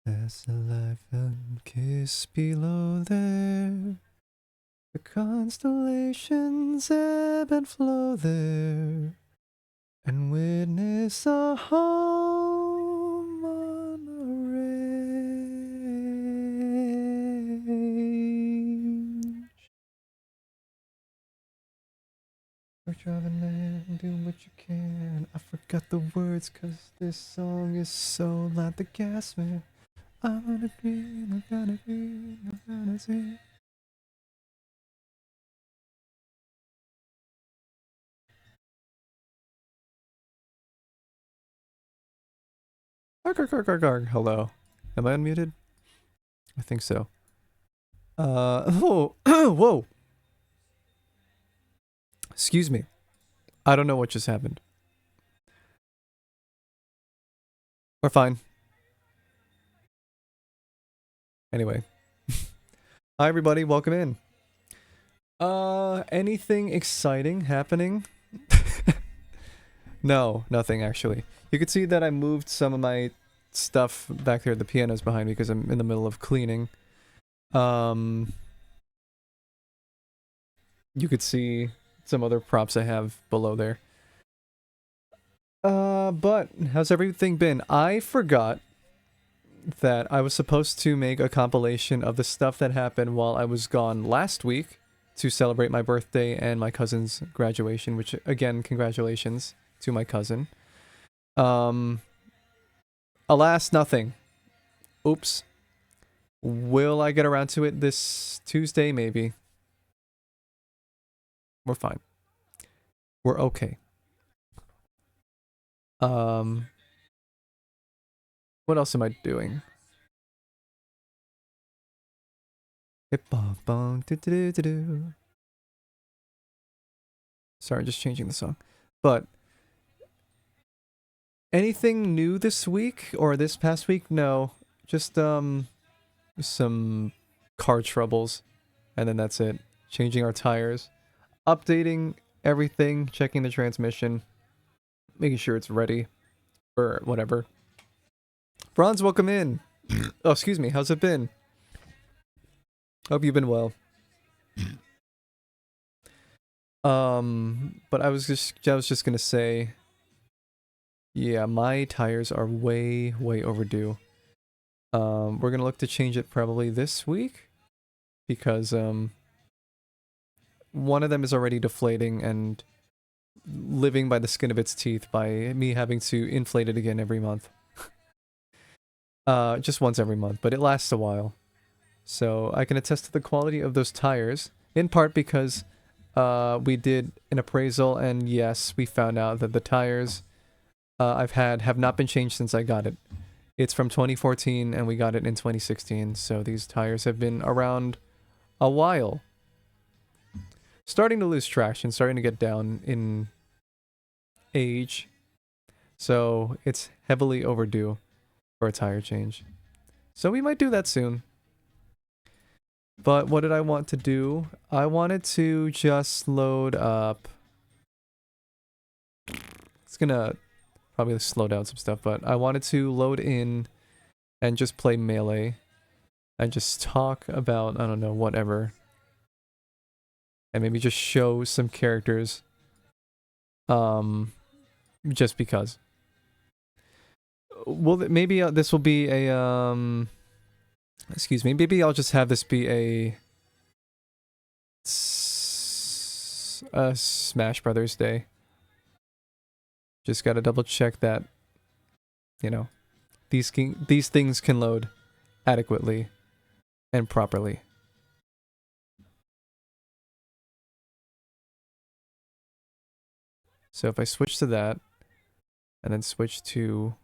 There's a life and kiss below there. The constellations ebb and flow there, and witness a home on a range. We're driving there and doing what you can. I forgot the words 'cause this song is so loud. The gas man. I'm gonna dream, I'm gonna dream, I'm gonna see. Hello. Am I unmuted? I think so. Oh, whoa. Excuse me. I don't know what just happened. We're fine. Anyway. Hi everybody, welcome in. Anything exciting happening? No, nothing actually. You can see that I moved some of my stuff back there. The piano's behind me because I'm in the middle of cleaning. You could see some other props I have below there. But how's everything been? I forgot that I was supposed to make a compilation of the stuff that happened while I was gone last week to celebrate my birthday and my cousin's graduation, which again, congratulations to my cousin. Alas, nothing. Oops. Will I get around to it this Tuesday? Maybe. We're fine. We're okay. What else am I doing? Sorry, just changing the song. But anything new this week or this past week? No. Just some car troubles. And then that's it. Changing our tires. Updating everything, checking the transmission, making sure it's ready or whatever. Bronze, welcome in. Oh, excuse me. How's it been? Hope you've been well. But I was just gonna say, yeah, my tires are way overdue. We're gonna look to change it probably this week because one of them is already deflating and living by the skin of its teeth by me having to inflate it again every month. Just once every month, but it lasts a while. So I can attest to the quality of those tires, in part because we did an appraisal and yes, we found out that the tires I've had have not been changed since I got it. It's from 2014 and we got it in 2016, so these tires have been around a while. Starting to lose traction, starting to get down in age, so it's heavily overdue for a tire change. So we might do that soon. But what did I want to do? I wanted to just load up... It's gonna probably slow down some stuff, but I wanted to load in and just play Melee and just talk about, I don't know, whatever. And maybe just show some characters. Just because. Well, maybe this will be a, excuse me, maybe I'll just have this be a Smash Brothers Day. Just gotta double check that, you know, these things can load adequately and properly. So if I switch to that, and then switch to...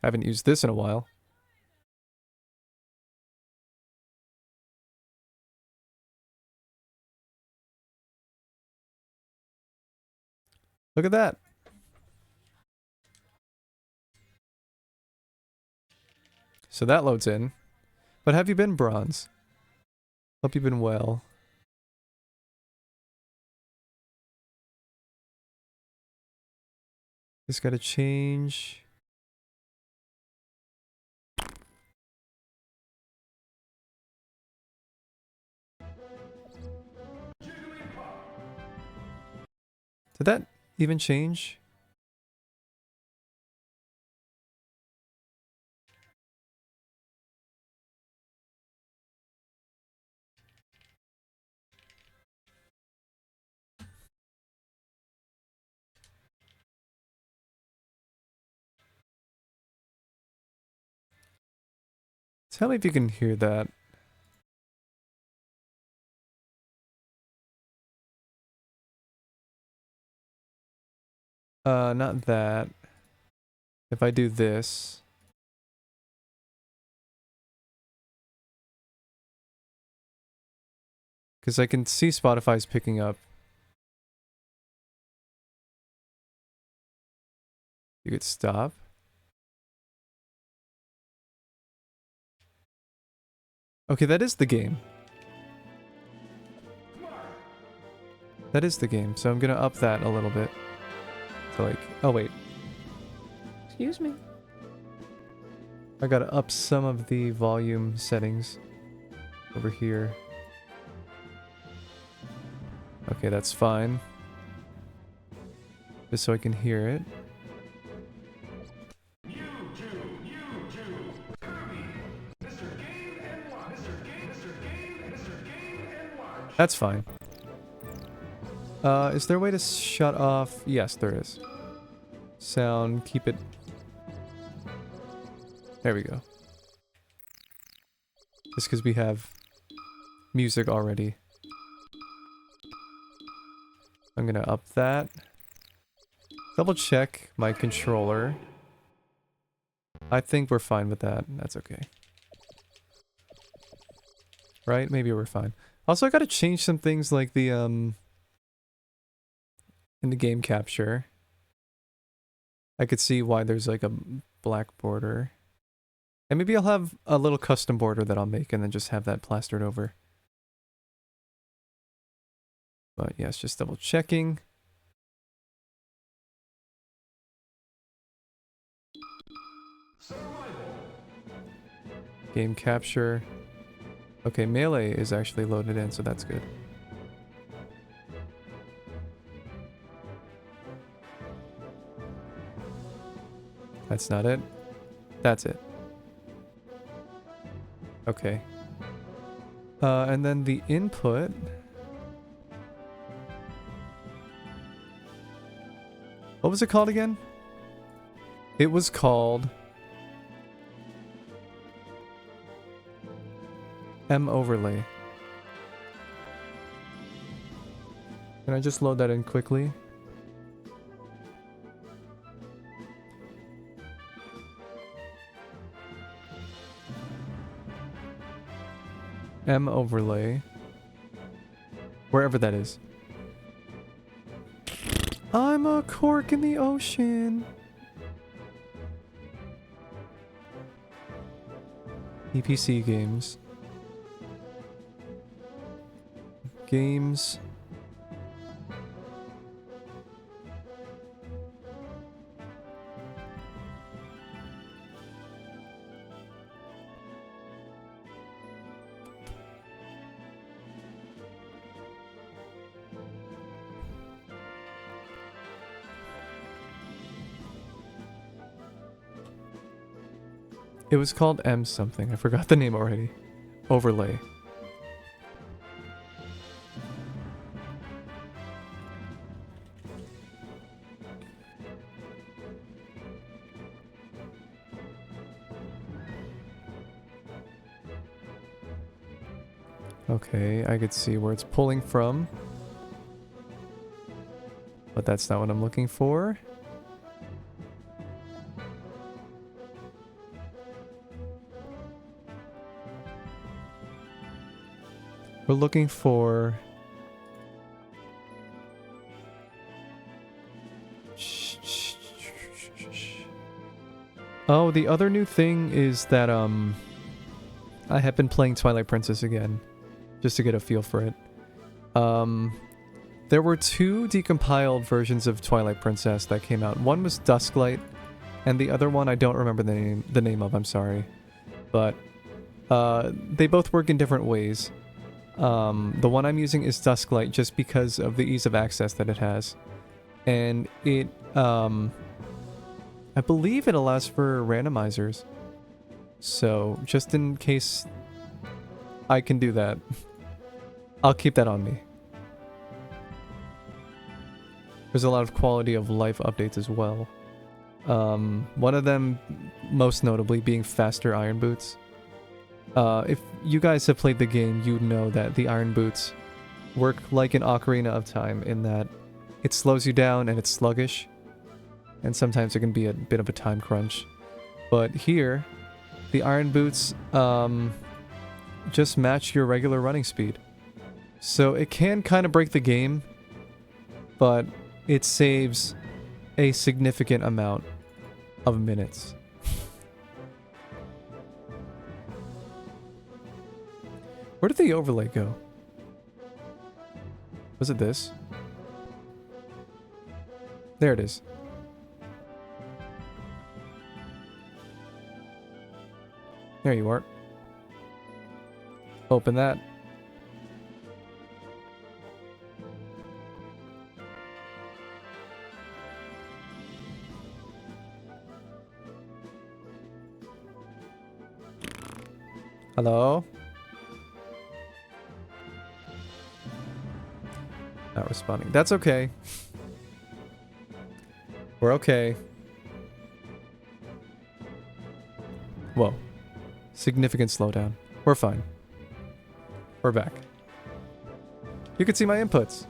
I haven't used this in a while. Look at that. So that loads in. But have you been, Bronze? Hope you've been well. Just gotta change. Did that even change? Tell me if you can hear that. Not that. If I do this. Because I can see Spotify's picking up. You could stop. Okay, that is the game. That is the game, so I'm gonna up that a little bit. So like, oh wait. Excuse me. I gotta up some of the volume settings over here. Okay, that's fine. Just so I can hear it. That's fine. Is there a way to shut off? Yes, there is. Sound, keep it. There we go. Just because we have music already. I'm gonna up that. Double check my controller. I think we're fine with that. That's okay. Right? Maybe we're fine. Also, I gotta change some things like the, in the game capture. I could see why there's like a black border. And maybe I'll have a little custom border that I'll make and then just have that plastered over. But yes, just double checking. Game capture. Okay, melee is actually loaded in, so that's good. That's not it. That's it. Okay. And then the input. What was it called again? It was called M overlay. Can I just load that in quickly? M overlay. Wherever that is. I'm a cork in the ocean. EPC games. Games. It was called M something. I forgot the name already. Overlay. Okay, I could see where it's pulling from. But that's not what I'm looking for. We're looking for... Oh, the other new thing is that, I have been playing Twilight Princess again, just to get a feel for it. There were two decompiled versions of Twilight Princess that came out. One was Dusklight, and the other one I don't remember the name of, I'm sorry. But, they both work in different ways. The one I'm using is Dusklight just because of the ease of access that it has. And it, I believe it allows for randomizers. So, just in case I can do that, I'll keep that on me. There's a lot of quality of life updates as well. One of them, most notably, being faster iron boots. If you guys have played the game, you know that the iron boots work like an Ocarina of Time in that it slows you down and it's sluggish. And sometimes it can be a bit of a time crunch. But here, the iron boots just match your regular running speed. So it can kind of break the game, but it saves a significant amount of minutes. Where did the overlay go? Was it this? There it is. There you are. Open that. Hello? Not responding. That's okay. We're okay. Whoa. Significant slowdown. We're fine. We're back. You can see my inputs.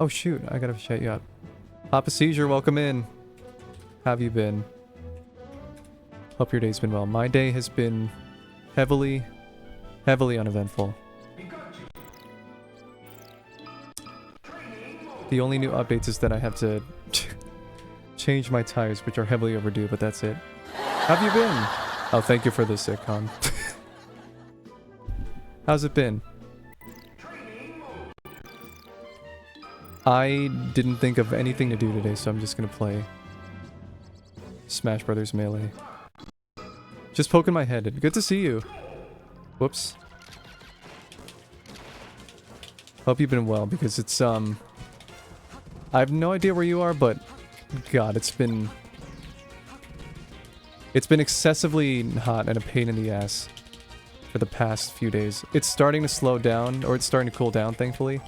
Oh shoot, I gotta shut you up. Papa Seizure, welcome in. How have you been? Hope your day's been well. My day has been heavily uneventful. The only new updates is that I have to change my tires, which are heavily overdue, but that's it. How have you been? Oh, thank you for the sitcom. How's it been? I didn't think of anything to do today, so I'm just gonna play Smash Brothers Melee. Just poking my head. Good to see you. Whoops. Hope you've been well, because it's, I have no idea where you are, but God, it's been excessively hot and a pain in the ass for the past few days. It's starting to slow down, or it's starting to cool down, thankfully.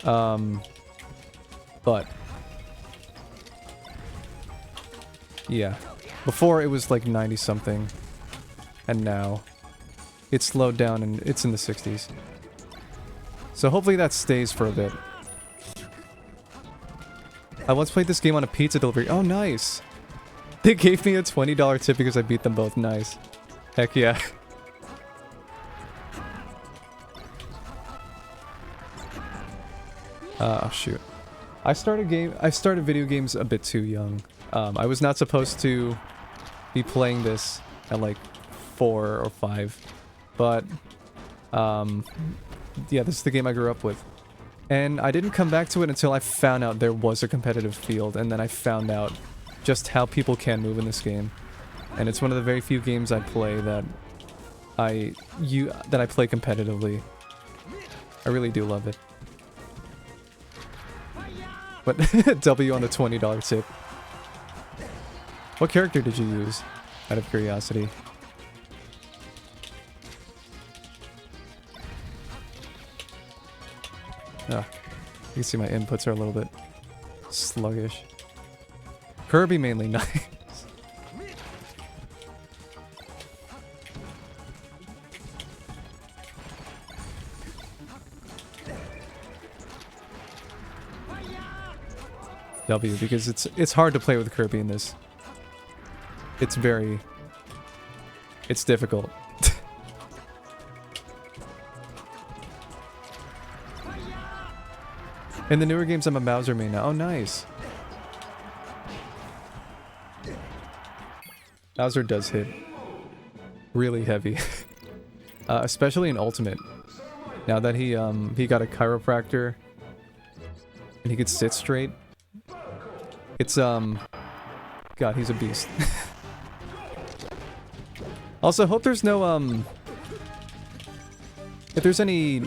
But yeah, before it was like 90 something, and now it's slowed down and it's in the 60s. So hopefully that stays for a bit. I once played this game on a pizza delivery. Oh, nice. They gave me a $20 tip because I beat them both. Nice. Heck yeah. Oh, shoot. I started video games a bit too young. I was not supposed to be playing this at like 4 or 5. But, yeah, this is the game I grew up with. And I didn't come back to it until I found out there was a competitive field, and then I found out just how people can move in this game. And it's one of the very few games I play that I play competitively. I really do love it. But W on the $20 tip. What character did you use? Out of curiosity. Ah, you can see my inputs are a little bit sluggish. Kirby mainly, nice. W, because it's hard to play with Kirby in this. It's difficult. In the newer games, I'm a Bowser main now. Oh, nice. Bowser does hit really heavy. Especially in Ultimate. Now that he got a chiropractor and he could sit straight. It's, God, he's a beast. Also, hope there's no, if there's any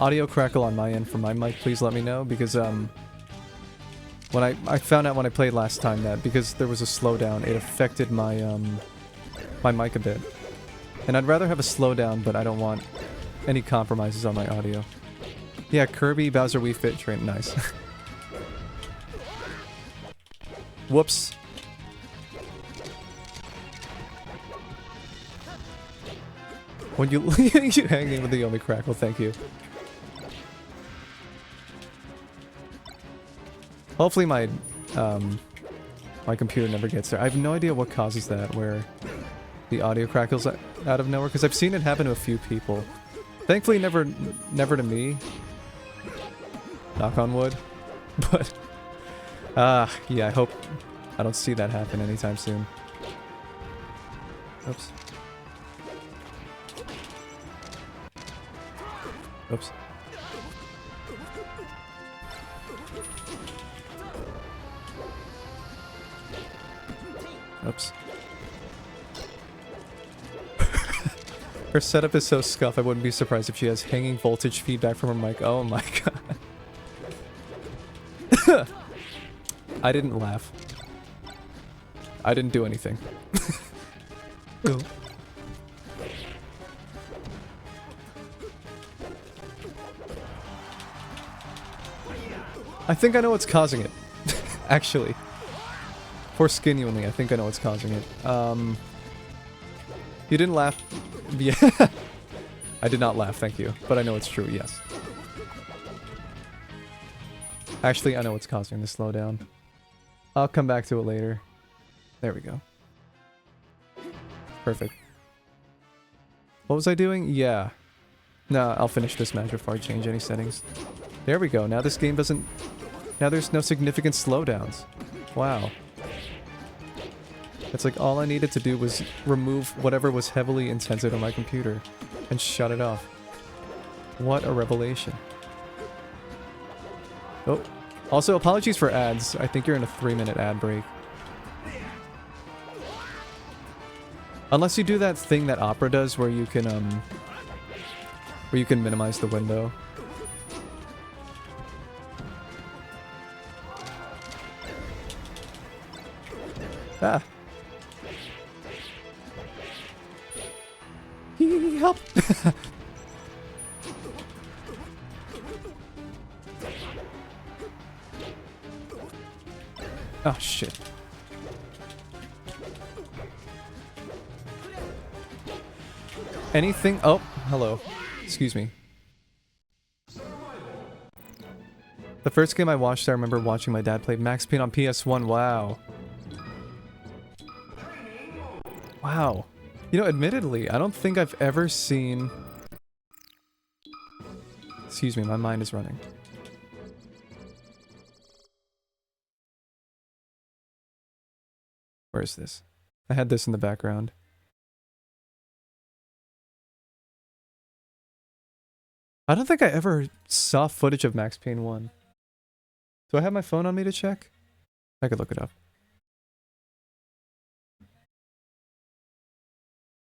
audio crackle on my end from my mic, please let me know, because when I found out when I played last time that because there was a slowdown, it affected my my mic a bit. And I'd rather have a slowdown, but I don't want any compromises on my audio. Yeah, Kirby Bowser Wii Fit train, nice. Whoops. When you you hanging with the Yomi Crackle, thank you. Hopefully my my computer never gets there. I have no idea what causes that, where the audio crackles out of nowhere, because I've seen it happen to a few people. Thankfully never to me. Knock on wood. But yeah, I hope I don't see that happen anytime soon. Oops. Oops. Oops. Her setup is so scuffed, I wouldn't be surprised if she has hanging voltage feedback from her mic. Oh my god. I didn't laugh. I didn't do anything. Ooh. I think I know what's causing it. Actually. Genuinely, I think I know what's causing it. You didn't laugh. Yeah. I did not laugh, thank you. But I know it's true, yes. Actually, I know what's causing the slowdown. I'll come back to it later. There we go. Perfect. What was I doing? Yeah. No, I'll finish this match before I change any settings. There we go. Now this game doesn't... Now there's no significant slowdowns. Wow. It's like all I needed to do was remove whatever was heavily intensive on my computer and shut it off. What a revelation. Oh. Also, apologies for ads. I think you're in a 3-minute ad break. Unless you do that thing that Opera does where you can minimize the window. Ah. Help! Oh shit. Anything? Oh, hello. Excuse me. The first game I watched, I remember watching my dad play Max Payne on PS1. Wow. Wow. You know, admittedly, I don't think I've ever seen... Excuse me, my mind is running. Where is this? I had this in the background. I don't think I ever saw footage of Max Payne 1. Do I have my phone on me to check? I could look it up.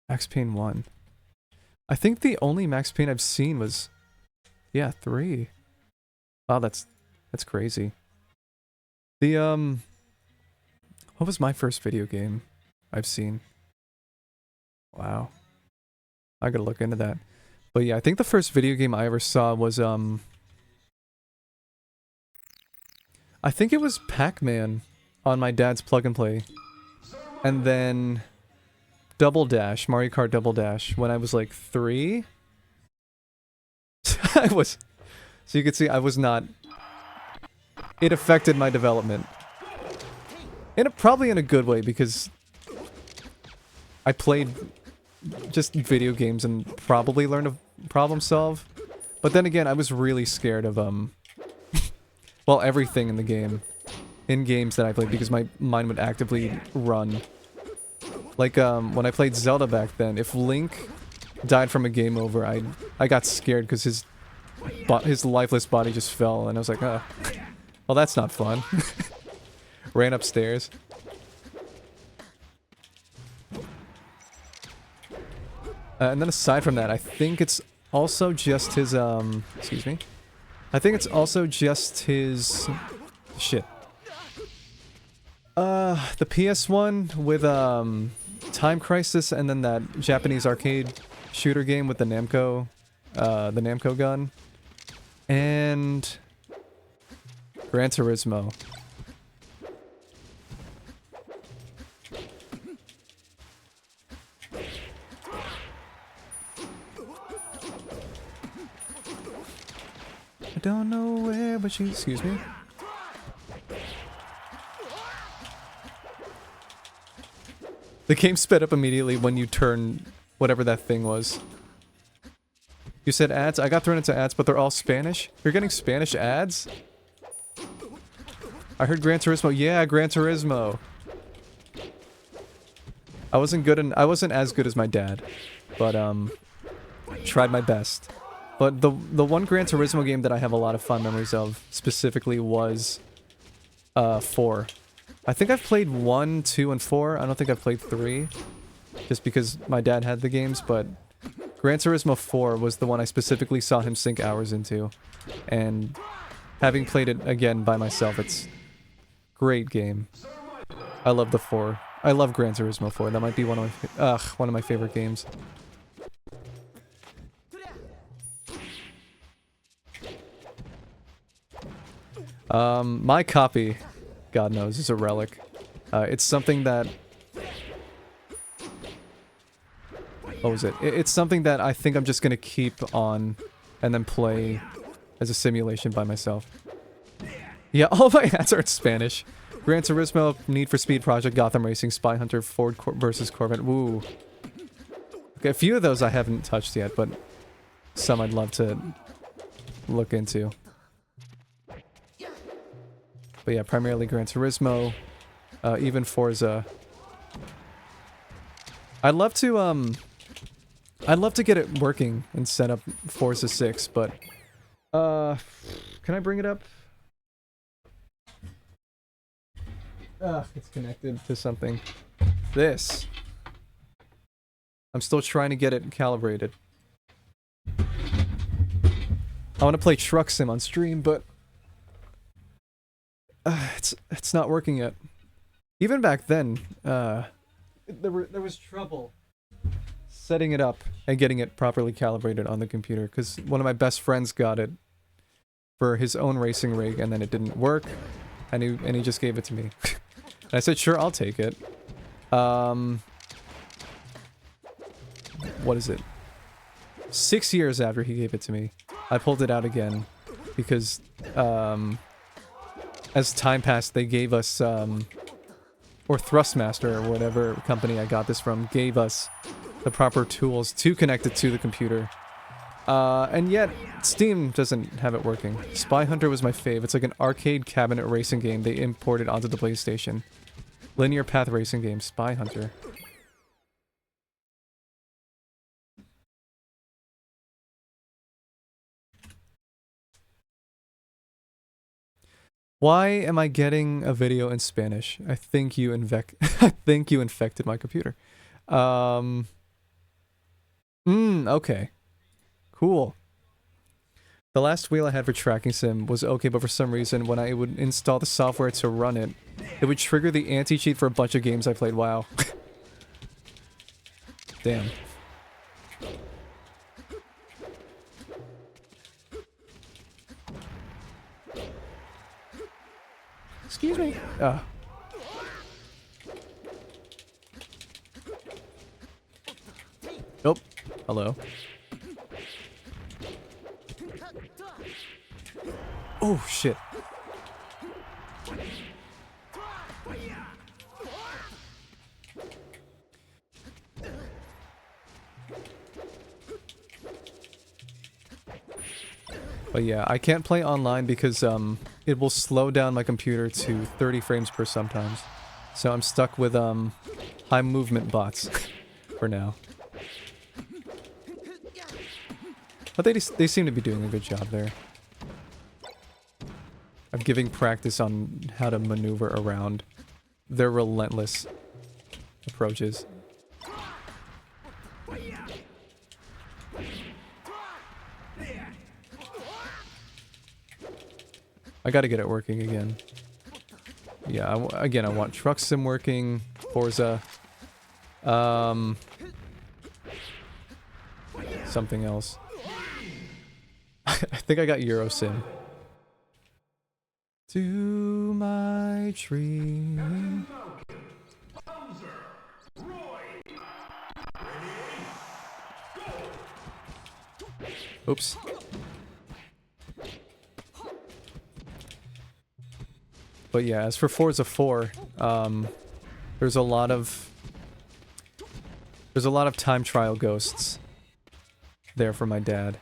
Max Payne 1. I think the only Max Payne I've seen was... Yeah, 3. Wow, that's crazy. The, what was my first video game I've seen? Wow. I gotta look into that. But yeah, I think the first video game I ever saw was, I think it was Pac-Man on my dad's plug and play. And then... Double Dash, Mario Kart Double Dash, when I was like 3. I was... So you can see I was not... It affected my development. Probably in a good way, because... I played just video games and probably learned to problem solve. But then again, I was really scared of, well, everything in the game. In games that I played, because my mind would actively run. Like, when I played Zelda back then, if Link died from a game over, I got scared because his lifeless body just fell, and I was like, well, that's not fun. Ran upstairs. And then aside from that, I think it's also just his, excuse me. I think it's also just his... Shit. The PS1 with, Time Crisis and then that Japanese arcade shooter game with the Namco gun. And... Gran Turismo. I don't know where, but she... Excuse me. The game sped up immediately when you turn whatever that thing was. You said ads? I got thrown into ads, but they're all Spanish? You're getting Spanish ads? I heard Gran Turismo. Yeah, Gran Turismo. I wasn't as good as my dad, but tried my best. But the one Gran Turismo game that I have a lot of fond memories of specifically was 4. I think I've played 1, 2, and 4. I don't think I've played 3, just because my dad had the games, but Gran Turismo 4 was the one I specifically saw him sink hours into. And having played it again by myself, it's great game. I love the 4. I love Gran Turismo 4. That might be one of my favorite games. My copy, God knows, is a relic. It's something that... What was it? It's something that I think I'm just gonna keep on and then play as a simulation by myself. Yeah, all my ads are in Spanish. Gran Turismo, Need for Speed Project, Gotham Racing, Spy Hunter, Ford versus Corvette. Woo. Okay, a few of those I haven't touched yet, but some I'd love to look into. But yeah, primarily Gran Turismo, even Forza. I'd love to get it working and set up Forza 6, but can I bring it up? It's connected to something. This. I'm still trying to get it calibrated. I want to play Truck Sim on stream, but it's not working yet. Even back then, there was trouble setting it up and getting it properly calibrated on the computer, because one of my best friends got it for his own racing rig, and then it didn't work, and he just gave it to me. And I said, sure, I'll take it. What is it? 6 years after he gave it to me, I pulled it out again, because as time passed, they gave us, or Thrustmaster, or whatever company I got this from, gave us the proper tools to connect it to the computer. And yet, Steam doesn't have it working. Spy Hunter was my fave. It's like an arcade cabinet racing game they imported onto the PlayStation. Linear path racing game, Spy Hunter. Why am I getting a video in Spanish? I think you I think you infected my computer. Okay. Cool. The last wheel I had for tracking sim was okay, but for some reason, when I would install the software to run it, it would trigger the anti-cheat for a bunch of games I played. Wow. Damn. Excuse me. Nope. Hello. Oh, shit. But yeah, I can't play online because it will slow down my computer to 30 frames per sometimes. So I'm stuck with high movement bots for now. But they seem to be doing a good job there of giving practice on how to maneuver around their relentless approaches. I gotta get it working again. Yeah, again, I want Truck Sim working, Forza. Something else. I think I got Eurosim. To my tree. Oops. But yeah, as for Forza 4, there's a lot of time trial ghosts there for my dad.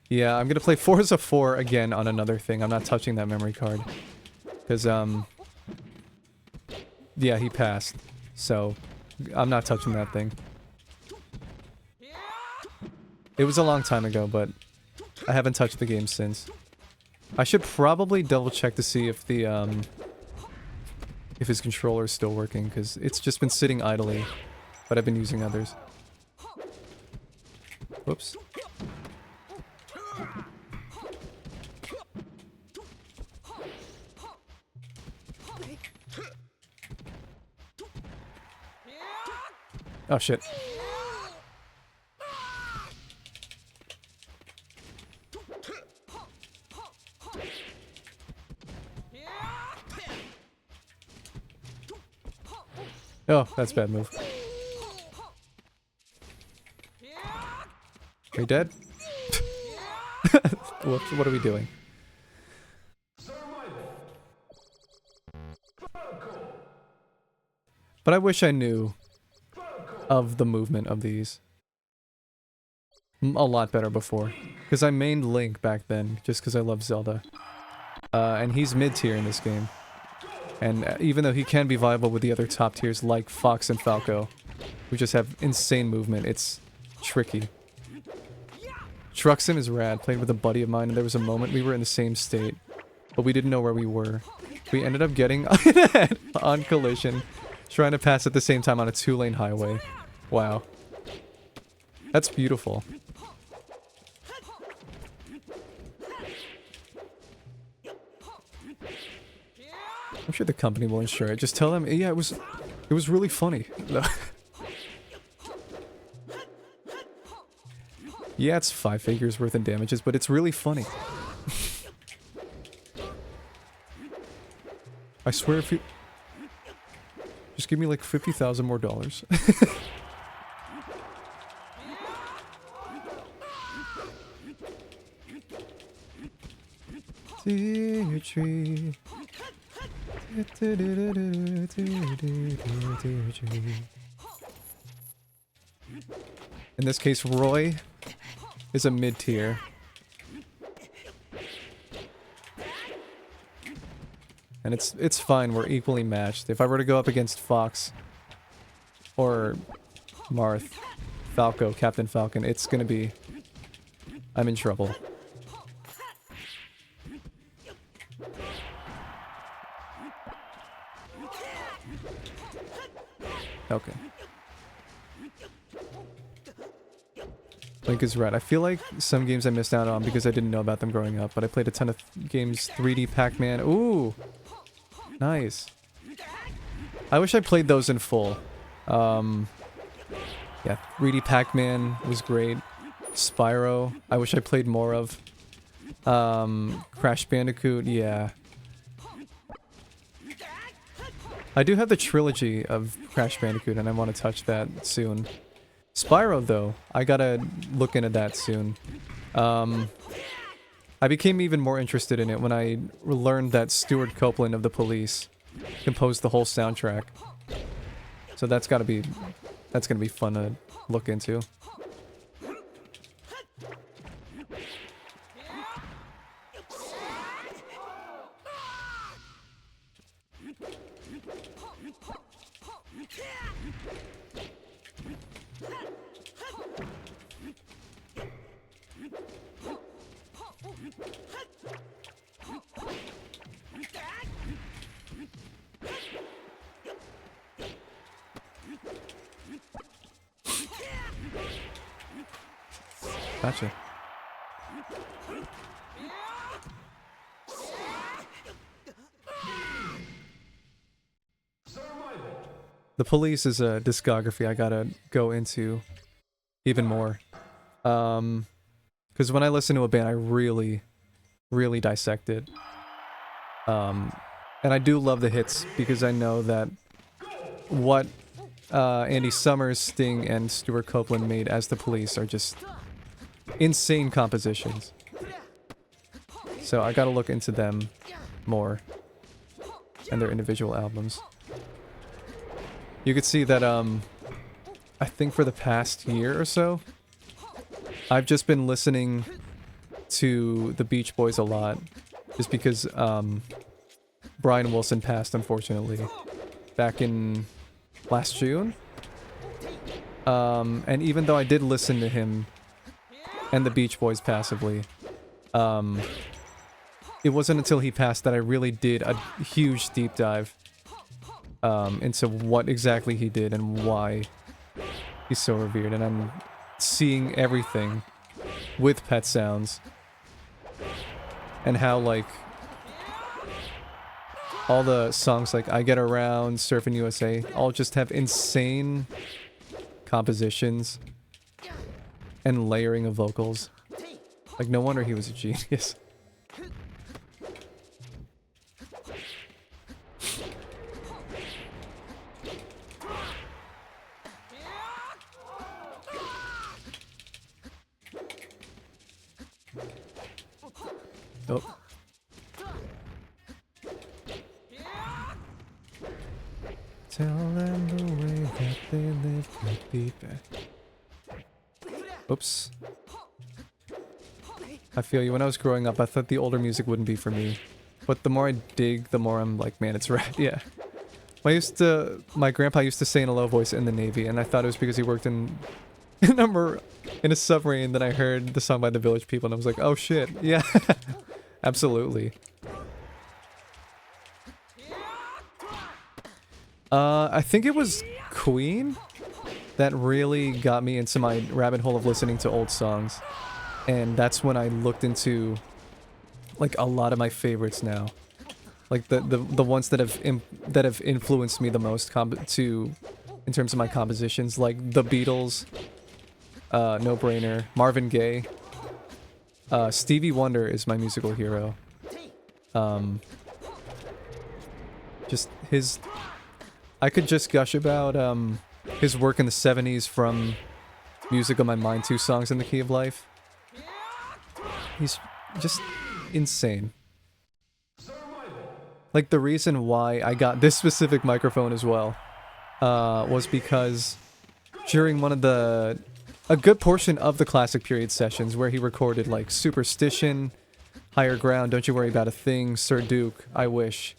Yeah, I'm gonna play Forza 4 again on another thing. I'm not touching that memory card. Because, yeah, he passed. So, I'm not touching that thing. It was a long time ago, but I haven't touched the game since. I should probably double check to see if the, if his controller is still working, because it's just been sitting idly, but I've been using others. Whoops. Oh shit. Oh, that's a bad move. Are you dead? What are we doing? But I wish I knew of the movement of these a lot better before. Because I mained Link back then, just because I love Zelda. And he's mid-tier in this game. And even though he can be viable with the other top tiers like Fox and Falco, who just have insane movement, it's tricky. Truck Sim is rad. Played with a buddy of mine and there was a moment we were in the same state, but we didn't know where we were. We ended up getting on collision, trying to pass at the same time on a 2-lane highway. Wow. That's beautiful. I'm sure the company will insure it. Just tell them, yeah, it was really funny. Yeah, it's 5 figures worth in damages, but it's really funny. I swear if you... Just give me like $50,000 more dollars. Dear tree. In this case, Roy is a mid-tier. And it's fine, we're equally matched. If I were to go up against Fox or Marth, Falco, Captain Falcon, it's gonna be... I'm in trouble. Okay. Link is right. I feel like some games I missed out on because I didn't know about them growing up, but I played a ton of games. 3D Pac-Man. Ooh! Nice. I wish I played those in full. Yeah, 3D Pac-Man was great. Spyro, I wish I played more of. Crash Bandicoot, yeah. I do have the trilogy of Crash Bandicoot and I want to touch that soon. Spyro, though, I gotta look into that soon. I became even more interested in it when I learned that Stuart Copeland of The Police composed the whole soundtrack. So that's gonna be fun to look into. Gotcha. The Police is a discography I gotta go into even more. Because when I listen to a band, I really dissect it. And I do love the hits because I know that what Andy Summers, Sting, and Stuart Copeland made as the Police are just insane compositions. So I gotta look into them more and their individual albums. You could see that, I think for the past year or so, I've just been listening to the Beach Boys a lot, just because, Brian Wilson passed, unfortunately, back in last June. And even though I did listen to him and the Beach Boys passively, it wasn't until he passed that I really did a huge deep dive into what exactly he did and why he's so revered. And I'm seeing everything with Pet Sounds and how, like, all the songs like I Get Around, Surfing USA, all just have insane compositions and layering of vocals. Like, no wonder he was a genius. Oh. Tell them the way that they live could be better. Oops. I feel you. When I was growing up, I thought the older music wouldn't be for me. But the more I dig, the more I'm like, man, it's right. Yeah. My grandpa used to say in a low voice in the Navy, and I thought it was because he worked in a submarine. Then I heard the song by the Village People, and I was like, oh shit, yeah. Absolutely. I think it was Queen that really got me into my rabbit hole of listening to old songs. And that's when I looked into, like, a lot of my favorites now. Like, the ones that have influenced me the most in terms of my compositions, like The Beatles, No Brainer, Marvin Gaye. Stevie Wonder is my musical hero. Just his... I could just gush about his work in the 70s, from Music on My Mind to Songs in the Key of Life. He's just insane. Like, the reason why I got this specific microphone as well was because during one of a good portion of the Classic Period sessions where he recorded, like, Superstition, Higher Ground, Don't You Worry About a Thing, Sir Duke, I Wish,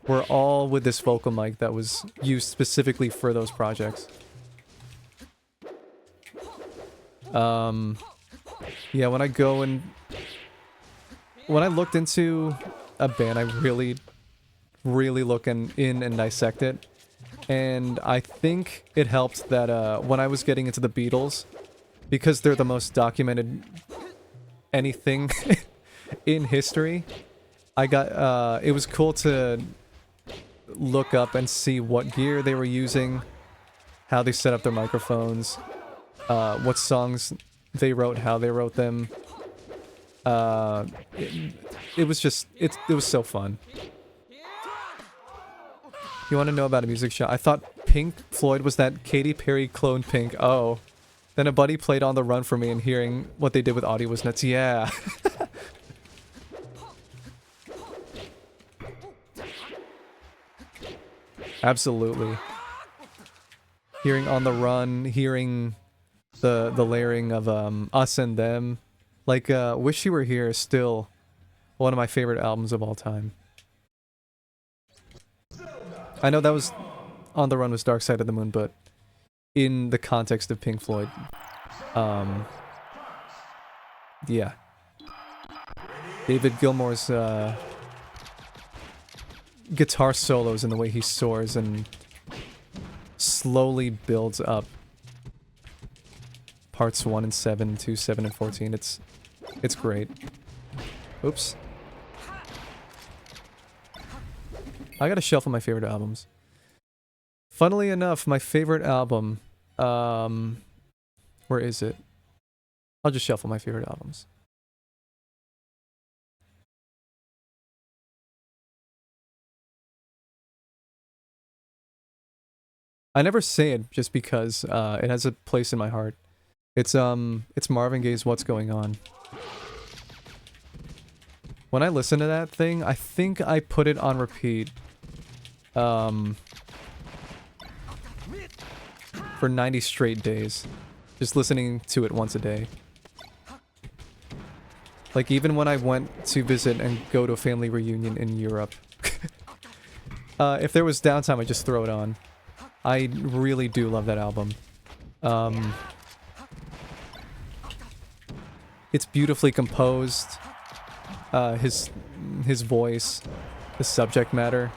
were all with this vocal mic that was used specifically for those projects. Yeah, when I looked into a band, I really look in and dissect it. And I think it helped that when I was getting into the Beatles, because they're the most documented anything in history, I got, it was cool to look up and see what gear they were using, how they set up their microphones, what songs they wrote, how they wrote them. It was just, it was so fun. You want to know about a music show? I thought Pink Floyd was that Katy Perry clone Pink. Oh. Then a buddy played On the Run for me, and hearing what they did with audio was nuts. Yeah. Absolutely. Hearing On the Run, hearing the layering of Us and Them. Like, Wish You Were Here is still one of my favorite albums of all time. I know that was On the Run was Dark Side of the Moon, but in the context of Pink Floyd, yeah. David Gilmour's guitar solos and the way he soars and slowly builds up parts 1 and 7, 2, 7, and 14. It's great. Oops. I got a shelf of my favorite albums. Funnily enough, my favorite album, where is it? I'll just shuffle my favorite albums. I never say it just because it has a place in my heart. It's Marvin Gaye's What's Going On. When I listen to that thing, I think I put it on repeat for 90 straight days. Just listening to it once a day. Like even when I went to visit and go to a family reunion in Europe. If there was downtime, I'd just throw it on. I really do love that album. It's beautifully composed. His voice, the subject matter,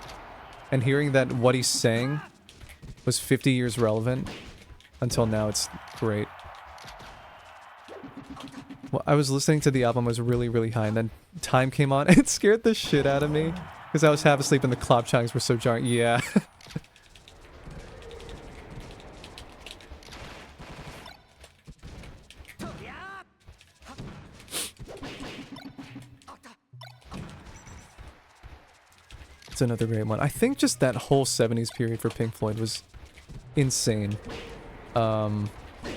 and hearing that what he's saying was 50 years relevant until now, it's great. Well, I was listening to the album, I was really, really high, and then Time came on, and it scared the shit out of me. Because I was half asleep and the clap chimes were so jarring. Yeah. It's another great one. I think just that whole 70s period for Pink Floyd was insane.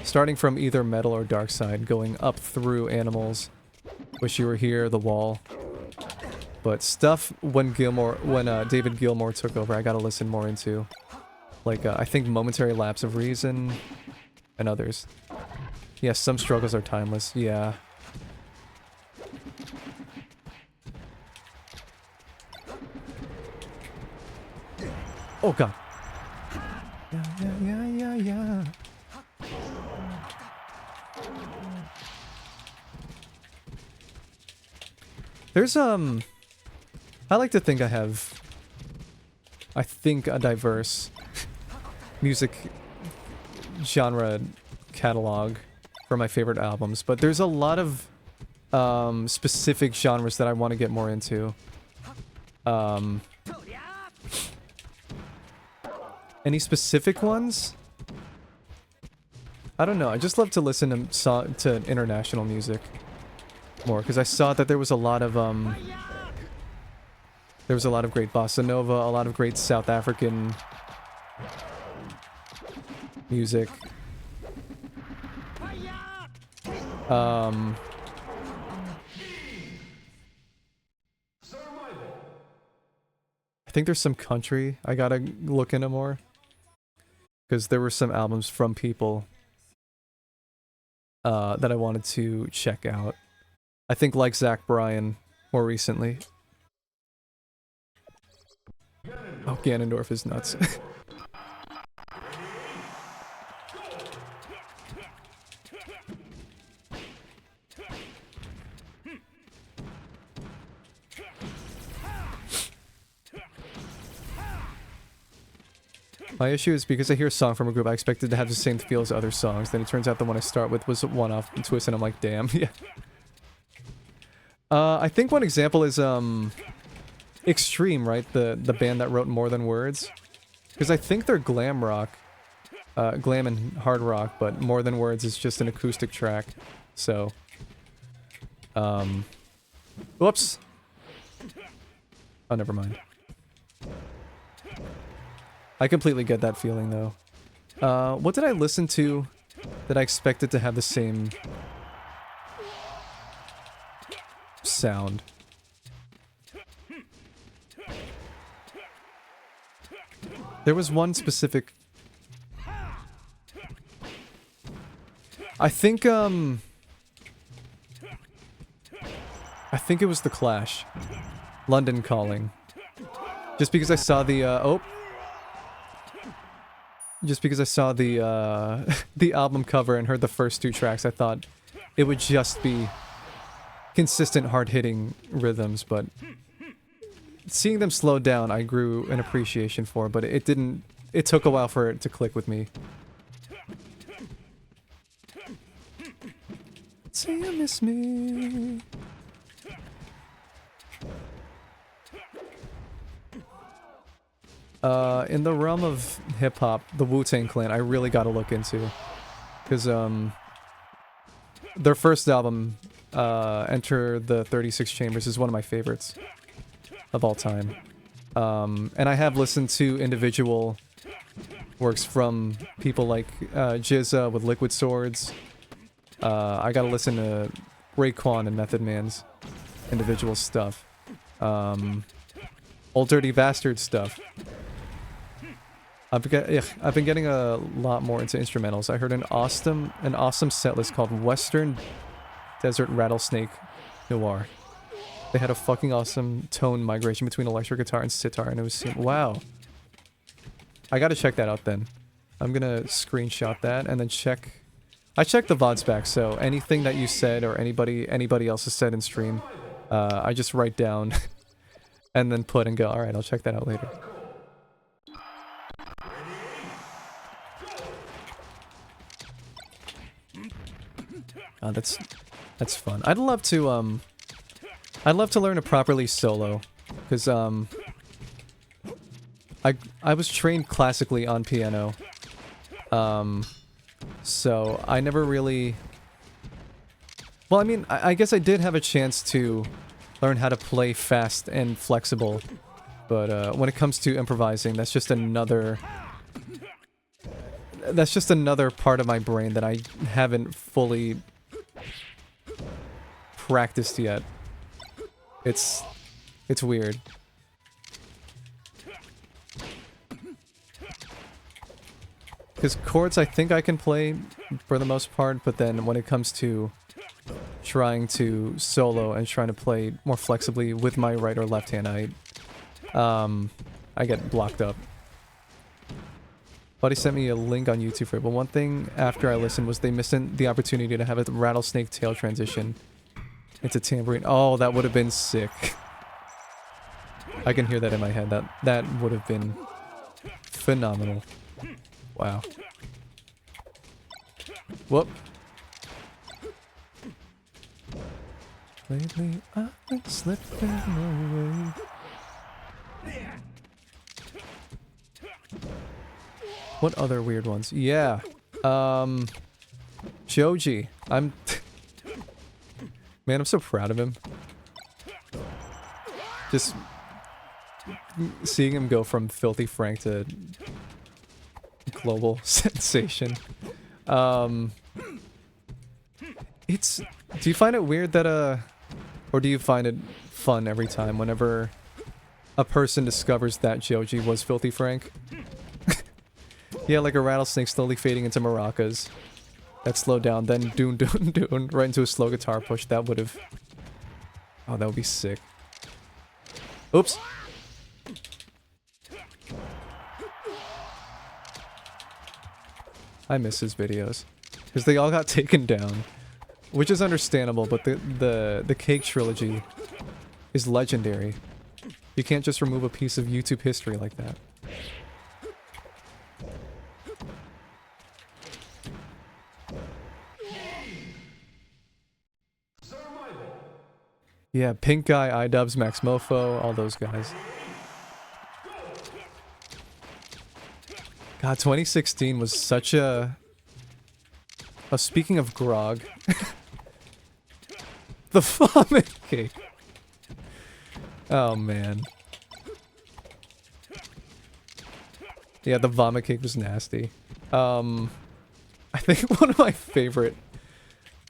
Starting from either Metal or Dark Side, going up through Animals, Wish You Were Here, The Wall. But stuff when David Gilmour took over, I gotta listen more into. Like, I think Momentary Lapse of Reason and others. Yes, some struggles are timeless, yeah. Oh god. Yeah. There's, I like to think I have, a diverse music genre catalog for my favorite albums, but there's a lot of, specific genres that I want to get more into. Any specific ones? I don't know, I just love to listen to international music more, because I saw that there was a lot of great bossa nova, a lot of great South African music. I think there's some country I gotta look into more, because there were some albums from people that I wanted to check out. I think like Zach Bryan more recently. Oh, Ganondorf is nuts. My issue is because I hear a song from a group, I expected to have the same feel as other songs. Then it turns out the one I start with was a one-off twist, and I'm like, damn, yeah. I think one example is, Extreme, right? The band that wrote More Than Words. Because I think they're glam rock. Glam and hard rock, but More Than Words is just an acoustic track. So, whoops. Oh, never mind. I completely get that feeling, though. What did I listen to that I expected to have the same sound? There was one specific... I think it was The Clash. London Calling. Just because I saw the, Just because I saw the, the album cover and heard the first two tracks, I thought it would just be consistent, hard-hitting rhythms, but seeing them slow down, I grew an appreciation for, but it didn't... It took a while for it to click with me. Say you miss me. In the realm of hip-hop, the Wu-Tang Clan, I really gotta look into. Because, their first album, Enter the 36 Chambers, is one of my favorites of all time. And I have listened to individual works from people like Jizza with Liquid Swords. I gotta listen to Raekwon and Method Man's individual stuff. Old Dirty Bastard stuff. I've been getting a lot more into instrumentals. I heard an awesome setlist called Western Desert Rattlesnake Noir. They had a fucking awesome tone migration between electric guitar and sitar, and it was wow. I gotta check that out then. I'm gonna screenshot that and then check. I checked the VODs back, so anything that you said or anybody else has said in stream, I just write down and then put and go. All right, I'll check that out later. Oh, that's fun. I'd love to learn to properly solo, because I was trained classically on piano, so I never really. Well, I mean, I guess I did have a chance to learn how to play fast and flexible, but when it comes to improvising, that's just another part of my brain that I haven't fully practiced yet. It's weird. Because chords I think I can play for the most part, but then when it comes to trying to solo and trying to play more flexibly with my right or left hand, I get blocked up. Buddy sent me a link on YouTube for it, but one thing after I listened was they missed the opportunity to have a rattlesnake tail transition into tambourine. Oh, that would have been sick. I can hear that in my head. That would have been phenomenal. Wow. Whoop. Lately I've been slipping away. What other weird ones? Yeah. Joji. Man, I'm so proud of him. Just seeing him go from Filthy Frank to global sensation. Do you find it weird that, or do you find it fun every time whenever a person discovers that Joji was Filthy Frank? Yeah, like a rattlesnake slowly fading into maracas. That slowed down, then doon doon doon, right into a slow guitar push. That would have... Oh, that would be sick. Oops. I miss his videos. Because they all got taken down. Which is understandable, but the Cake Trilogy is legendary. You can't just remove a piece of YouTube history like that. Yeah, Pink Guy, iDubbbz, Max Mofo, all those guys. God, 2016 was such a... Oh, speaking of grog... The vomit cake! Oh, man. Yeah, the vomit cake was nasty. I think one of my favorite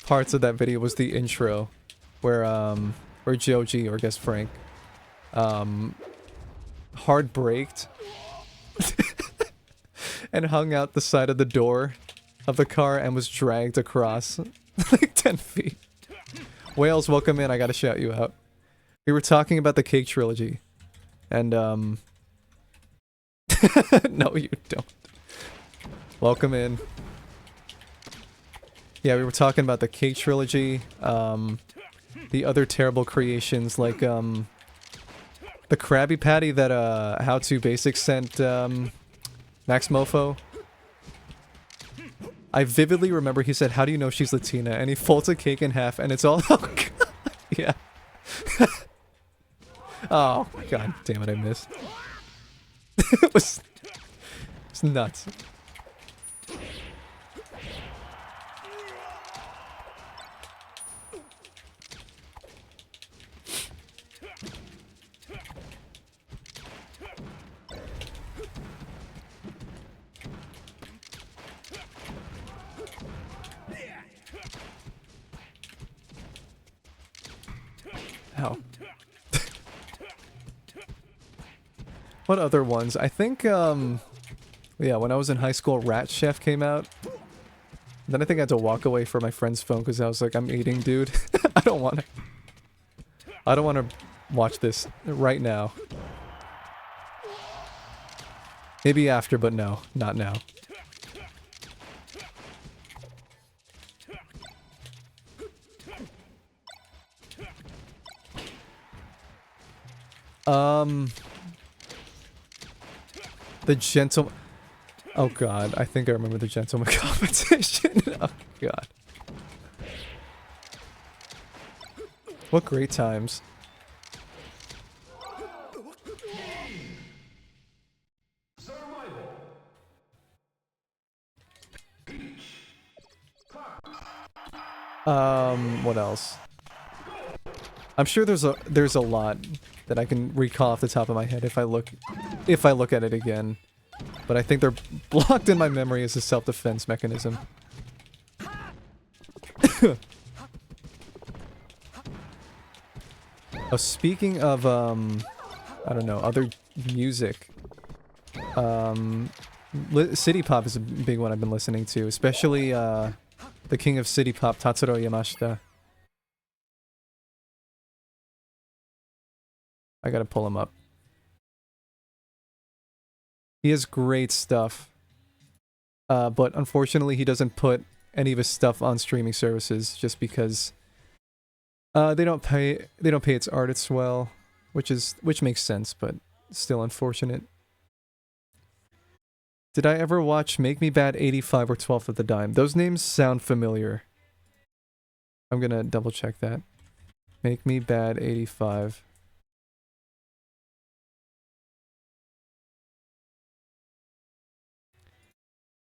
parts of that video was the intro, where Joji, or I guess Frank, hard braked and hung out the side of the door of the car and was dragged across like 10 feet. Wales, welcome in. I gotta shout you out. We were talking about the Cake Trilogy, and no, you don't. Welcome in. Yeah, we were talking about the Cake Trilogy, the other terrible creations like the Krabby Patty that How To Basics sent Max Mofo. I vividly remember he said, "How do you know she's Latina?" And he folds a cake in half and it's all oh god. Yeah. Oh god damn it, I missed. It was nuts. Ow. What other ones? I think, yeah, when I was in high school, Rat Chef came out. Then I think I had to walk away from my friend's phone because I was like, I'm eating, dude. I don't want to watch this right now. Maybe after, but no, not now. The gentleman. Oh god, I think I remember the gentleman competition. Oh god. What great times. What else? I'm sure there's a lot that I can recall off the top of my head if I look at it again. But I think they're blocked in my memory as a self-defense mechanism. Oh, speaking of I don't know, other music. City Pop is a big one I've been listening to, especially the king of City Pop, Tatsuro Yamashita. I gotta pull him up. He has great stuff. But unfortunately he doesn't put any of his stuff on streaming services just because they don't pay its artists well, which makes sense, but still unfortunate. Did I ever watch Make Me Bad 85 or 12th of the Dime? Those names sound familiar. I'm gonna double check that. Make Me Bad 85.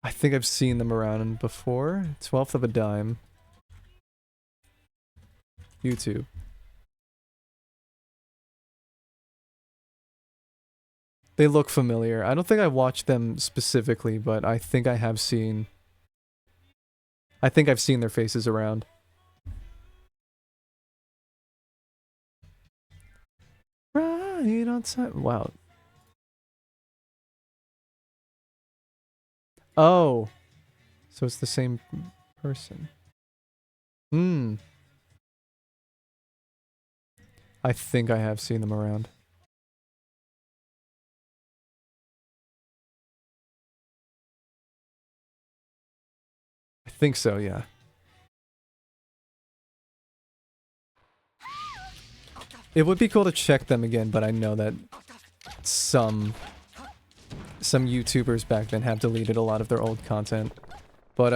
I think I've seen them around before. 12th of a Dime. YouTube. They look familiar. I don't think I watched them specifically, but I think I have seen... I think I've seen their faces around. Right on time. Wow. Oh. So it's the same person. Hmm. I think I have seen them around. I think so, yeah. It would be cool to check them again, but I know that some YouTubers back then have deleted a lot of their old content. But,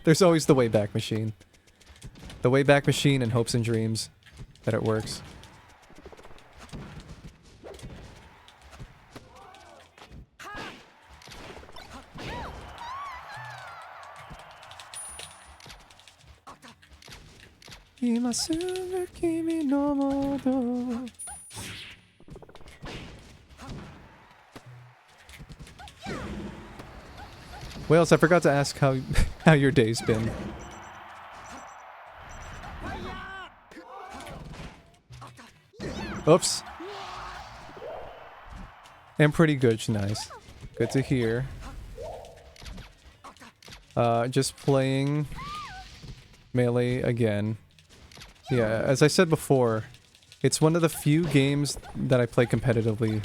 there's always the Wayback Machine. The Wayback Machine and hopes and dreams that it works. Wales, I forgot to ask how your day's been. Oops. And pretty good, nice. Good to hear. Just playing Melee again. Yeah, as I said before, it's one of the few games that I play competitively,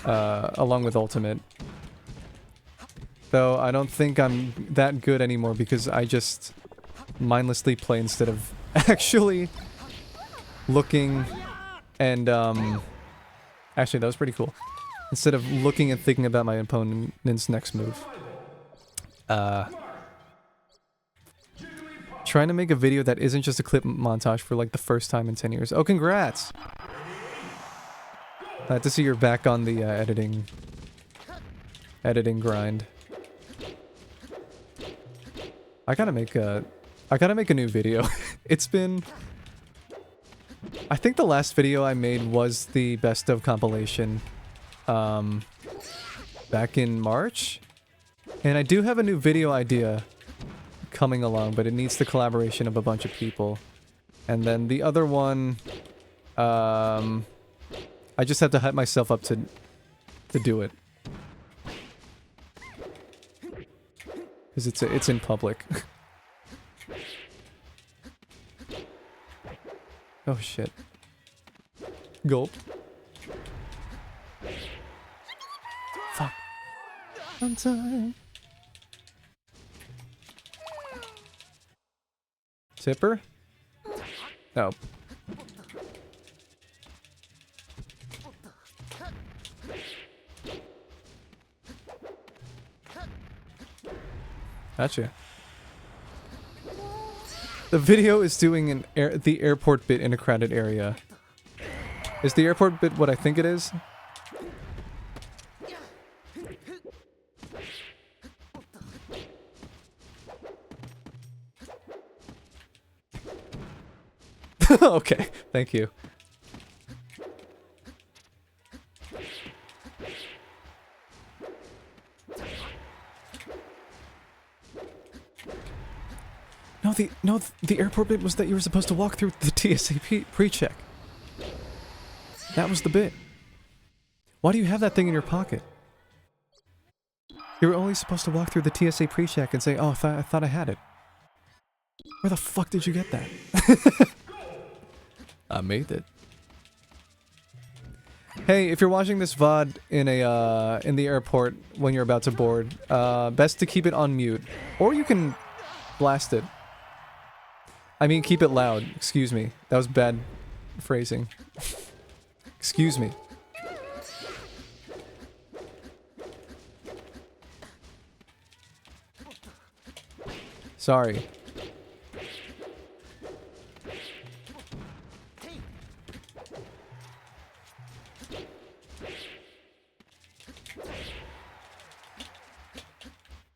along with Ultimate. Though I don't think I'm that good anymore because I just mindlessly play instead of actually looking and, actually that was pretty cool. Instead of looking and thinking about my opponent's next move. Trying to make a video that isn't just a clip montage for like the first time in 10 years. Oh, congrats! Glad to see you're back on the editing grind. I gotta make a new video. It's been... I think the last video I made was the best of compilation. Back in March? And I do have a new video idea coming along, but it needs the collaboration of a bunch of people. And then the other one... I just have to hype myself up to do it. Because it's in public. Oh shit. Gulp. Fuck. On time. Tipper? No. Gotcha. The video is doing the airport bit in a crowded area. Is the airport bit what I think it is? Okay, thank you. No, the airport bit was that you were supposed to walk through the TSA pre-check. That was the bit. Why do you have that thing in your pocket? You were only supposed to walk through the TSA pre-check and say, "Oh, I thought I had it." Where the fuck did you get that? I made it. Hey, if you're watching this VOD in the airport when you're about to board, best to keep it on mute, or you can blast it. I mean, keep it loud. Excuse me. That was bad phrasing. Excuse me. Sorry.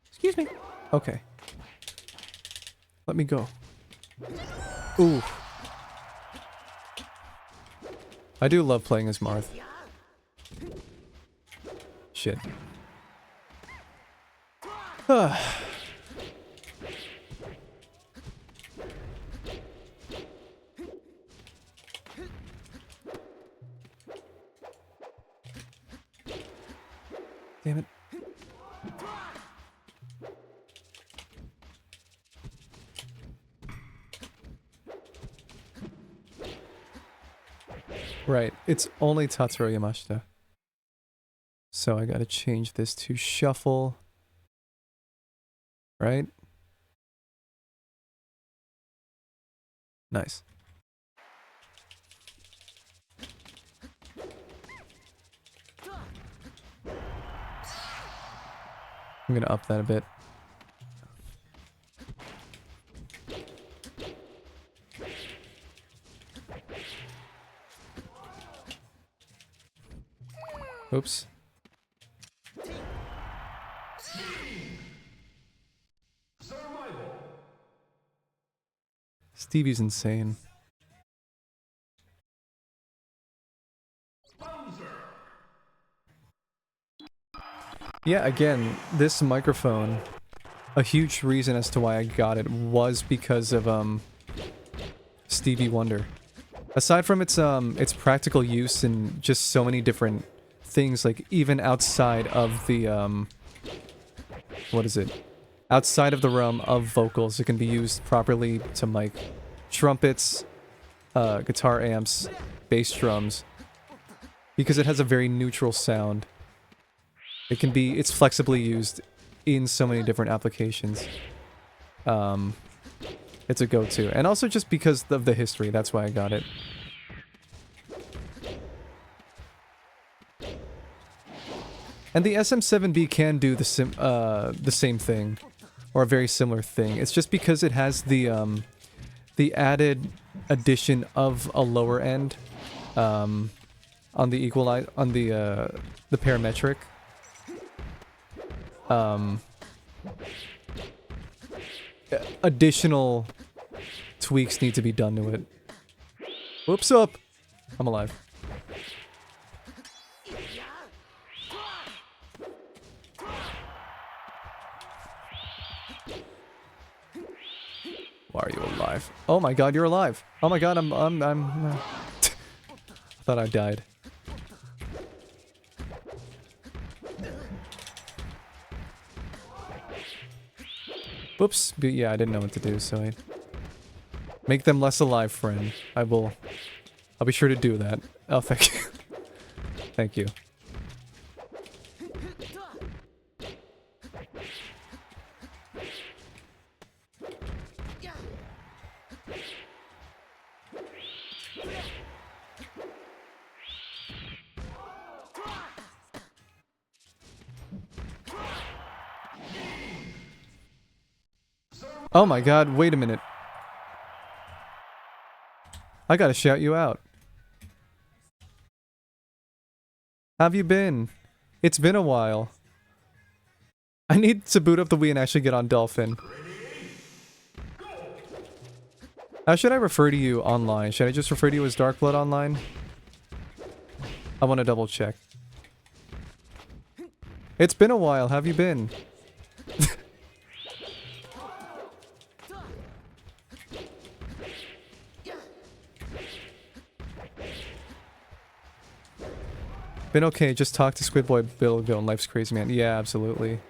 Excuse me. Okay. Let me go. Ooh. I do love playing as Marth. Shit. Damn it. Right, it's only Tatsuro Yamashita. So I gotta change this to shuffle. Right? Nice. I'm gonna up that a bit. Oops. Stevie's insane. Yeah, again, this microphone, a huge reason as to why I got it was because of Stevie Wonder. Aside from its practical use in just so many different things, like even outside of the what is it? Outside of the realm of vocals, it can be used properly to mic trumpets, guitar amps, bass drums, because it has a very neutral sound. It's flexibly used in so many different applications. It's a go-to. And also just because of the history, that's why I got it. And the SM7B can do the same thing, or a very similar thing. It's just because it has the added addition of a lower end, on the the parametric. Additional tweaks need to be done to it. Whoops up! I'm alive. Why are you alive? Oh my god, you're alive! Oh my god, I'm I thought I died. Whoops. But yeah, I didn't know what to do, so I... Make them less alive, friend. I'll be sure to do that. Oh, thank you. Thank you. Oh my god, wait a minute. I gotta shout you out. How've you been? It's been a while. I need to boot up the Wii and actually get on Dolphin. How should I refer to you online? Should I just refer to you as DarkBlood online? I want to double check. It's been a while. How have you been? Been okay, just talk to Squidboy Bill going, life's crazy, man. Yeah, absolutely.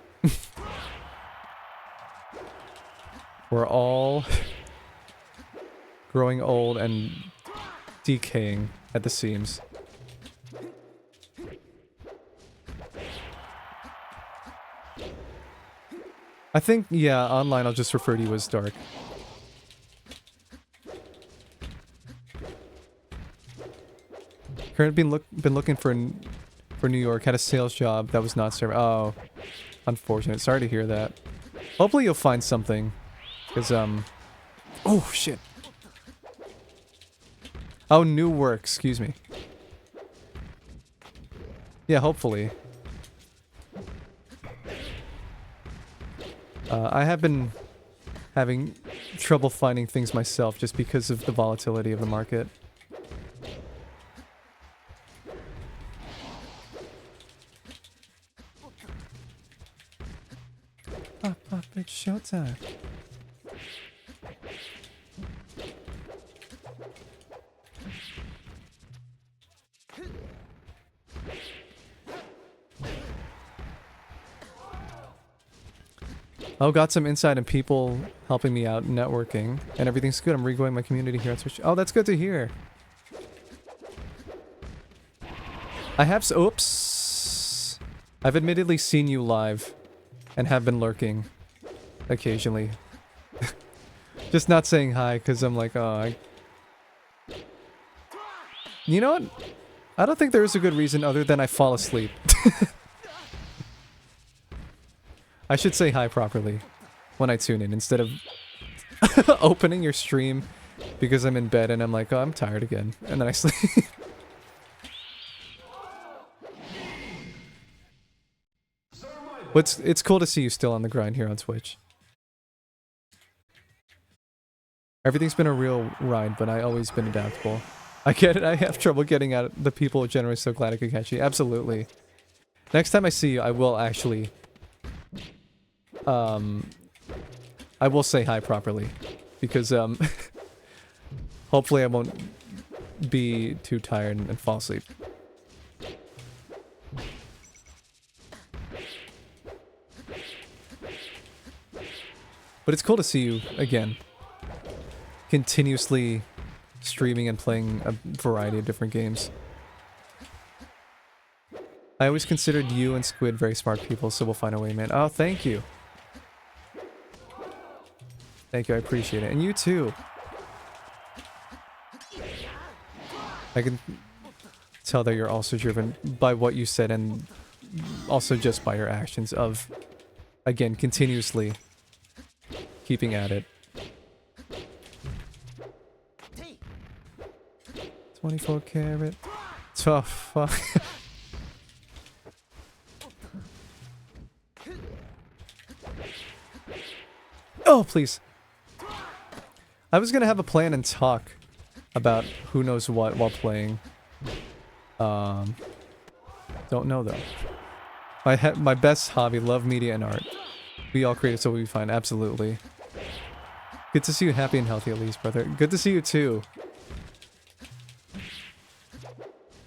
We're all growing old and decaying at the seams. I think, yeah, online I'll just refer to you as Dark. Currently been looking for New York. Had a sales job that was not served. Oh, unfortunate. Sorry to hear that. Hopefully you'll find something, cause oh shit. Oh, new work. Excuse me. Yeah, hopefully. I have been having trouble finding things myself just because of the volatility of the market. Pop, it's showtime. Oh, got some insight and people helping me out networking, and everything's good. I'm regrowing my community here on Twitch. Oh, that's good to hear. I have oops. I've admittedly seen you live and have been lurking occasionally. Just not saying hi because I'm like, oh, you know what? I don't think there is a good reason other than I fall asleep. I should say hi properly when I tune in instead of opening your stream because I'm in bed and I'm like, oh, I'm tired again. And then I sleep. But it's cool to see you still on the grind here on Twitch. Everything's been a real ride, but I always been adaptable. I get it. I have trouble getting out. The people are generally so glad I could catch you. Absolutely. Next time I see you, I will actually... I will say hi properly. Because, hopefully I won't be too tired and fall asleep. But it's cool to see you again. Continuously streaming and playing a variety of different games. I always considered you and Squid very smart people, so we'll find a way, man. Oh, thank you. Thank you, I appreciate it. And you too. I can tell that you're also driven by what you said and also just by your actions of, again, continuously keeping at it. 24 karat. tough. Oh, please. I was gonna have a plan and talk about who knows what while playing. Don't know though. My best hobby, love media and art. We all create it so we find, absolutely. Good to see you happy and healthy at least, brother. Good to see you too.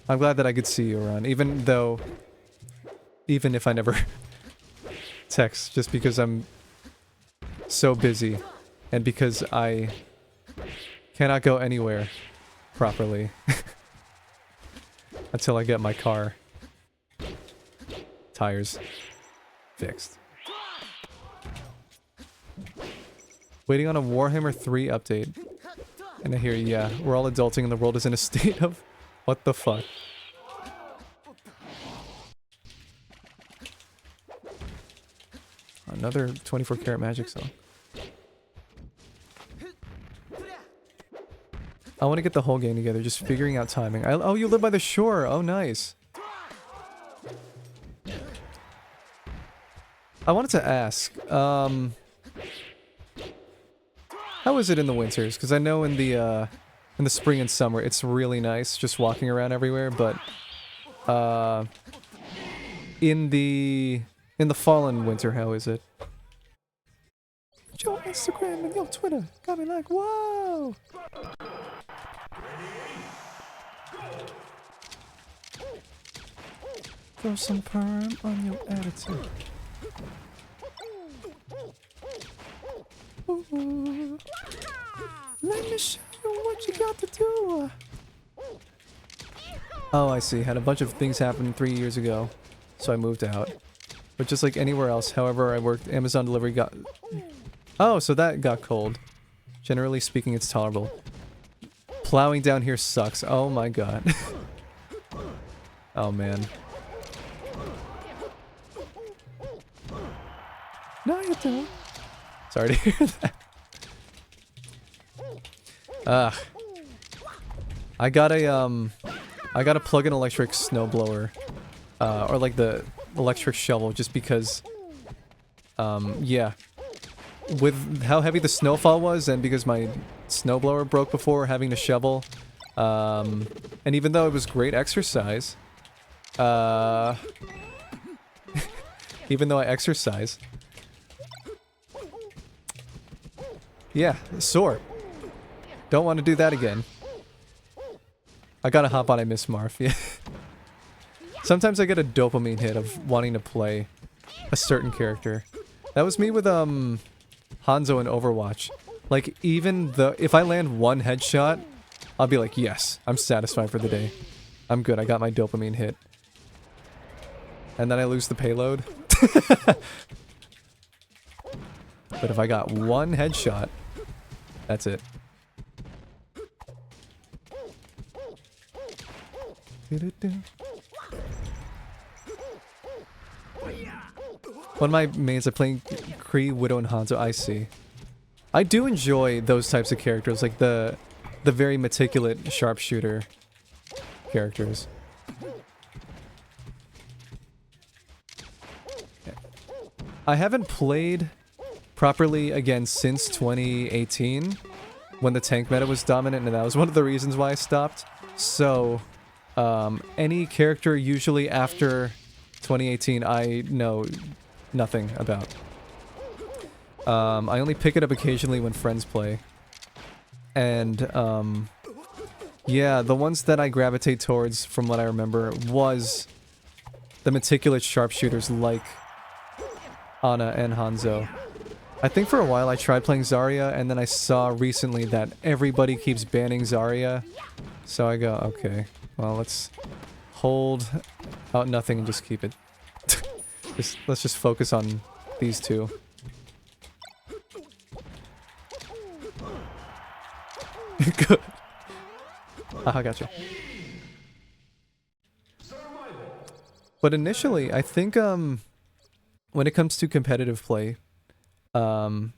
I'm glad that I could see you around, even if I never text, just because I'm so busy and because I cannot go anywhere properly until I get my car tires fixed. Waiting on a Warhammer 3 update. And I hear, yeah, we're all adulting and the world is in a state of what the fuck. Another 24 karat magic song. I want to get the whole game together, just figuring out timing. Oh, you live by the shore. Oh, nice. I wanted to ask, how is it in the winters? Because I know in the spring and summer it's really nice just walking around everywhere, but in the fall and winter, how is it? Your Instagram and your Twitter got me like, whoa! Throw some perm on your attitude. Ooh. Let me show you what you got to do. Oh, I see. Had a bunch of things happen 3 years ago, so I moved out. But just like anywhere else, however I worked, Amazon delivery got... Oh, so that got cold. Generally speaking, it's tolerable. Plowing down here sucks. Oh my god. Oh man. No, you don't. Sorry to hear that. I got a plug-in electric snowblower, or like the electric shovel, just because, yeah, with how heavy the snowfall was, and because my snowblower broke before having to shovel, and even though it was great exercise, even though I exercise, yeah, sore. Don't want to do that again. I gotta hop on I Miss Marth, yeah. Sometimes I get a dopamine hit of wanting to play a certain character. That was me with, Hanzo in Overwatch. Like, even if I land one headshot, I'll be like, yes, I'm satisfied for the day. I'm good, I got my dopamine hit. And then I lose the payload. But if I got one headshot, that's it. One of my mains are playing Kree, Widow, and Hanzo. I see. I do enjoy those types of characters, like the very meticulous sharpshooter characters. I haven't played properly again since 2018, when the tank meta was dominant, and that was one of the reasons why I stopped. So, any character usually after 2018 I know nothing about. I only pick it up occasionally when friends play. And, yeah, the ones that I gravitate towards, from what I remember, was the meticulous sharpshooters like Ana and Hanzo. I think for a while I tried playing Zarya, and then I saw recently that everybody keeps banning Zarya. So I go, okay, well, let's hold out nothing and just keep it. Let's just focus on these two. Good. Ah, I gotcha. But initially, I think, when it comes to competitive play, the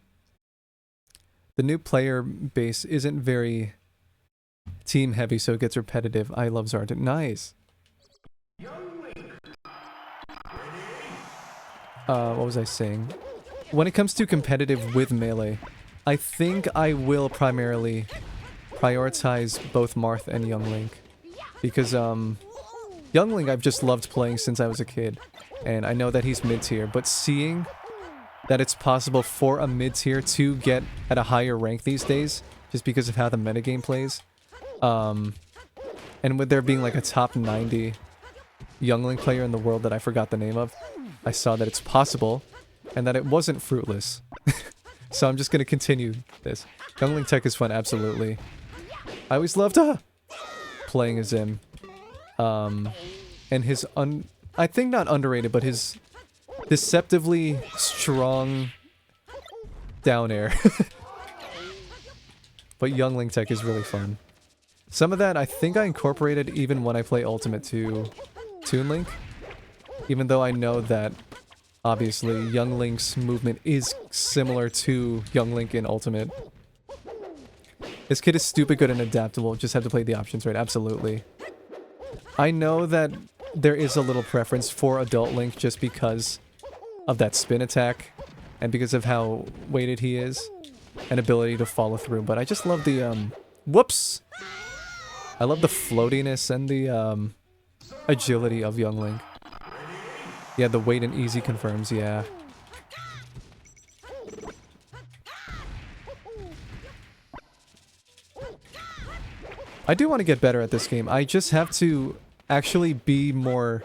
new player base isn't very team heavy, so it gets repetitive. I love Zarya. Nice. what was I saying? When it comes to competitive with melee, I think I will primarily prioritize both Marth and Young Link. Because, Young Link I've just loved playing since I was a kid. And I know that he's mid-tier, but seeing that it's possible for a mid-tier to get at a higher rank these days, just because of how the metagame plays, and with there being like a top 90 Young Link player in the world that I forgot the name of, I saw that it's possible, and that it wasn't fruitless. So I'm just gonna continue this. Young Link tech is fun, absolutely. I always loved playing as him. And his I think not underrated, but his deceptively strong down air. But Young Link tech is really fun. Some of that I think I incorporated even when I play Ultimate to Toon Link. Even though I know that obviously Young Link's movement is similar to Young Link in Ultimate. This kid is stupid good and adaptable, just have to play the options right, absolutely. I know that there is a little preference for Adult Link just because of that spin attack, and because of how weighted he is, and ability to follow through, but I just love the, whoops! I love the floatiness and the, agility of Young Link. Yeah, the weight and easy confirms, yeah. I do want to get better at this game. I just have to actually be more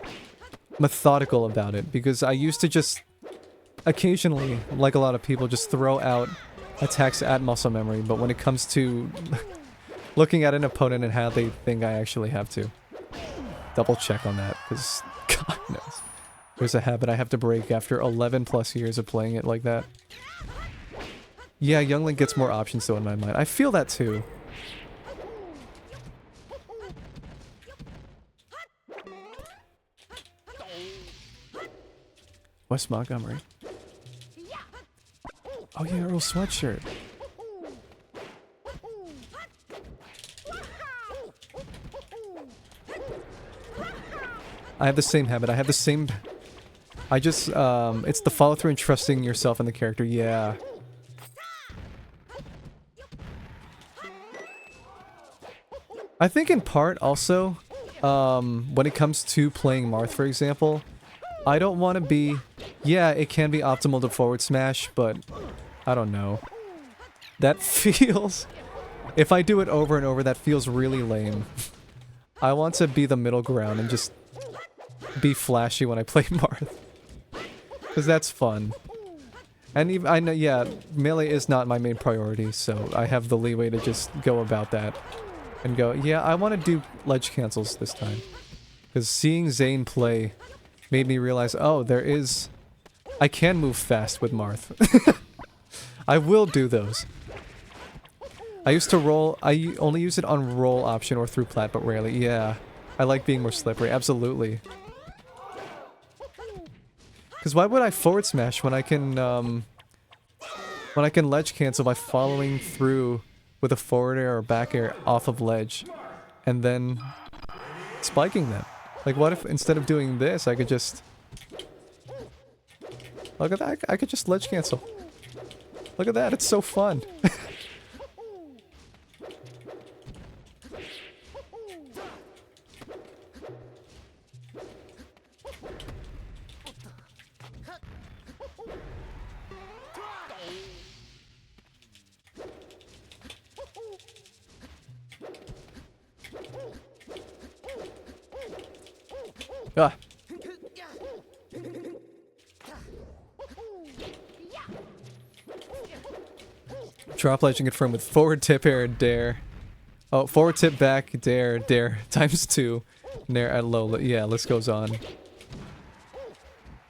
methodical about it, because I used to just occasionally, like a lot of people, just throw out attacks at muscle memory, but when it comes to looking at an opponent and how they think, I actually have to double check on that, because God knows. There's a habit I have to break after 11 plus years of playing it like that. Yeah, Young Link gets more options though in my mind. I feel that too. West Montgomery. Oh yeah, Earl Sweatshirt. I have the same habit. I have the same... I just, it's the follow through and trusting yourself in the character, yeah. I think in part also, when it comes to playing Marth, for example, I don't want to be... Yeah, it can be optimal to forward smash, but I don't know. That feels... If I do it over and over, that feels really lame. I want to be the middle ground and just be flashy when I play Marth. Because that's fun. And even, I know, yeah, melee is not my main priority, so I have the leeway to just go about that. And go, yeah, I want to do ledge cancels this time. Because seeing Zane play made me realize, oh, there is... I can move fast with Marth. I will do those. I used to roll... I only use it on roll option or through plat, but rarely. Yeah. I like being more slippery. Absolutely. Because why would I forward smash when I can ledge cancel by following through with a forward air or back air off of ledge and then spiking them? Like, what if instead of doing this, I could just... Look at that, I could just ledge cancel. Look at that, it's so fun. Ah. Drop ledge and confirm with forward tip air and dare. Oh, forward tip back, dare, dare, times 2. Nair at low, yeah, list goes on.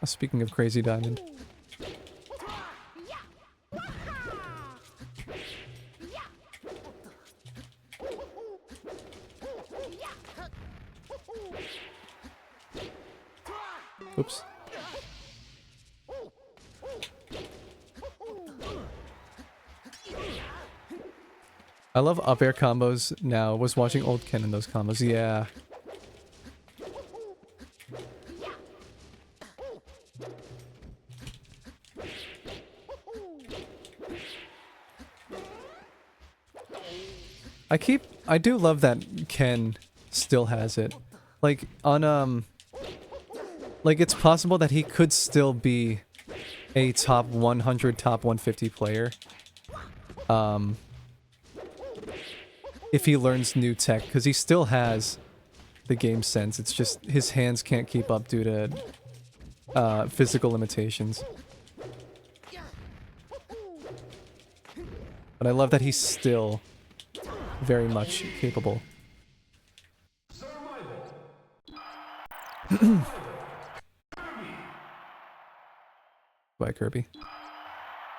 Speaking of Crazy Diamond. Oops. I love up air combos now. Was watching old Ken in those combos. Yeah. I do love that Ken still has it. Like, on, like, it's possible that he could still be a top 100, top 150 player. If he learns new tech, because he still has the game sense. It's just his hands can't keep up due to physical limitations. But I love that he's still very much capable. Bye, Kirby.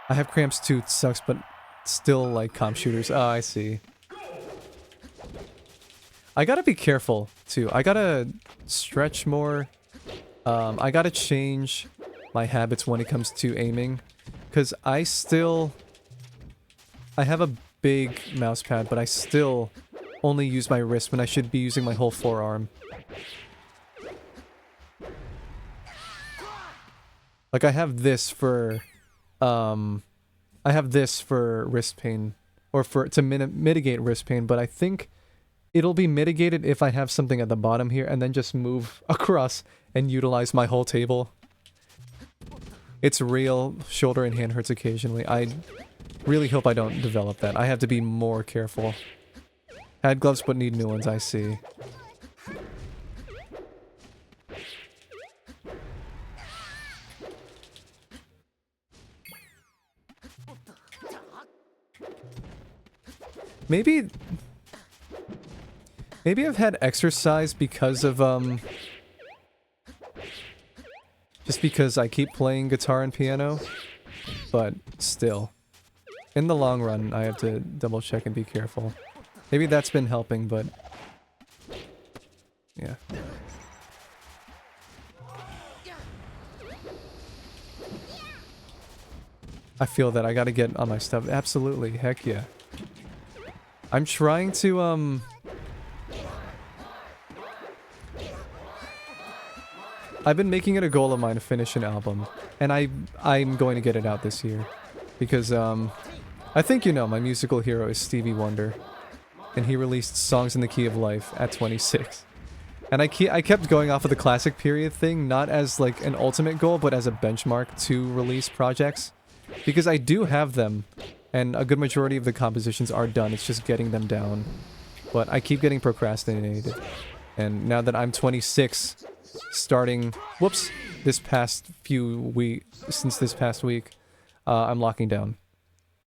I have cramps too, it sucks, but still like comp shooters. Oh, I see. I gotta be careful, too. I gotta stretch more. I gotta change my habits when it comes to aiming. Because I have a big mouse pad, but I still only use my wrist when I should be using my whole forearm. Like, I have this for wrist pain. Or to mitigate wrist pain, but I think it'll be mitigated if I have something at the bottom here and then just move across and utilize my whole table. It's real. Shoulder and hand hurts occasionally. I really hope I don't develop that. I have to be more careful. Had gloves but need new ones, I see. Maybe I've had exercise because of, just because I keep playing guitar and piano, but still. In the long run, I have to double check and be careful. Maybe that's been helping, but yeah. I feel that I gotta get on my stuff. Absolutely, heck yeah. I'm trying to, I've been making it a goal of mine to finish an album, and I'm going to get it out this year, because I think you know my musical hero is Stevie Wonder, and he released Songs in the Key of Life at 26, and I kept going off of the classic period thing, not as like an ultimate goal, but as a benchmark to release projects, because I do have them, and a good majority of the compositions are done. It's just getting them down, but I keep getting procrastinated, and now that I'm 26. Starting, whoops, this past since this past week, I'm locking down.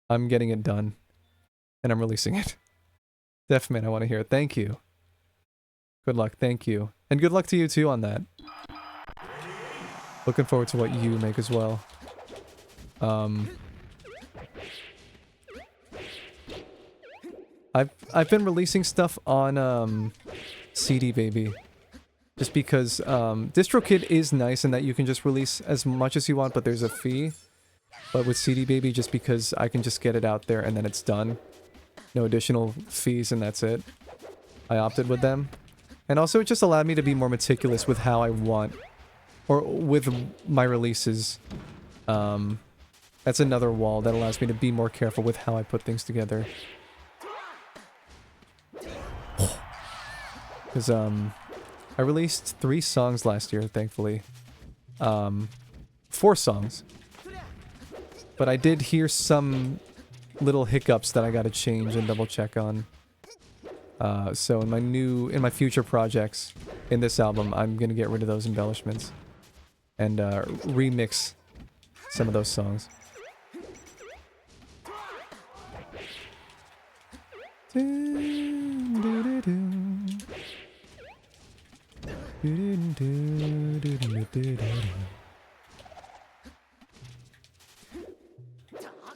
I'm getting it done. And I'm releasing it. Deafman, I want to hear it. Thank you. Good luck, thank you. And good luck to you too on that. Looking forward to what you make as well. I've been releasing stuff on, CD Baby. Just because, DistroKid is nice in that you can just release as much as you want, but there's a fee. But with CD Baby, just because I can just get it out there and then it's done. No additional fees and that's it. I opted with them. And also it just allowed me to be more meticulous with how I want. Or with my releases. That's another wall that allows me to be more careful with how I put things together. Because, I released 3 songs last year, thankfully. 4 songs. But I did hear some little hiccups that I gotta change and double check on. So in my future projects, in this album, I'm gonna get rid of those embellishments. And, remix some of those songs.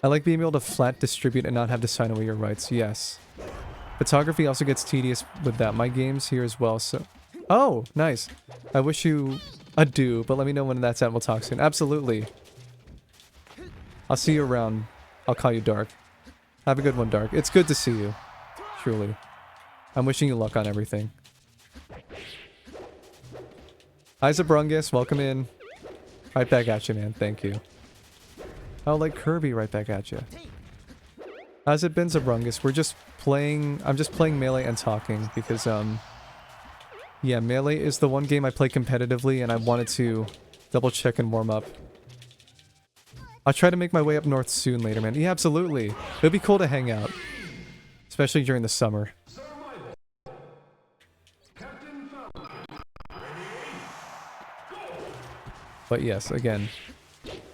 I like being able to flat distribute and not have to sign away your rights. Yes. Photography also gets tedious with that. My game's here as well, so... Oh, nice. I wish you adieu, but let me know when that's at. We'll talk soon. Absolutely. I'll see you around. I'll call you Dark. Have a good one, Dark. It's good to see you. Truly. I'm wishing you luck on everything. Hi, Zabrungus. Welcome in. Right back at you, man. Thank you. Oh, like Kirby right back at you. How's it been, Zabrungus? We're just playing... I'm just playing Melee and talking because, yeah, Melee is the one game I play competitively and I wanted to double check and warm up. I'll try to make my way up north soon later, man. Yeah, absolutely. It'd be cool to hang out. Especially during the summer. But yes, again,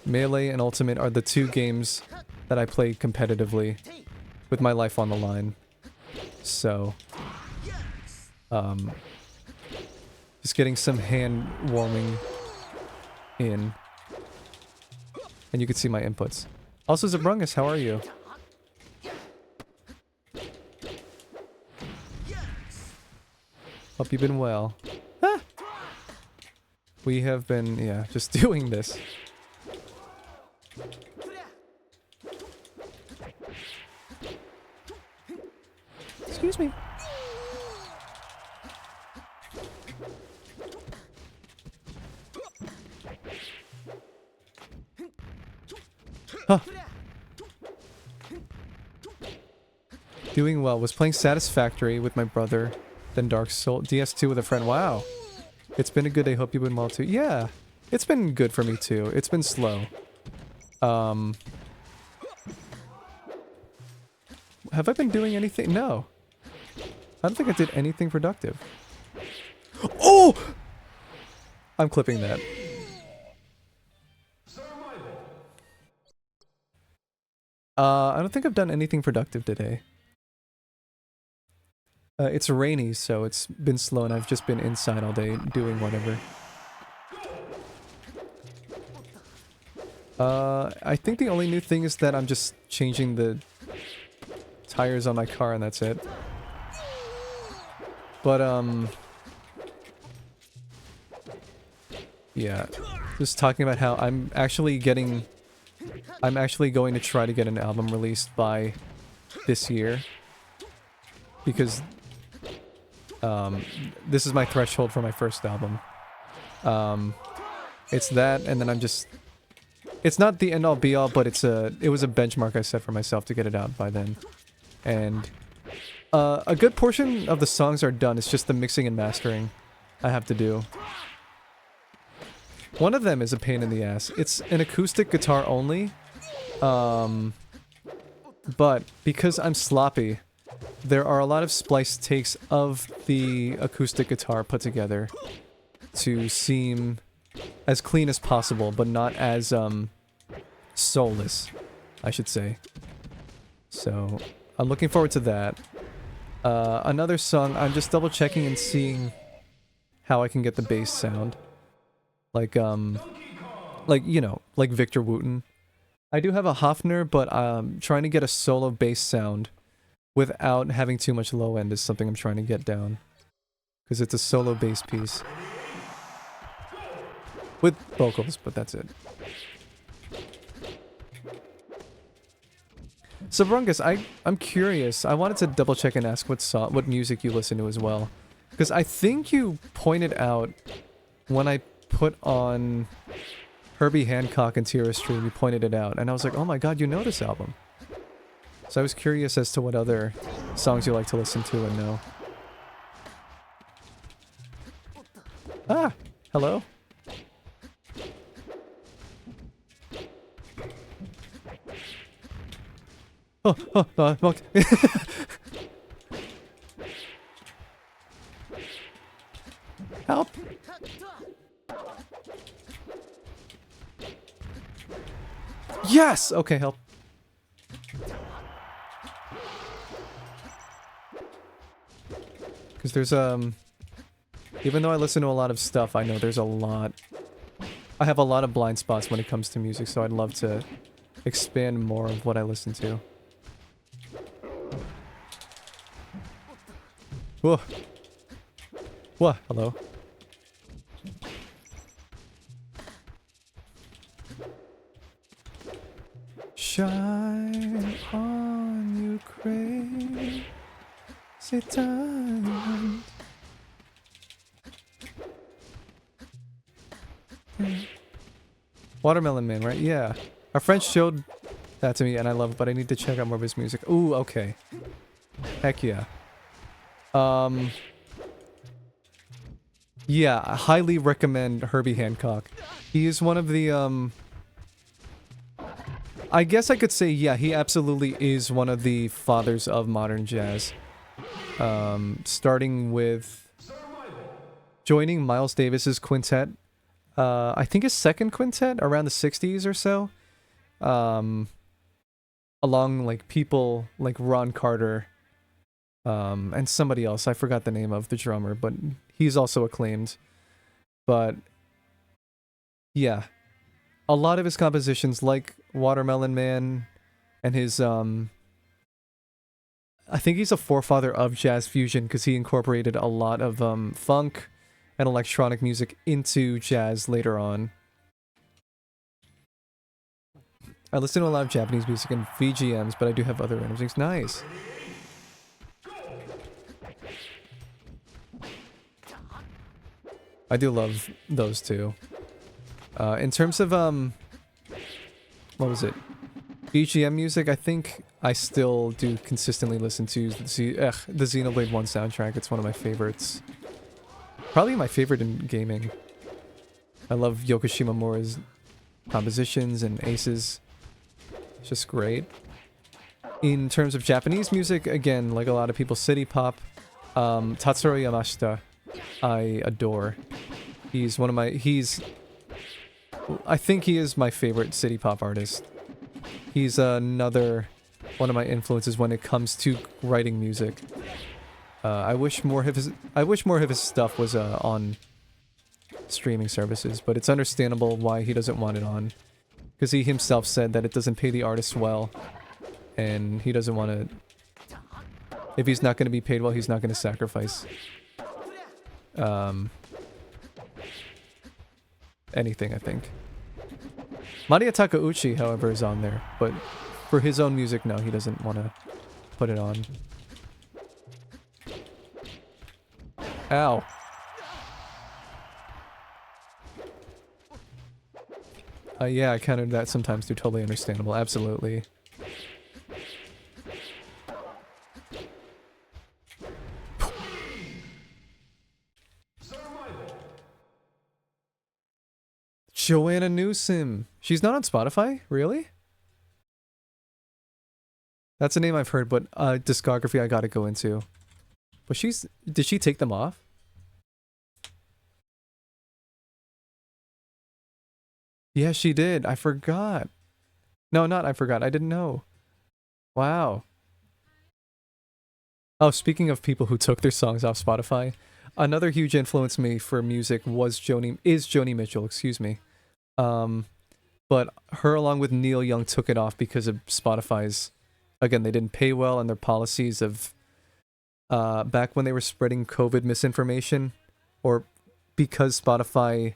Melee and Ultimate are the two games that I play competitively with my life on the line. So, just getting some hand warming in. And you can see my inputs. Also, Zabrungus, how are you? Hope you've been well. Ah! We have been, yeah, just doing this. Excuse me. Huh. Doing well. Was playing Satisfactory with my brother. Then Dark Soul. DS2 with a friend. Wow. It's been a good day. Hope you've been well too. Yeah. It's been good for me too. It's been slow. Have I been doing anything? No. I don't think I did anything productive. Oh! I'm clipping that. I don't think I've done anything productive today. It's rainy, so it's been slow and I've just been inside all day doing whatever. I think the only new thing is that I'm just changing the tires on my car and that's it. But, yeah. Just talking about how I'm actually going to try to get an album released by this year. Because, this is my threshold for my first album. It's that, and then I'm just... It's not the end-all be-all, but it was a benchmark I set for myself to get it out by then. And, a good portion of the songs are done, it's just the mixing and mastering I have to do. One of them is a pain in the ass. It's an acoustic guitar only, but because I'm sloppy, there are a lot of spliced takes of the acoustic guitar put together to seem as clean as possible, but not as, soulless, I should say. So, I'm looking forward to that. Another song, I'm just double checking and seeing how I can get the bass sound. Like, you know, like Victor Wooten. I do have a Hofner, but, trying to get a solo bass sound without having too much low end is something I'm trying to get down. Because it's a solo bass piece. With vocals, but that's it. So Brungus, I'm curious. I wanted to double check and ask what music you listen to as well. Because I think you pointed out when I put on Herbie Hancock and Tira Stream, you pointed it out. And I was like, oh my god, you know this album. So I was curious as to what other songs you like to listen to and know. Ah! Hello? Monk. Help! Yes! Okay, help. Because there's, even though I listen to a lot of stuff, I know there's a lot... I have a lot of blind spots when it comes to music, so I'd love to expand more of what I listen to. Whoa. Whoa, hello. Shine on, you crazy diamond. Watermelon Man, right? Yeah. Our friend showed that to me, and I love it, but I need to check out more of his music. Ooh, okay. Heck yeah. Yeah, I highly recommend Herbie Hancock. He is one of the, I guess I could say, yeah, he absolutely is one of the fathers of modern jazz. Starting with joining Miles Davis's quintet. I think his second quintet around the 60s or so. Along, like, people like Ron Carter, and somebody else. I forgot the name of the drummer, but he's also acclaimed. But, yeah. A lot of his compositions, like Watermelon Man, and his, I think he's a forefather of jazz fusion, because he incorporated a lot of, funk and electronic music into jazz later on. I listen to a lot of Japanese music and VGMs, but I do have other random things. Nice. I do love those two. In terms of, what was it? BGM music, I think I still do consistently listen to the Xenoblade 1 soundtrack. It's one of my favorites. Probably my favorite in gaming. I love Yoko Shimomura's compositions and aces. It's just great. In terms of Japanese music, again, like a lot of people, city pop. Tatsuro Yamashita, I adore. He's one of my... I think he is my favorite city pop artist. He's another one of my influences when it comes to writing music. I wish more of his stuff was on streaming services, but it's understandable why he doesn't want it on. Because he himself said that it doesn't pay the artists well, and he doesn't want to... If he's not going to be paid well, he's not going to sacrifice anything, I think. Maria Takeuchi, however, is on there, but for his own music, no, he doesn't want to put it on. Ow. Yeah, I countered that sometimes too, totally understandable, absolutely. Joanna Newsom. She's not on Spotify? Really? That's a name I've heard, but discography I gotta go into. But did she take them off? Yeah, she did. I forgot. No, not I forgot. I didn't know. Wow. Oh, speaking of people who took their songs off Spotify, another huge influence me for music is Joni Mitchell, excuse me. But her along with Neil Young took it off because of Spotify's, again, they didn't pay well, and their policies of, back when they were spreading COVID misinformation, or because Spotify,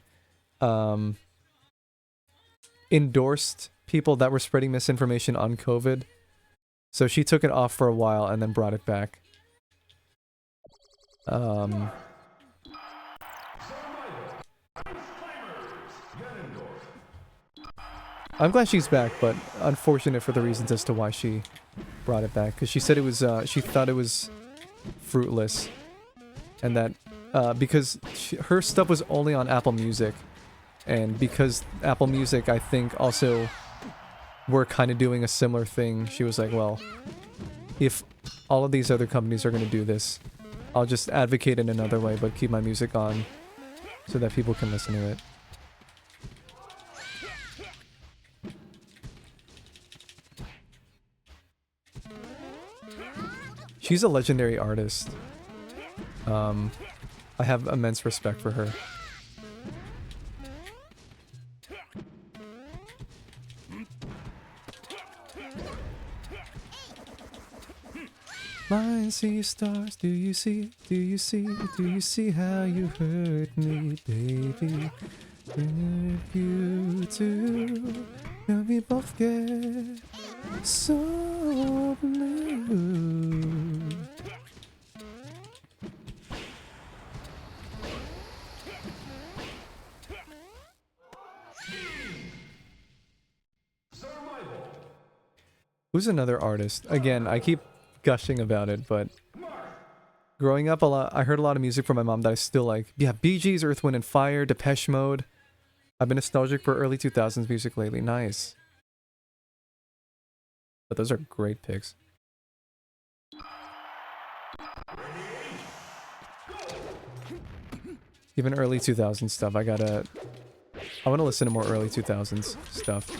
endorsed people that were spreading misinformation on COVID. So she took it off for a while and then brought it back. I'm glad she's back, but unfortunate for the reasons as to why she brought it back. Because she said it was, she thought it was fruitless. And that, because her stuff was only on Apple Music. And because Apple Music, I think, also were kind of doing a similar thing, she was like, well, if all of these other companies are going to do this, I'll just advocate in another way, but keep my music on so that people can listen to it. She's a legendary artist. I have immense respect for her. Mine see stars, do you see how you hurt me, baby? If you do, we both get so blue. Who's another artist? Again, I keep gushing about it, but growing up I heard a lot of music from my mom that I still like. Yeah, Bee Gees, Earth, Wind and Fire, Depeche Mode. I've been nostalgic for early 2000s music lately. Nice. But those are great picks. Even early 2000s stuff. I want to listen to more early 2000s stuff.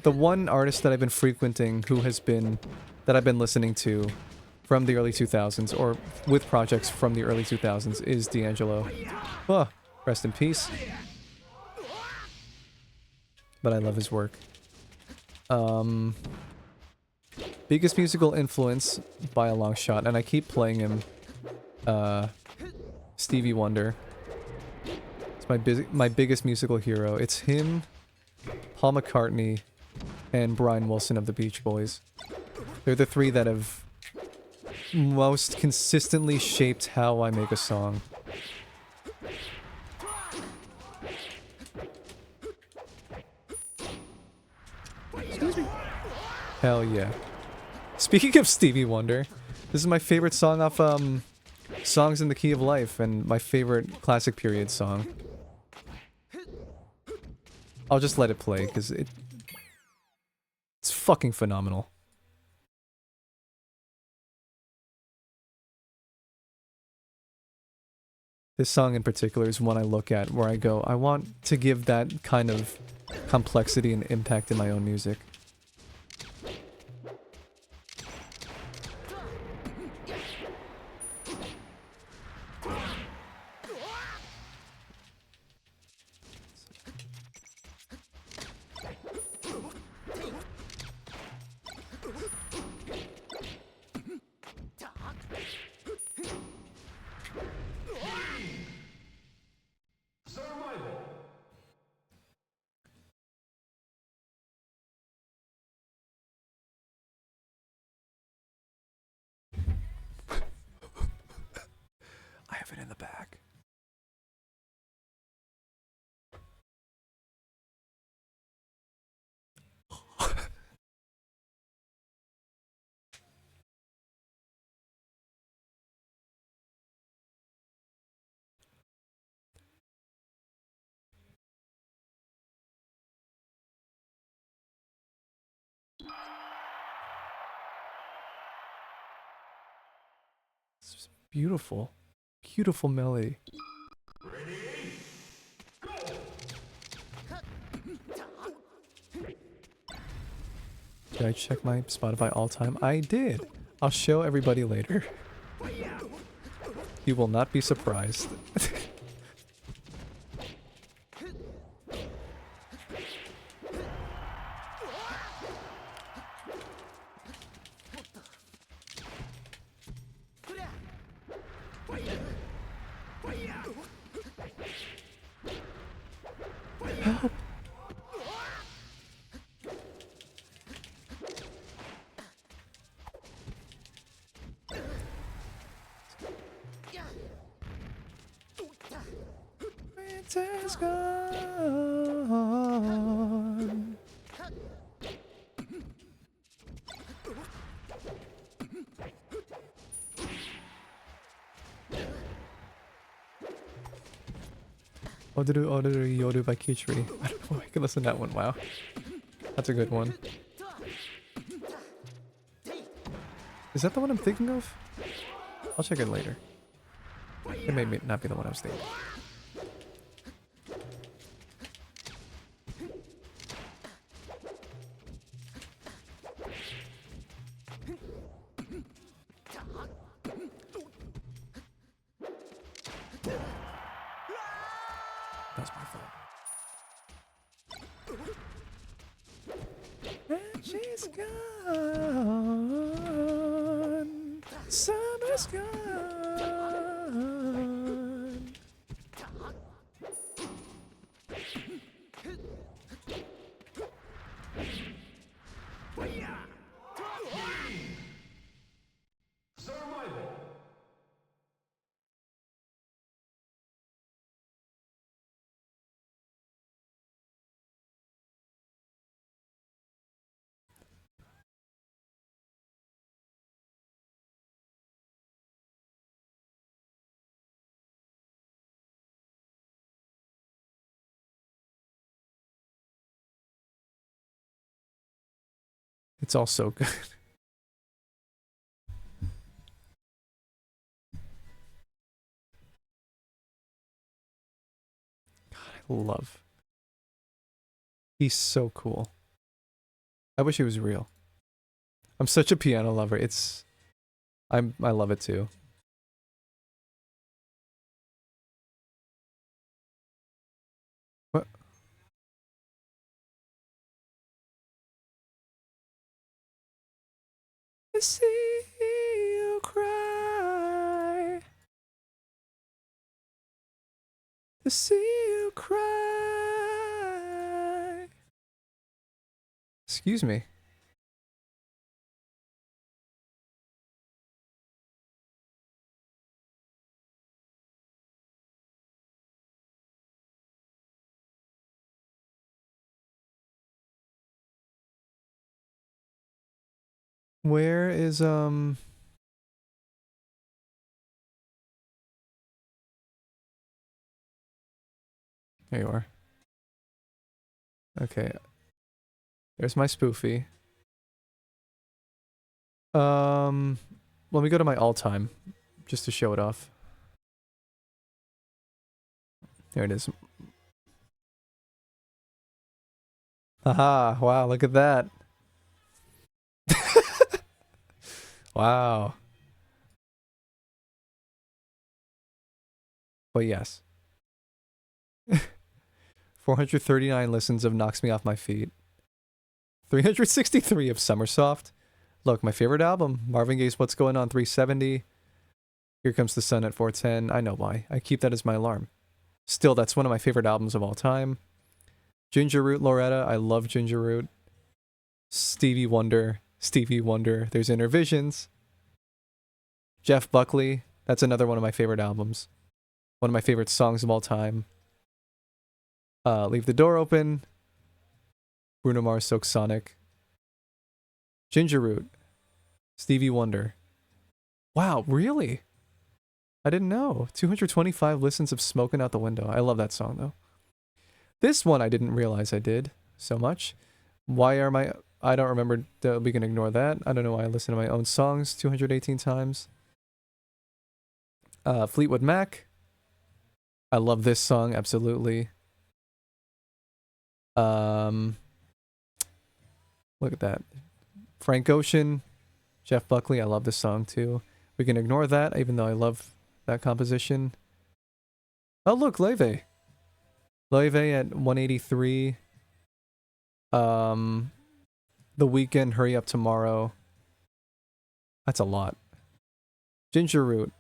The one artist that I've been frequenting that I've been listening to from the early 2000s or with projects from the early 2000s is D'Angelo. Oh, rest in peace. But I love his work. Biggest musical influence by a long shot, and I keep playing him. Stevie Wonder. It's my biggest musical hero. It's him, Paul McCartney, and Brian Wilson of the Beach Boys. They're the three that have most consistently shaped how I make a song. Excuse me. Hell yeah. Speaking of Stevie Wonder, this is my favorite song off Songs in the Key of Life, and my favorite classic period song. I'll just let it play, because it's fucking phenomenal. This song in particular is one I look at where I go, I want to give that kind of complexity and impact in my own music. I have it in the back. It's beautiful. Beautiful melody. Did I check my Spotify all-time? I did. I'll show everybody later. You will not be surprised. Help! Winter's gone. Odoru Odoru Yoru by Kichiri. I don't know, I can listen to that one, wow. That's a good one. Is that the one I'm thinking of? I'll check it later. It may not be the one I was thinking. That's my fault. And she's gone. Summer's gone. It's all so good. I love. He's so cool. I wish he was real. I'm such a piano lover. I love it too. What? To see you cry. To see you cry. Excuse me. Where is There you are. Okay. There's my spoofy. Let me go to my all-time just to show it off. There it is. Haha, wow, look at that. Wow. But yes. 439 listens of Knocks Me Off My Feet. 363 of Summersoft. Look, my favorite album, Marvin Gaye's What's Going On 370. Here Comes the Sun at 410. I know why. I keep that as my alarm. Still, that's one of my favorite albums of all time. Ginger Root Loretta. I love Ginger Root. Stevie Wonder. There's Inner Visions. Jeff Buckley. That's another one of my favorite albums. One of my favorite songs of all time. Leave the Door Open. Bruno Mars, Silk Sonic. Ginger Root. Stevie Wonder. Wow, really? I didn't know. 225 listens of Smoking Out the Window. I love that song, though. This one I didn't realize I did so much. I don't remember. We can ignore that. I don't know why I listen to my own songs 218 times. Fleetwood Mac. I love this song, absolutely. Look at that. Frank Ocean. Jeff Buckley. I love this song, too. We can ignore that, even though I love that composition. Oh, look, Leve. Leve at 183. The Weekend, Hurry Up Tomorrow. That's a lot. Ginger Root.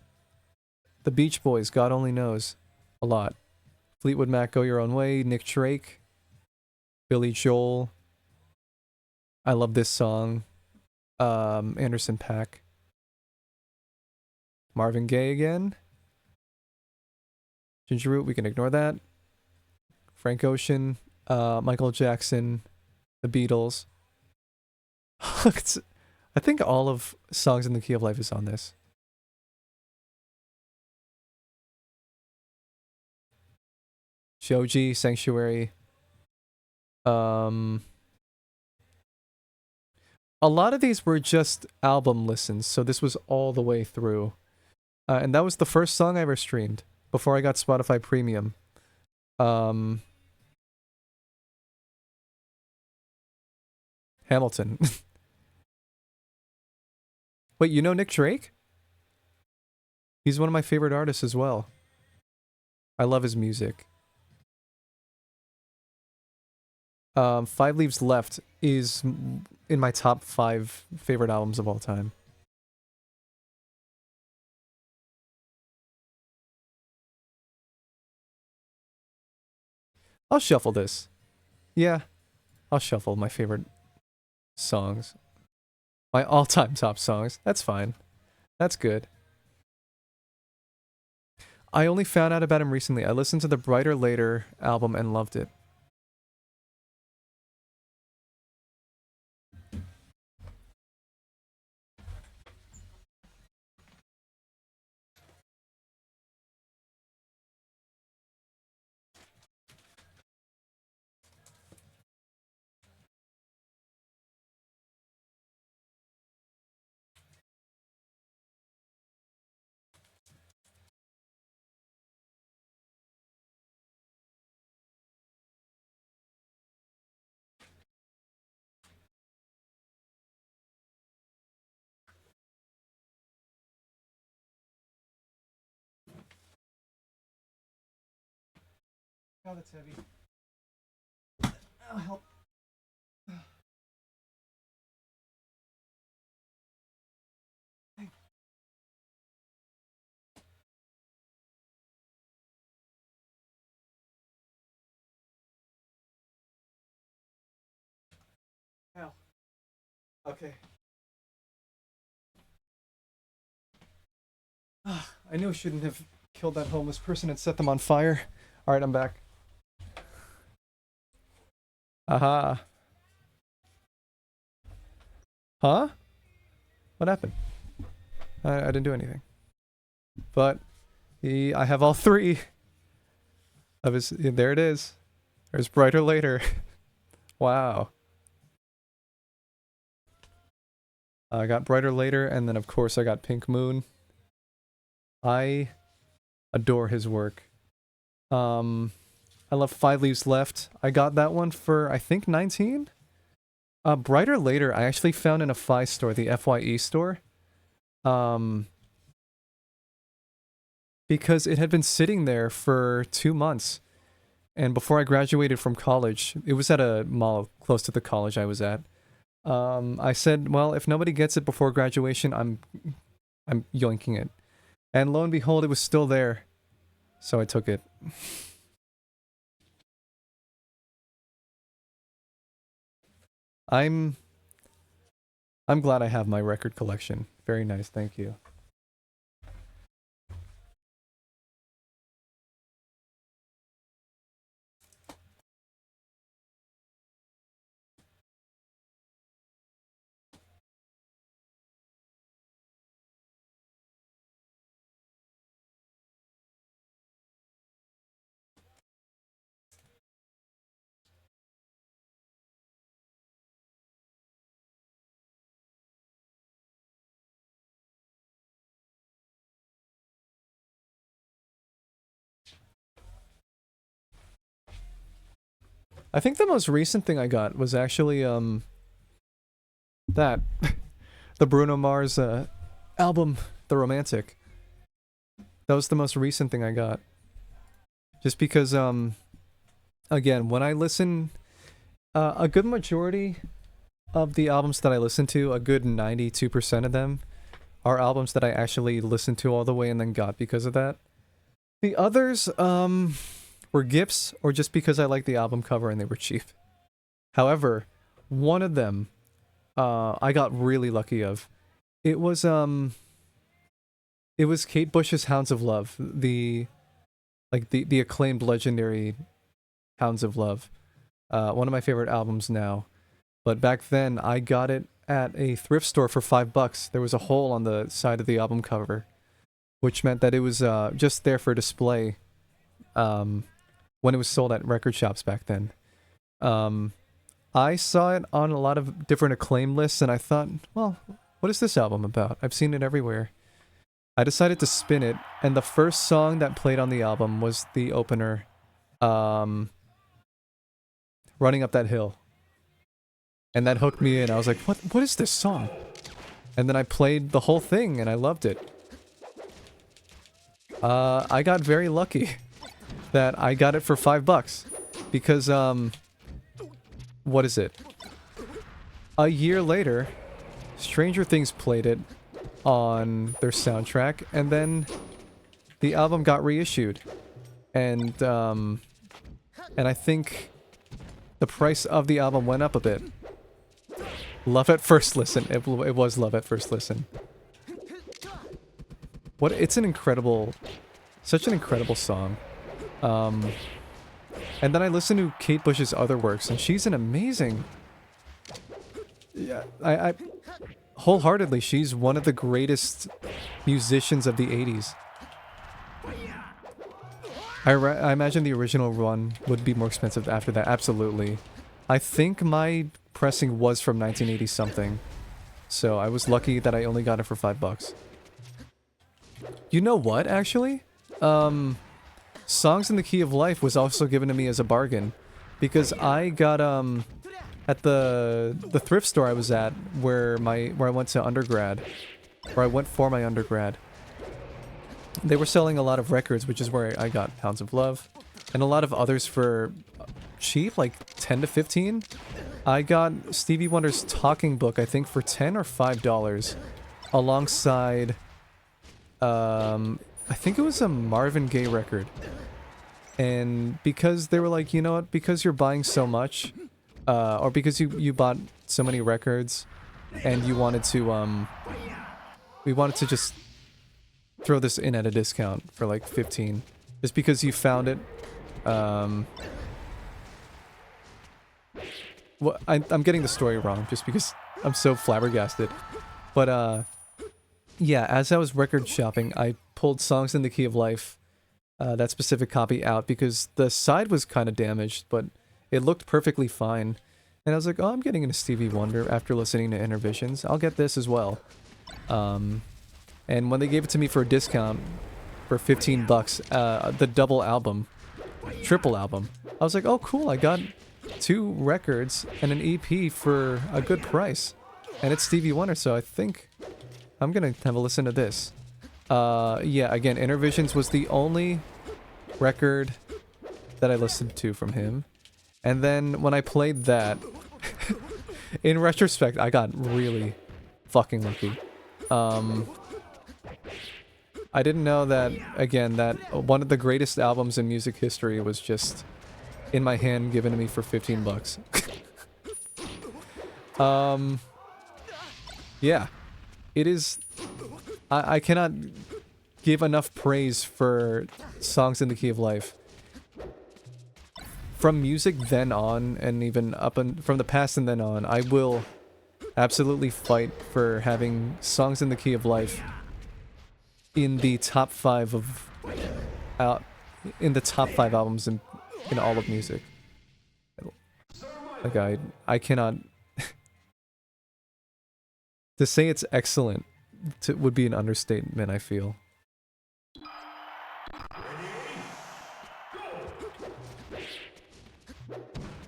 The Beach Boys, God Only Knows. A lot. Fleetwood Mac, Go Your Own Way. Nick Drake. Billy Joel. I love this song. Anderson .Paak. Marvin Gaye again. Ginger Root, we can ignore that. Frank Ocean. Michael Jackson. The Beatles. I think all of Songs in the Key of Life is on this. Shoji, Sanctuary. A lot of these were just album listens, so this was all the way through. And that was the first song I ever streamed before I got Spotify Premium. Hamilton. Wait, you know Nick Drake? He's one of my favorite artists as well. I love his music. Five Leaves Left is in my top 5 favorite albums of all time. I'll shuffle this. Yeah, I'll shuffle my favorite songs. My all-time top songs. That's fine. That's good. I only found out about him recently. I listened to the Brighter Later album and loved it. Oh, that's heavy. Oh, help. Ow. Okay. I knew I shouldn't have killed that homeless person and set them on fire. Alright, I'm back. Aha. Huh? What happened? I didn't do anything. But I have all three of his. There it is. There's brighter later. Wow. I got brighter later, and then of course I got Pink Moon. I adore his work. I love 5 Leaves Left. I got that one for, I think, 19? Brighter Later, I actually found in a FI store, the FYE store. Because it had been sitting there for 2 months. And before I graduated from college, it was at a mall close to the college I was at. I said, well, if nobody gets it before graduation, I'm yoinking it. And lo and behold, it was still there. So I took it. I'm glad I have my record collection. Very nice, thank you. I think the most recent thing I got was actually, that. The Bruno Mars, album, The Romantic. That was the most recent thing I got. Just because, again, when I listen, a good majority of the albums that I listen to, a good 92% of them, are albums that I actually listened to all the way and then got because of that. The others, were gifts, or just because I liked the album cover and they were cheap. However, one of them, I got really lucky of. It was Kate Bush's Hounds of Love, the acclaimed legendary Hounds of Love. One of my favorite albums now. But back then, I got it at a thrift store for $5. There was a hole on the side of the album cover, which meant that it was just there for display when it was sold at record shops back then. I saw it on a lot of different acclaim lists, and I thought, well, what is this album about? I've seen it everywhere. I decided to spin it, and the first song that played on the album was the opener, Running Up That Hill. And that hooked me in. I was like, what is this song? And then I played the whole thing, and I loved it. I got very lucky that I got it for $5. Because, what is it? A year later, Stranger Things played it on their soundtrack, and then the album got reissued. And I think the price of the album went up a bit. Love at first listen. It was love at first listen. It's an incredible, such an incredible song. And then I listened to Kate Bush's other works, and she's an amazing... Yeah, I wholeheartedly, she's one of the greatest musicians of the 80s. I imagine the original one would be more expensive after that, absolutely. I think my pressing was from 1980 something, so I was lucky that I only got it for $5. You know what, actually? Songs in the Key of Life was also given to me as a bargain, because I got, at the thrift store I was at, where I went to undergrad, where I went for my undergrad. They were selling a lot of records, which is where I got Hounds of Love. and a lot of others for cheap, like 10 to 15. I got Stevie Wonder's Talking Book, I think for $10 or $5, alongside, I think it was a Marvin Gaye record. And because they were like, you know what, because you're buying so much, or because you bought so many records, and you wanted to, we wanted to just throw this in at a discount for like 15, just because you found it. Well, I'm getting the story wrong, just because I'm so flabbergasted. But, yeah, as I was record shopping, I pulled Songs in the Key of Life, that specific copy out, because the side was kind of damaged, but it looked perfectly fine. And I was like, oh, I'm getting into Stevie Wonder after listening to Intervisions. I'll get this as well. And when they gave it to me for a discount for 15 bucks, the double album, triple album, I was like, oh, cool, I got 2 records and an EP for a good price. And it's Stevie Wonder, so I think I'm gonna have a listen to this. Yeah, again, Intervisions was the only record that I listened to from him. And then when I played that, in retrospect, I got really fucking lucky. I didn't know that, again, that one of the greatest albums in music history was just in my hand, given to me for 15 bucks. Yeah. It is... I cannot give enough praise for Songs in the Key of Life. From music then on, and even from the past and then on, I will absolutely fight for having Songs in the Key of Life in the top 5 of... in the top 5 albums in all of music. Like, I cannot... To say it's excellent would be an understatement, I feel.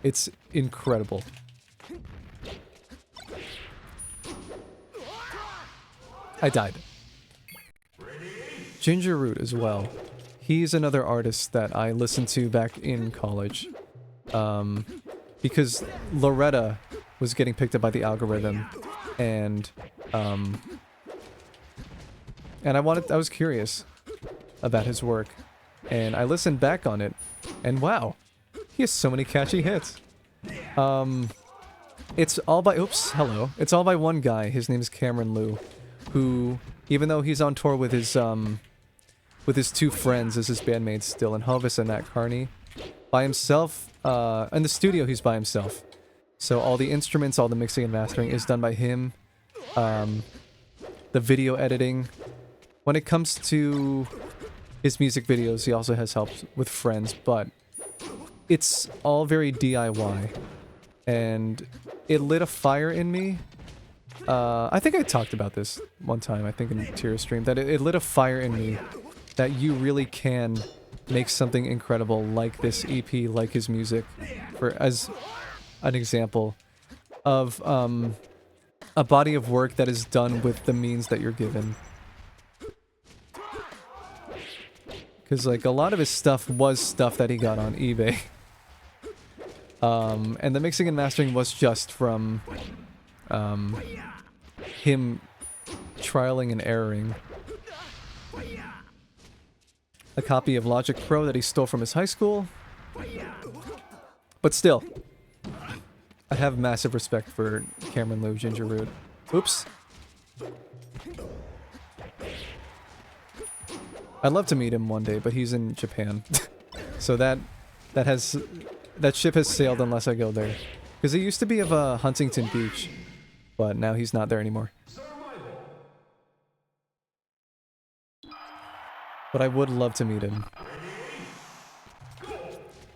It's incredible. I died. Ginger Root as well. He's another artist that I listened to back in college. Because Loretta was getting picked up by the algorithm, and I was curious about his work, and I listened back on it, and wow, he has so many catchy hits. It's all by, oops, hello. It's all by one guy. His name is Cameron Liu, who, even though he's on tour with his 2 friends as his bandmates Dylan Hovis and Matt Carney, by himself, in the studio he's by himself. So all the instruments, all the mixing and mastering is done by him. The video editing. When it comes to his music videos, he also has help with friends, but it's all very DIY. And it lit a fire in me. I think I talked about this one time, I think in Tira's stream, that it lit a fire in me that you really can make something incredible like this EP, like his music, as an example of a body of work that is done with the means that you're given. Because, like, a lot of his stuff was stuff that he got on eBay. And the mixing and mastering was just from him trialing and erroring. A copy of Logic Pro that he stole from his high school. But still, I have massive respect for Cameron Liu, Ginger Root. Oops. I'd love to meet him one day, but he's in Japan. So that ship has sailed unless I go there. Because he used to be of Huntington Beach, but now he's not there anymore. But I would love to meet him.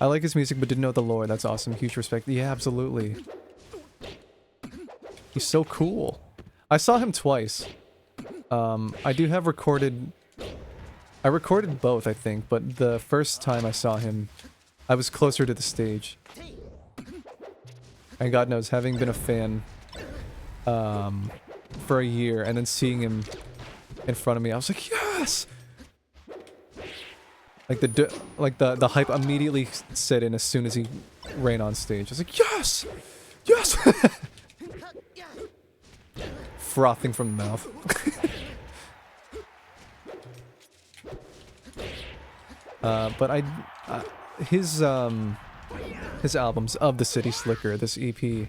I like his music, but didn't know the lore. That's awesome. Huge respect. Yeah, absolutely. He's so cool. I saw him twice. I do have recorded... I recorded both, I think, but the first time I saw him, I was closer to the stage. And God knows, having been a fan for a year, and then seeing him in front of me, I was like, yes! Like the hype immediately set in as soon as he ran on stage. I was like, yes! Yes! Frothing from the mouth. But his albums of the City Slicker, this EP,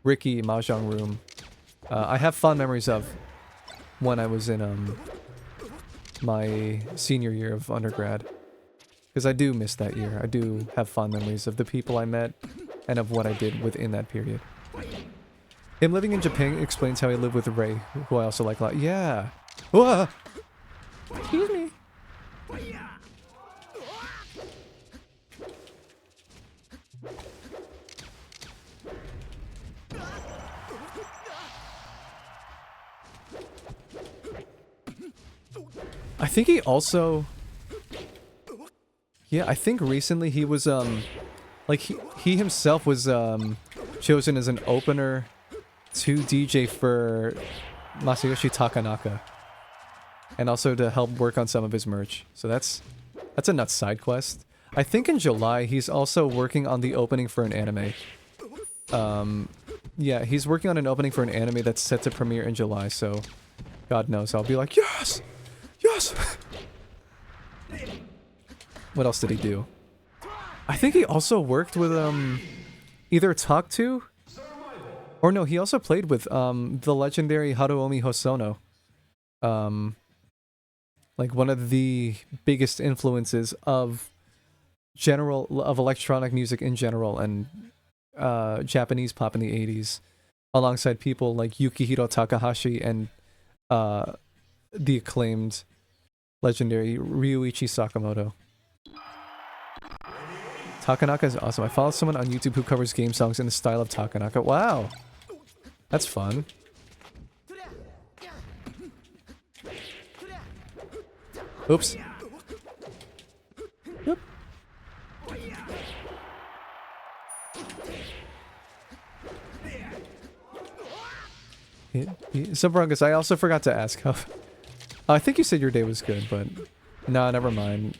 Ricky, Mahjong Room, I have fond memories of when I was in my senior year of undergrad. Because I do miss that year. I do have fond memories of the people I met and of what I did within that period. Him living in Japan explains how he lived with Ray, who I also like a lot. Yeah. Whoa! Excuse me. I think he also... Yeah, I think recently he was, like, he himself was, chosen as an opener to DJ for Masayoshi Takanaka. And also to help work on some of his merch. So that's a nuts side quest. I think in July he's also working on the opening for an anime. Yeah, he's working on an opening for an anime that's set to premiere in July, so... God knows, I'll be like, yes! Yes! What else did he do? I think he also worked with, either Talk To, or no, he also played with, the legendary Haruomi Hosono. Like one of the biggest influences of electronic music in general, and, Japanese pop in the 80s, alongside people like Yukihiro Takahashi and, the acclaimed legendary Ryuichi Sakamoto. Takanaka is awesome. I follow someone on YouTube who covers game songs in the style of Takanaka. Wow! That's fun. Oops. Yep. So, Brungus, I also forgot to ask how... I think you said your day was good, but... Nah, never mind.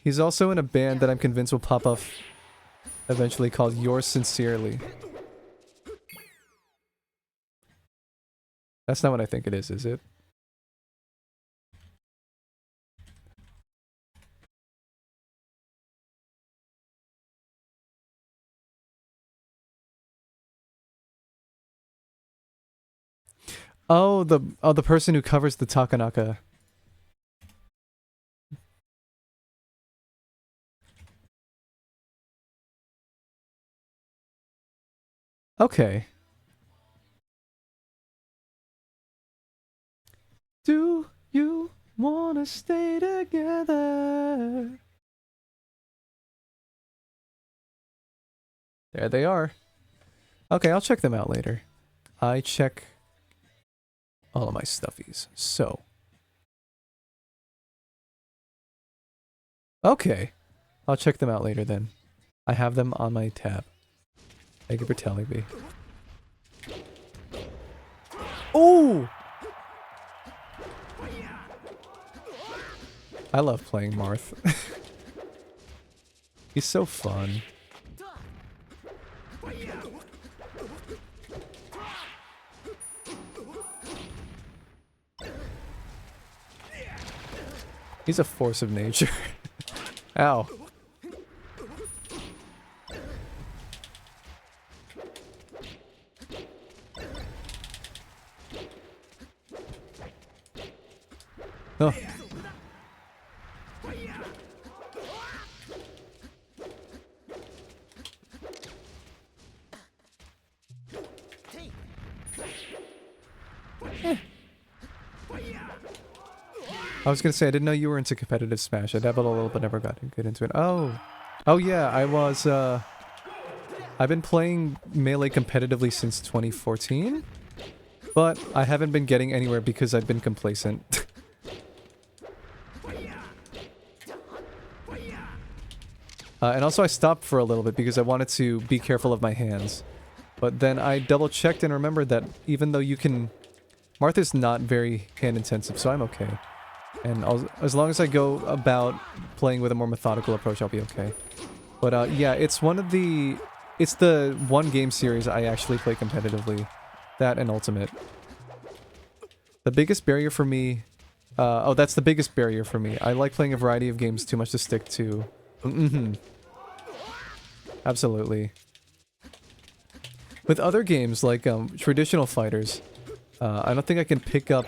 He's also in a band that I'm convinced will pop up eventually called Yours Sincerely. That's not what I think it is it? Oh, the person who covers the Takanaka. Okay. Do you wanna stay together? There they are. Okay, I'll check them out later. I check all of my stuffies. So. Okay. I'll check them out later then. I have them on my tab. Thank you for telling me. Oh! I love playing Marth. He's so fun. He's a force of nature. Ow. Oh. I was gonna say, I didn't know you were into competitive Smash. I dabbled a little but never got good into it. Oh! Oh yeah, I was, I've been playing Melee competitively since 2014, but I haven't been getting anywhere because I've been complacent. And also I stopped for a little bit because I wanted to be careful of my hands. But then I double checked and remembered that even though you can Martha's not very hand intensive, so I'm okay. And as long as I go about playing with a more methodical approach, I'll be okay. But yeah, it's it's the one game series I actually play competitively. That and Ultimate. The biggest barrier for me... oh, that's the biggest barrier for me. I like playing a variety of games too much to stick to. Absolutely. With other games, like traditional fighters, I don't think I can pick up...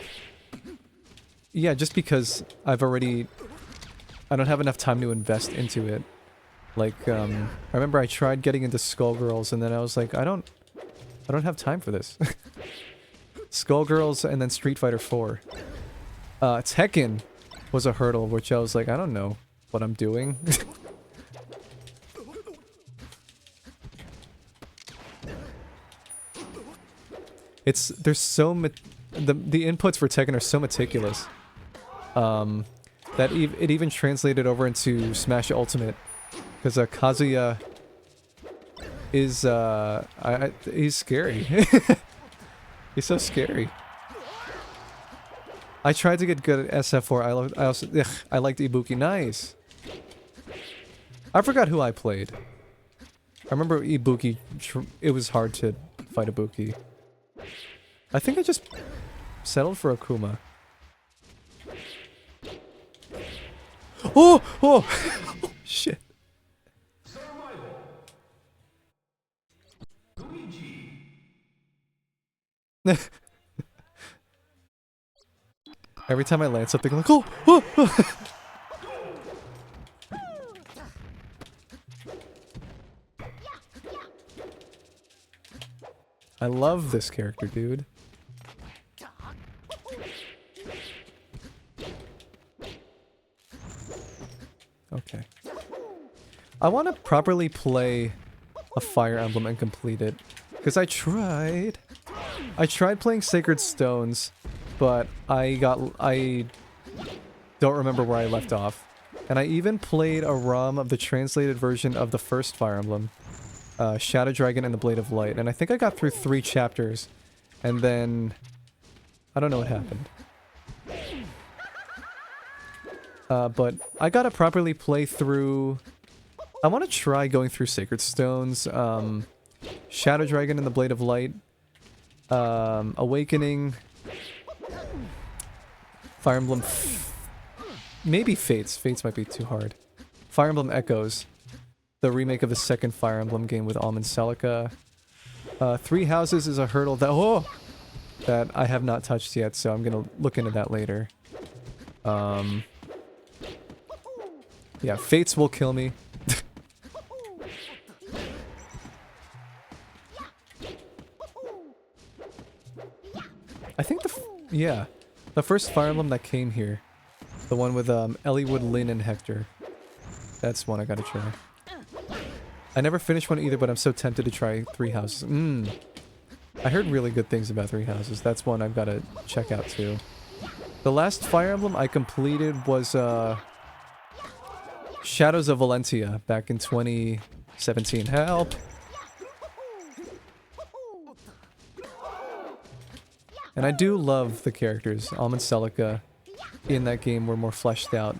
Yeah, just because I don't have enough time to invest into it. Like, I remember I tried getting into Skullgirls, and then I was like, I don't have time for this. Skullgirls and then Street Fighter 4. Tekken was a hurdle, which I was like, I don't know what I'm doing. There's so the inputs for Tekken are so meticulous. That it even translated over into Smash Ultimate. Because Kazuya is, he's scary. He's so scary. I tried to get good at SF4. I liked Ibuki. Nice. I forgot who I played. I remember Ibuki. It was hard to fight Ibuki. I think I just settled for Akuma. Oh! Oh! Shit. Every time I land something, I'm like, oh! Oh! Oh! I love this character, dude. Okay. I want to properly play a Fire Emblem and complete it. Because I tried playing Sacred Stones, but I don't remember where I left off. And I even played a ROM of the translated version of the first Fire Emblem. Shadow Dragon and the Blade of Light. And I think I got through 3 chapters. And then... I don't know what happened. But I gotta properly play through... I want to try going through Sacred Stones, Shadow Dragon and the Blade of Light, Awakening, Fire Emblem... Maybe Fates. Fates might be too hard. Fire Emblem Echoes. The remake of the second Fire Emblem game with Almond Celica. Three Houses is a hurdle that I have not touched yet, so I'm gonna look into that later. Yeah, Fates will kill me. I think the first Fire Emblem that came here, the one with Eliwood, Lyn, and Hector. That's one I gotta try. I never finished one either, but I'm so tempted to try Three Houses. I heard really good things about Three Houses. That's one I've gotta check out too. The last Fire Emblem I completed was Shadows of Valentia back in 2017. Help! And I do love the characters. Almond Celica in that game were more fleshed out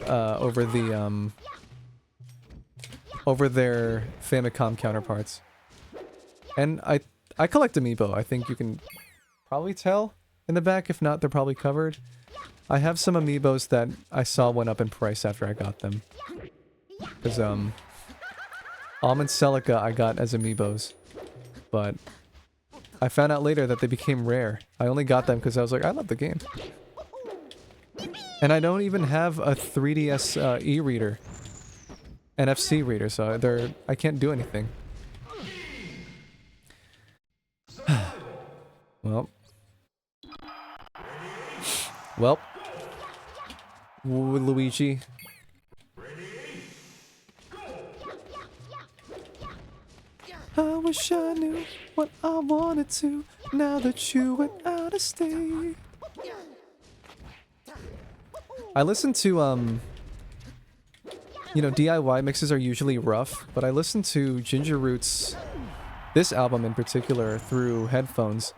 over their Famicom counterparts. And I collect amiibo. I think you can probably tell in the back. If not, they're probably covered. I have some amiibos that I saw went up in price after I got them. Because, Almond Celica I got as amiibos. But I found out later that they became rare. I only got them because I was like, I love the game. And I don't even have a 3DS e-reader. NFC reader, so I can't do anything. Well. Luigi. I wish I knew what I wanted to, now that you went out of state. I listen to, you know, DIY mixes are usually rough, but I listen to Ginger Roots, this album in particular, through headphones.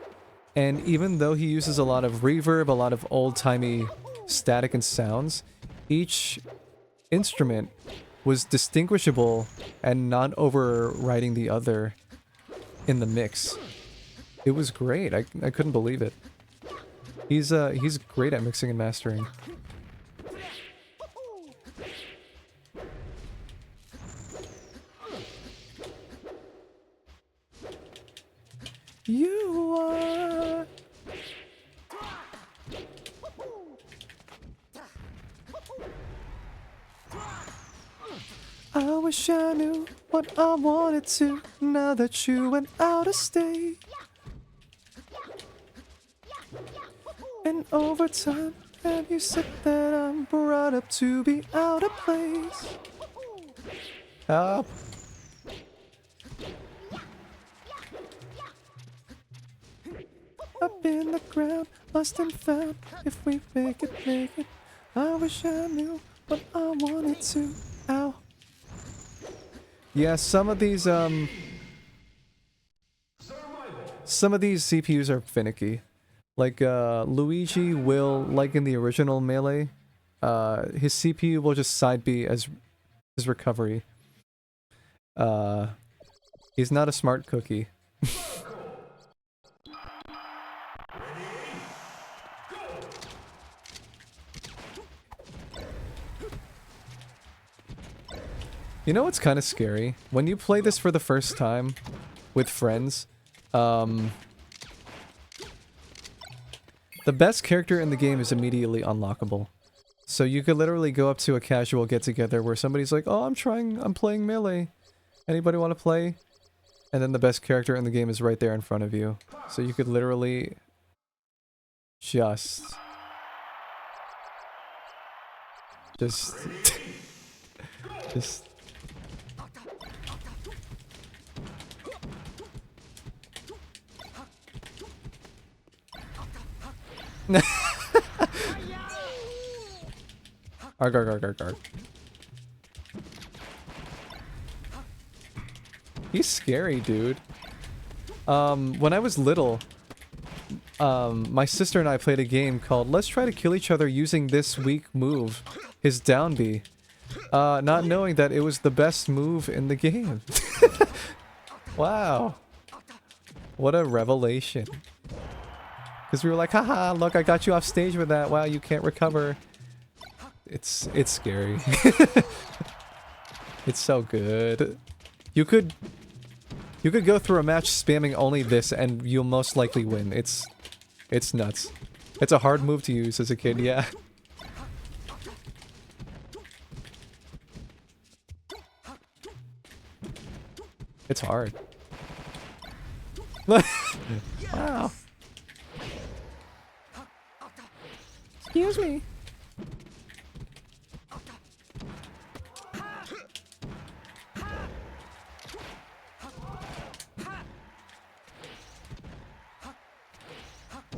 And even though he uses a lot of reverb, a lot of old-timey static and sounds, each instrument was distinguishable and not overriding the other in the mix. It was great. I couldn't believe it. He's great at mixing and mastering. You are... I wish I knew what I wanted to now that you went out of state. And over time, have you said that I'm brought up to be out of place? Help. Up in the ground, lost and found. If we make it, make it. I wish I knew what I wanted to. Ow. Yeah, some of these CPUs are finicky. Like, Luigi will, like in the original Melee, his CPU will just side B as his recovery. He's not a smart cookie. You know what's kind of scary? When you play this for the first time with friends, the best character in the game is immediately unlockable. So you could literally go up to a casual get-together where somebody's like, oh, I'm playing Melee. Anybody want to play? And then the best character in the game is right there in front of you. So you could literally just Arg, arg, arg, arg, arg. He's scary, dude. When I was little, my sister and I played a game called Let's Try to Kill Each Other Using This Weak Move, his down B. Not knowing that it was the best move in the game. Wow. What a revelation. Because we were like, haha, look, I got you off stage with that. Wow, you can't recover. It's scary. It's so good. You could go through a match spamming only this and you'll most likely win. It's nuts. It's a hard move to use as a kid, yeah. It's hard. Wow. Excuse me.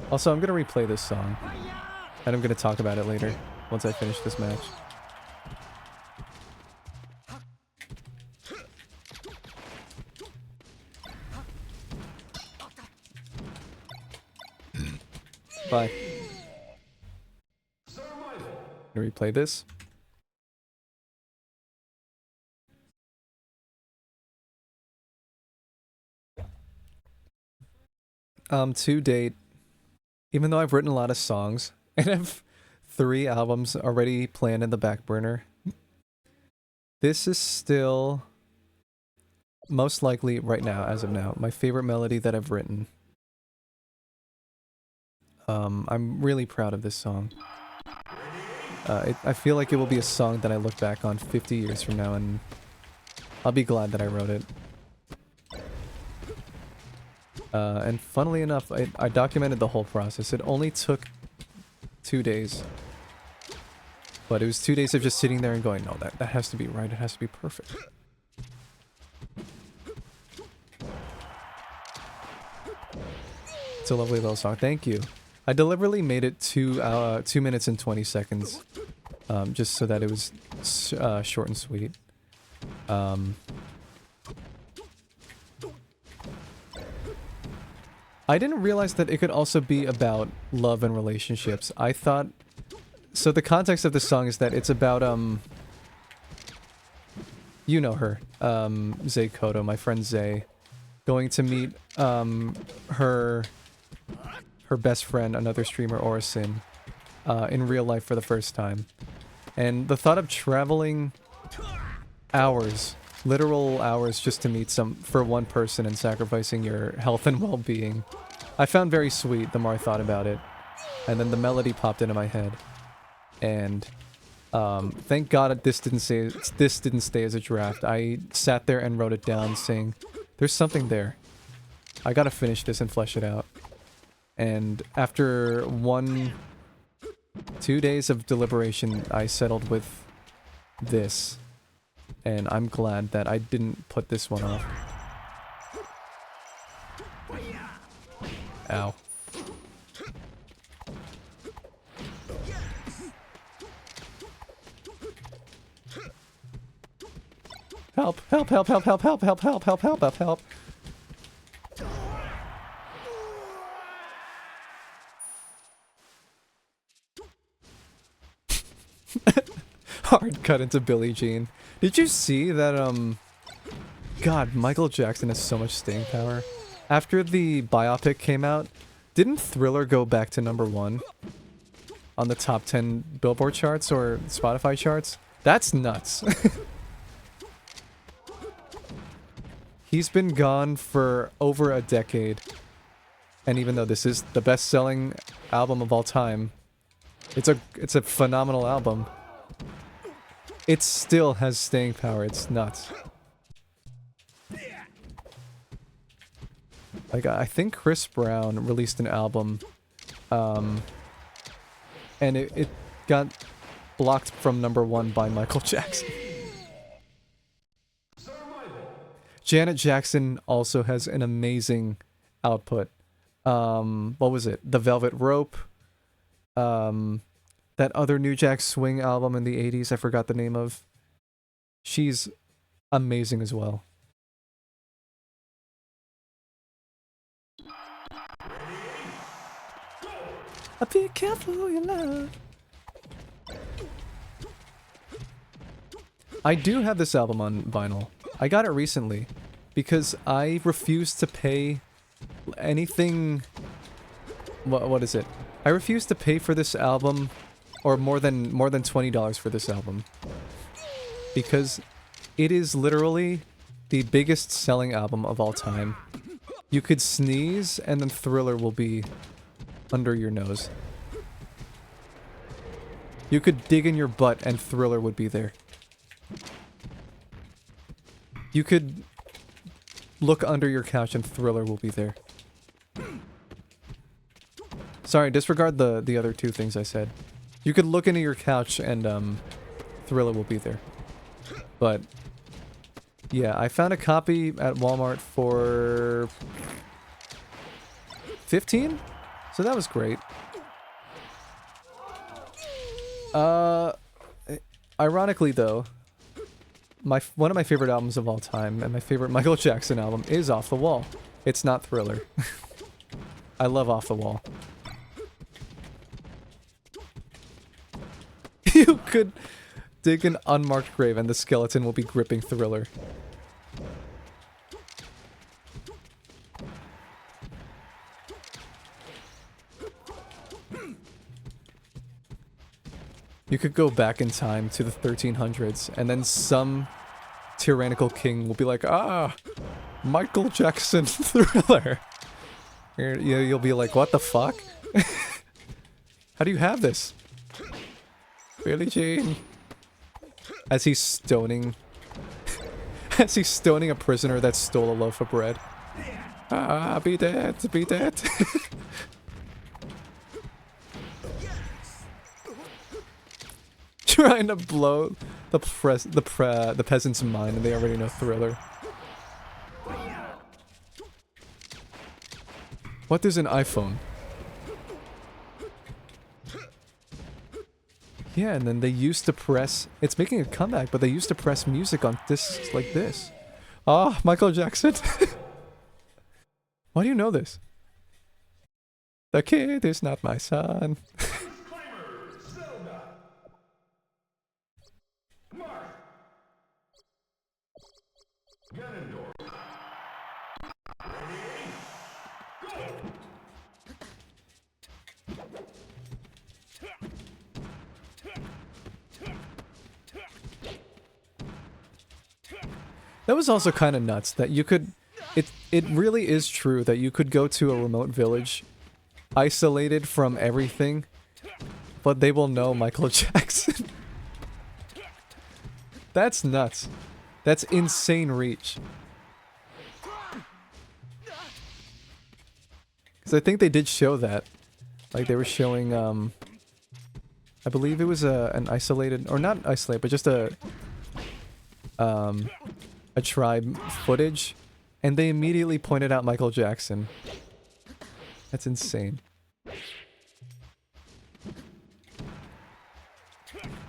Also, I'm gonna replay this song, and I'm gonna talk about it later, once I finish this match. Bye. Gonna replay this. To date, even though I've written a lot of songs, and have 3 albums already planned in the back burner, this is still, most likely right now, as of now, my favorite melody that I've written. I'm really proud of this song. I feel like it will be a song that I look back on 50 years from now, and I'll be glad that I wrote it. And funnily enough, I documented the whole process. It only took 2 days. But it was 2 days of just sitting there and going, no, that has to be right, it has to be perfect. It's a lovely little song, thank you. I deliberately made it 2 minutes and 20 seconds, just so that it was short and sweet. I didn't realize that it could also be about love and relationships. I thought... So the context of the song is that it's about, you know her, Zay Koto, my friend Zay, going to meet, her best friend, another streamer, Orison, in real life for the first time. And the thought of traveling hours, literal hours, just to meet for one person and sacrificing your health and well-being, I found very sweet the more I thought about it. And then the melody popped into my head. And thank God this didn't stay as a draft. I sat there and wrote it down saying, there's something there. I gotta finish this and flesh it out. And after 2 days of deliberation, I settled with this. And I'm glad that I didn't put this one off. Ow. Help, help, help, help, help, help, help, help, help, help, help, help. Hard cut into Billie Jean. Did you see that, God, Michael Jackson has so much staying power. After the biopic came out, didn't Thriller go back to #1 on the top 10 Billboard charts or Spotify charts? That's nuts. He's been gone for over a decade. And even though this is the best-selling album of all time, it's a phenomenal album. It still has staying power. It's nuts. Like, I think Chris Brown released an album, and it got blocked from #1 by Michael Jackson. Janet Jackson also has an amazing output. What was it? The Velvet Rope. That other New Jack Swing album in the 80s, I forgot the name of. She's amazing as well. Be careful who you love. I do have this album on vinyl. I got it recently because I refuse to pay anything. What is it? I refuse to pay for this album, or more than $20 for this album, because it is literally the biggest selling album of all time. You could sneeze and then Thriller will be under your nose. You could dig in your butt and Thriller would be there. You could look under your couch and Thriller will be there. Sorry, disregard the other two things I said. You could look into your couch and Thriller will be there. But yeah, I found a copy at Walmart for $15? So that was great. Ironically though, one of my favorite albums of all time, and my favorite Michael Jackson album, is Off the Wall. It's not Thriller. I love Off the Wall. You could dig an unmarked grave and the skeleton will be gripping Thriller. You could go back in time to the 1300s, and then some tyrannical king will be like, ah, Michael Jackson Thriller. You'll be like, what the fuck? How do you have this? Billie Jean. As he's stoning... as he's stoning a prisoner that stole a loaf of bread. Ah, be dead, be dead. Trying to blow the peasant's mind, and they already know Thriller. What is an iPhone? Yeah, and then they used to press... It's making a comeback, but they used to press music on discs like this. Ah, Michael Jackson. Why do you know this? The kid is not my son. That was also kind of nuts that you could... It really is true that you could go to a remote village, isolated from everything, but they will know Michael Jackson. That's nuts. That's insane reach. Because I think they did show that. Like, they were showing, I believe it was an isolated... Or not isolated, but just a tribe footage. And they immediately pointed out Michael Jackson. That's insane.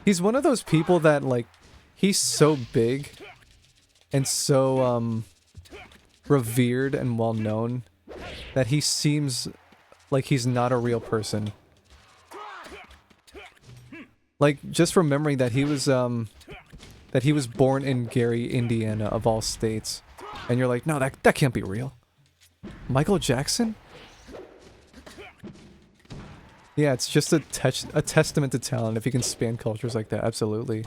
He's one of those people that, like, he's so big and so, revered and well-known that he seems like he's not a real person. Like, just remembering that he was born in Gary, Indiana, of all states. And you're like, no, that can't be real. Michael Jackson? Yeah, it's just a testament to talent if you can span cultures like that, absolutely.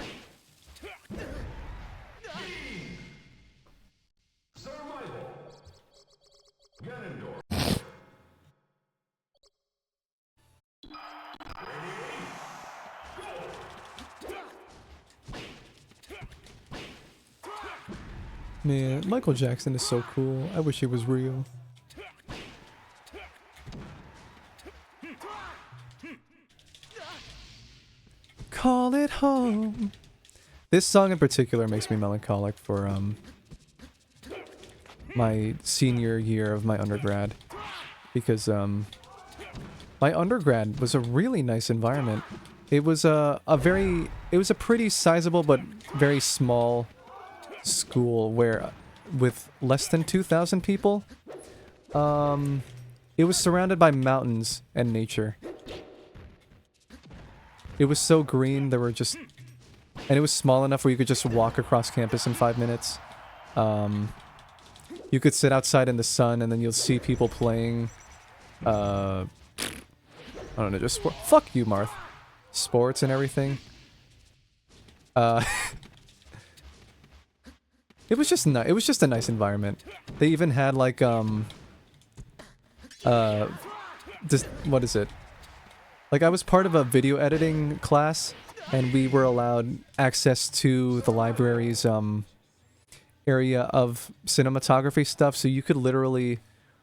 Man, Michael Jackson is so cool. I wish he was real. Call it home. This song in particular makes me melancholic for my senior year of my undergrad, because my undergrad was a really nice environment. It was a pretty sizable but very small school where, with less than 2,000 people, it was surrounded by mountains and nature. It was so green, there were just... And it was small enough where you could just walk across campus in 5 minutes. You could sit outside in the sun and then you'll see people playing... I don't know, just sport. Fuck you, Marth. Sports and everything. It was just it was just a nice environment. They even had like what is it? Like, I was part of a video editing class, and we were allowed access to the library's area of cinematography stuff, so you could literally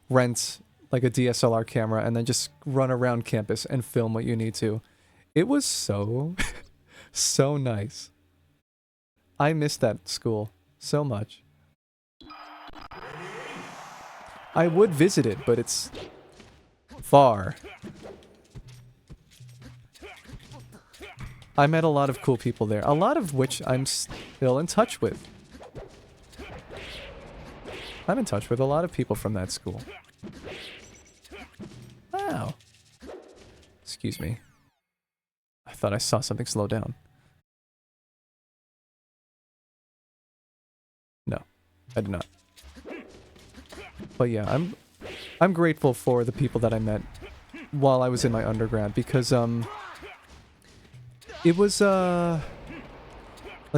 rent like a DSLR camera and then just run around campus and film what you need to. It was so so nice. I missed that school so much. I would visit it, but it's far. I met a lot of cool people there, a lot of which I'm still in touch with. I'm in touch with a lot of people from that school. Wow. Excuse me. I thought I saw something slow down. No, I did not. But yeah, I'm grateful for the people that I met while I was in my undergrad, because it was let's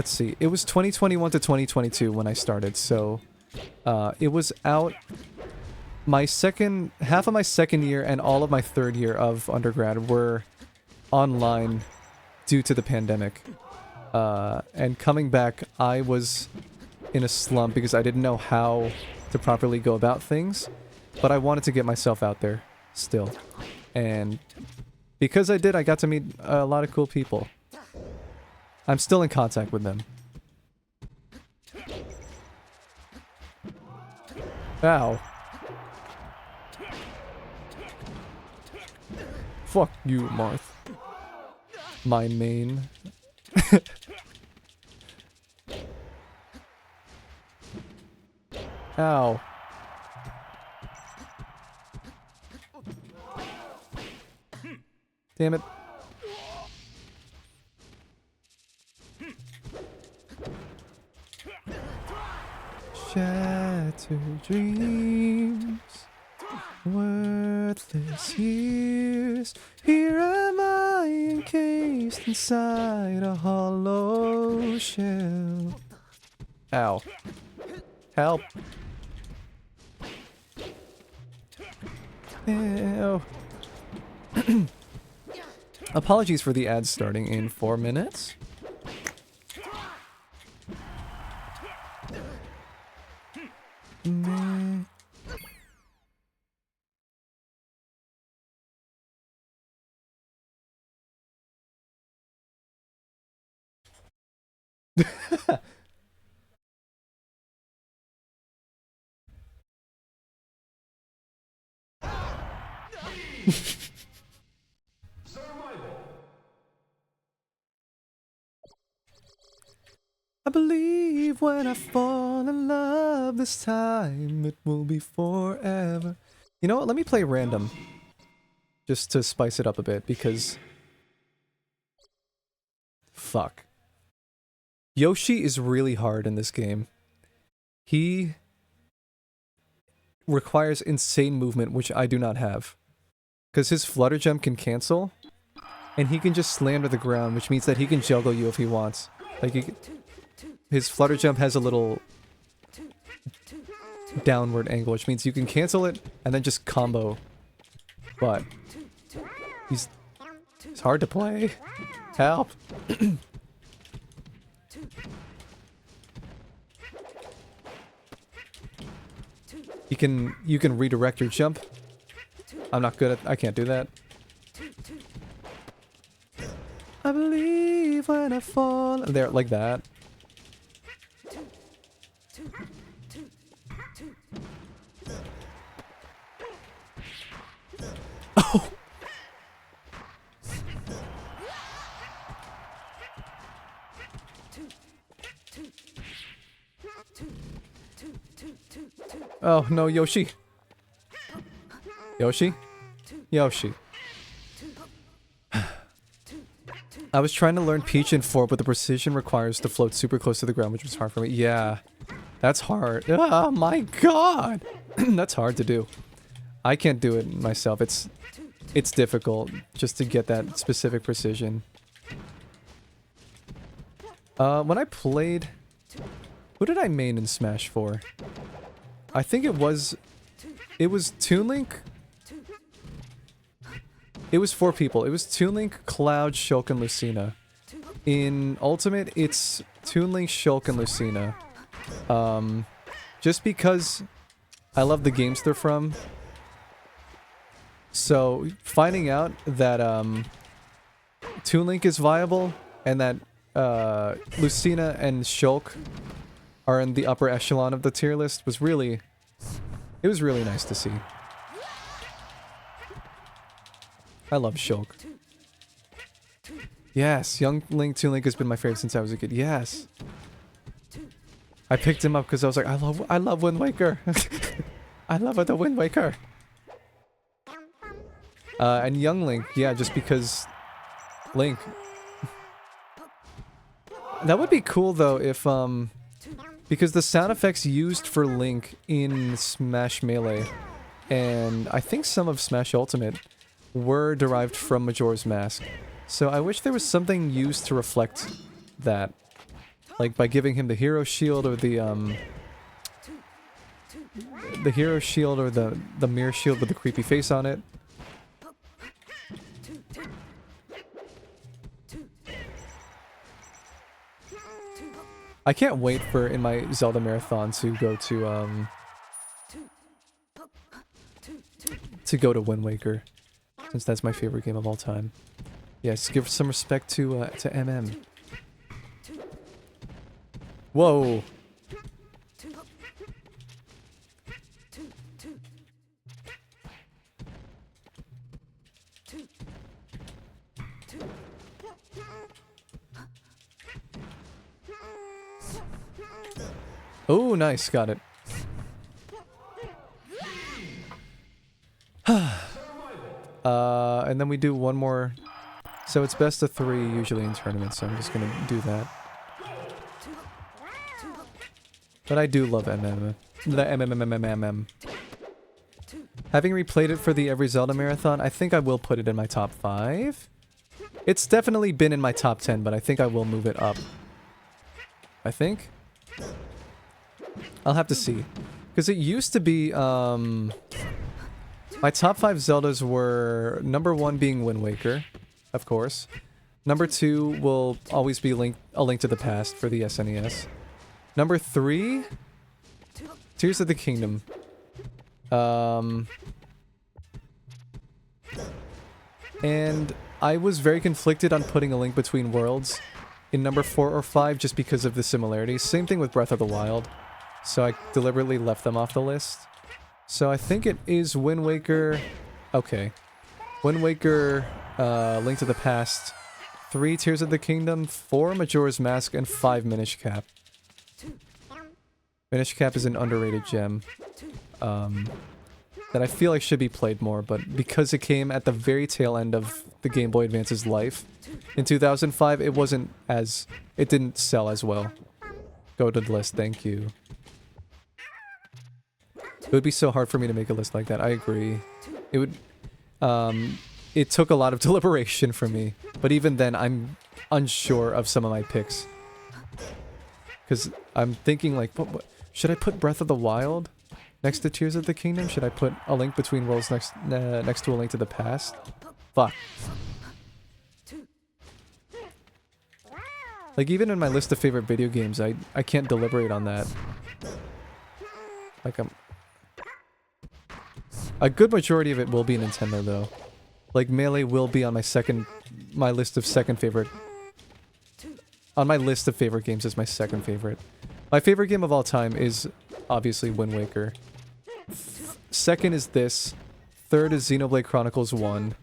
see, it was 2021 to 2022 when I started, so it was out my half of my second year and all of my third year of undergrad were online due to the pandemic. And coming back, I was in a slump because I didn't know how to properly go about things, but I wanted to get myself out there still. And because I did, I got to meet a lot of cool people. I'm still in contact with them. Ow. Fuck you, Marth. My main. Ow. Damn it. Shattered dreams, worthless years. Here am I, encased inside a hollow shell. Ow. Help. Ew. Apologies for the ads starting in 4 minutes. I believe when I fall in love this time, it will be forever. You know what? Let me play random. Just to spice it up a bit, because... Fuck. Yoshi is really hard in this game. He requires insane movement, which I do not have. Because his flutter jump can cancel, and he can just slam to the ground, which means that he can juggle you if he wants. Like, his flutter jump has a little downward angle, which means you can cancel it and then just combo. But he's hard to play. Help. You can redirect your jump. I'm not good at, I can't do that. I believe when I fall there, like that. Oh. Oh no, Yoshi. Yoshi? Yoshi. I was trying to learn Peach in 4, but the precision requires to float super close to the ground, which was hard for me. Yeah, that's hard. Oh my god! That's hard to do. I can't do it myself. It's difficult just to get that specific precision. When I played... Who did I main in Smash for? I think it was Toon Link? It was 4 people. It was Toon Link, Cloud, Shulk, and Lucina. In Ultimate, it's Toon Link, Shulk, and Lucina. Just because I love the games they're from. So, finding out that, Toon Link is viable, and that, Lucina and Shulk are in the upper echelon of the tier list was really... It was really nice to see. I love Shulk. Yes, Young Link, Toon Link has been my favorite since I was a kid. Yes. I picked him up because I was like, I love Wind Waker. I love the Wind Waker. And Young Link, yeah, just because Link. That would be cool though if because the sound effects used for Link in Smash Melee and I think some of Smash Ultimate were derived from Majora's Mask. So I wish there was something used to reflect that. Like by giving him the hero shield or the hero shield or the mirror shield with the creepy face on it. I can't wait for in my Zelda marathon to go to Wind Waker, since that's my favorite game of all time. Yes, give some respect to MM. Whoa. Oh, nice, got it. And then we do one more So it's best of 3 usually in tournaments, so I'm just gonna do that. But I do love MM. The MMMMMM. Having replayed it for the Every Zelda Marathon, I think I will put it in my top 5. It's definitely been in my top 10, but I think I will move it up. I think? I'll have to see. Because it used to be, my top 5 Zeldas were number 1 being Wind Waker, of course. Number 2 will always be A Link to the Past for the SNES. Number 3, Tears of the Kingdom. And I was very conflicted on putting A Link Between Worlds in number 4 or 5 just because of the similarities. Same thing with Breath of the Wild. So I deliberately left them off the list. So I think it is Wind Waker. Okay. Wind Waker, Link to the Past, 3 Tears of the Kingdom, 4 Majora's Mask, and 5 Minish Cap. Minish Cap is an underrated gem. That I feel like should be played more, but because it came at the very tail end of the Game Boy Advance's life, in 2005, it wasn't as... it didn't sell as well. Go to the list, thank you. It would be so hard for me to make a list like that, I agree. It would... it took a lot of deliberation for me, but even then, I'm unsure of some of my picks. Because I'm thinking like, what, should I put Breath of the Wild next to Tears of the Kingdom? Should I put A Link Between Worlds next to A Link to the Past? Fuck. Like, even in my list of favorite video games, I can't deliberate on that. Like, a good majority of it will be Nintendo, though. Like, Melee will be on my list of second favorite. On my list of favorite games is my second favorite. My favorite game of all time is, obviously, Wind Waker. Second is this. Third is Xenoblade Chronicles 1.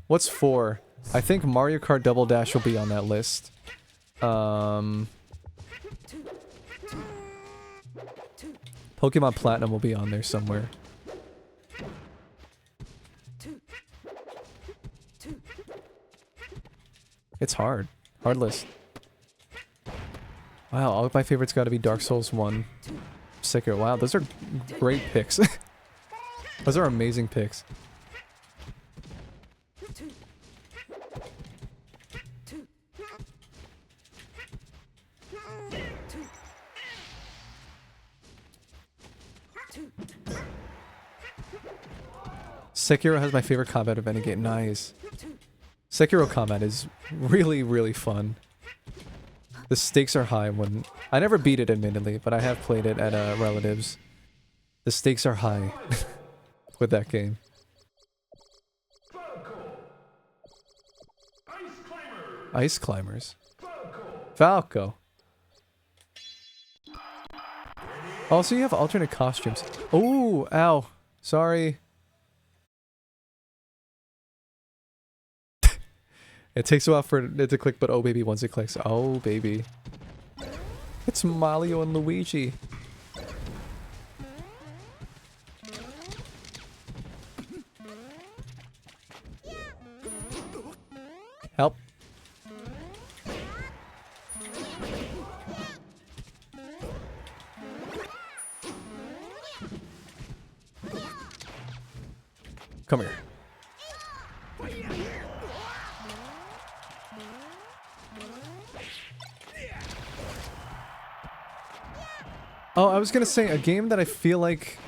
What's 4? I think Mario Kart Double Dash will be on that list. Pokemon Platinum will be on there somewhere. It's hard. Hard list. Wow, all of my favorites gotta be Dark Souls 1. Sekiro. Wow, those are great picks. Those are amazing picks. Sekiro has my favorite combat of any game. Nice. Sekiro combat is really, really fun. The stakes are high when... I never beat it, admittedly, but I have played it at relatives. The stakes are high with that game. Ice Climbers. Falco. Also, you have alternate costumes. Oh, ow. Sorry. It takes a while for it to click, but oh baby, once it clicks. Oh baby. It's Mario and Luigi. Help. Come here. Oh, I was gonna say, a game that I feel like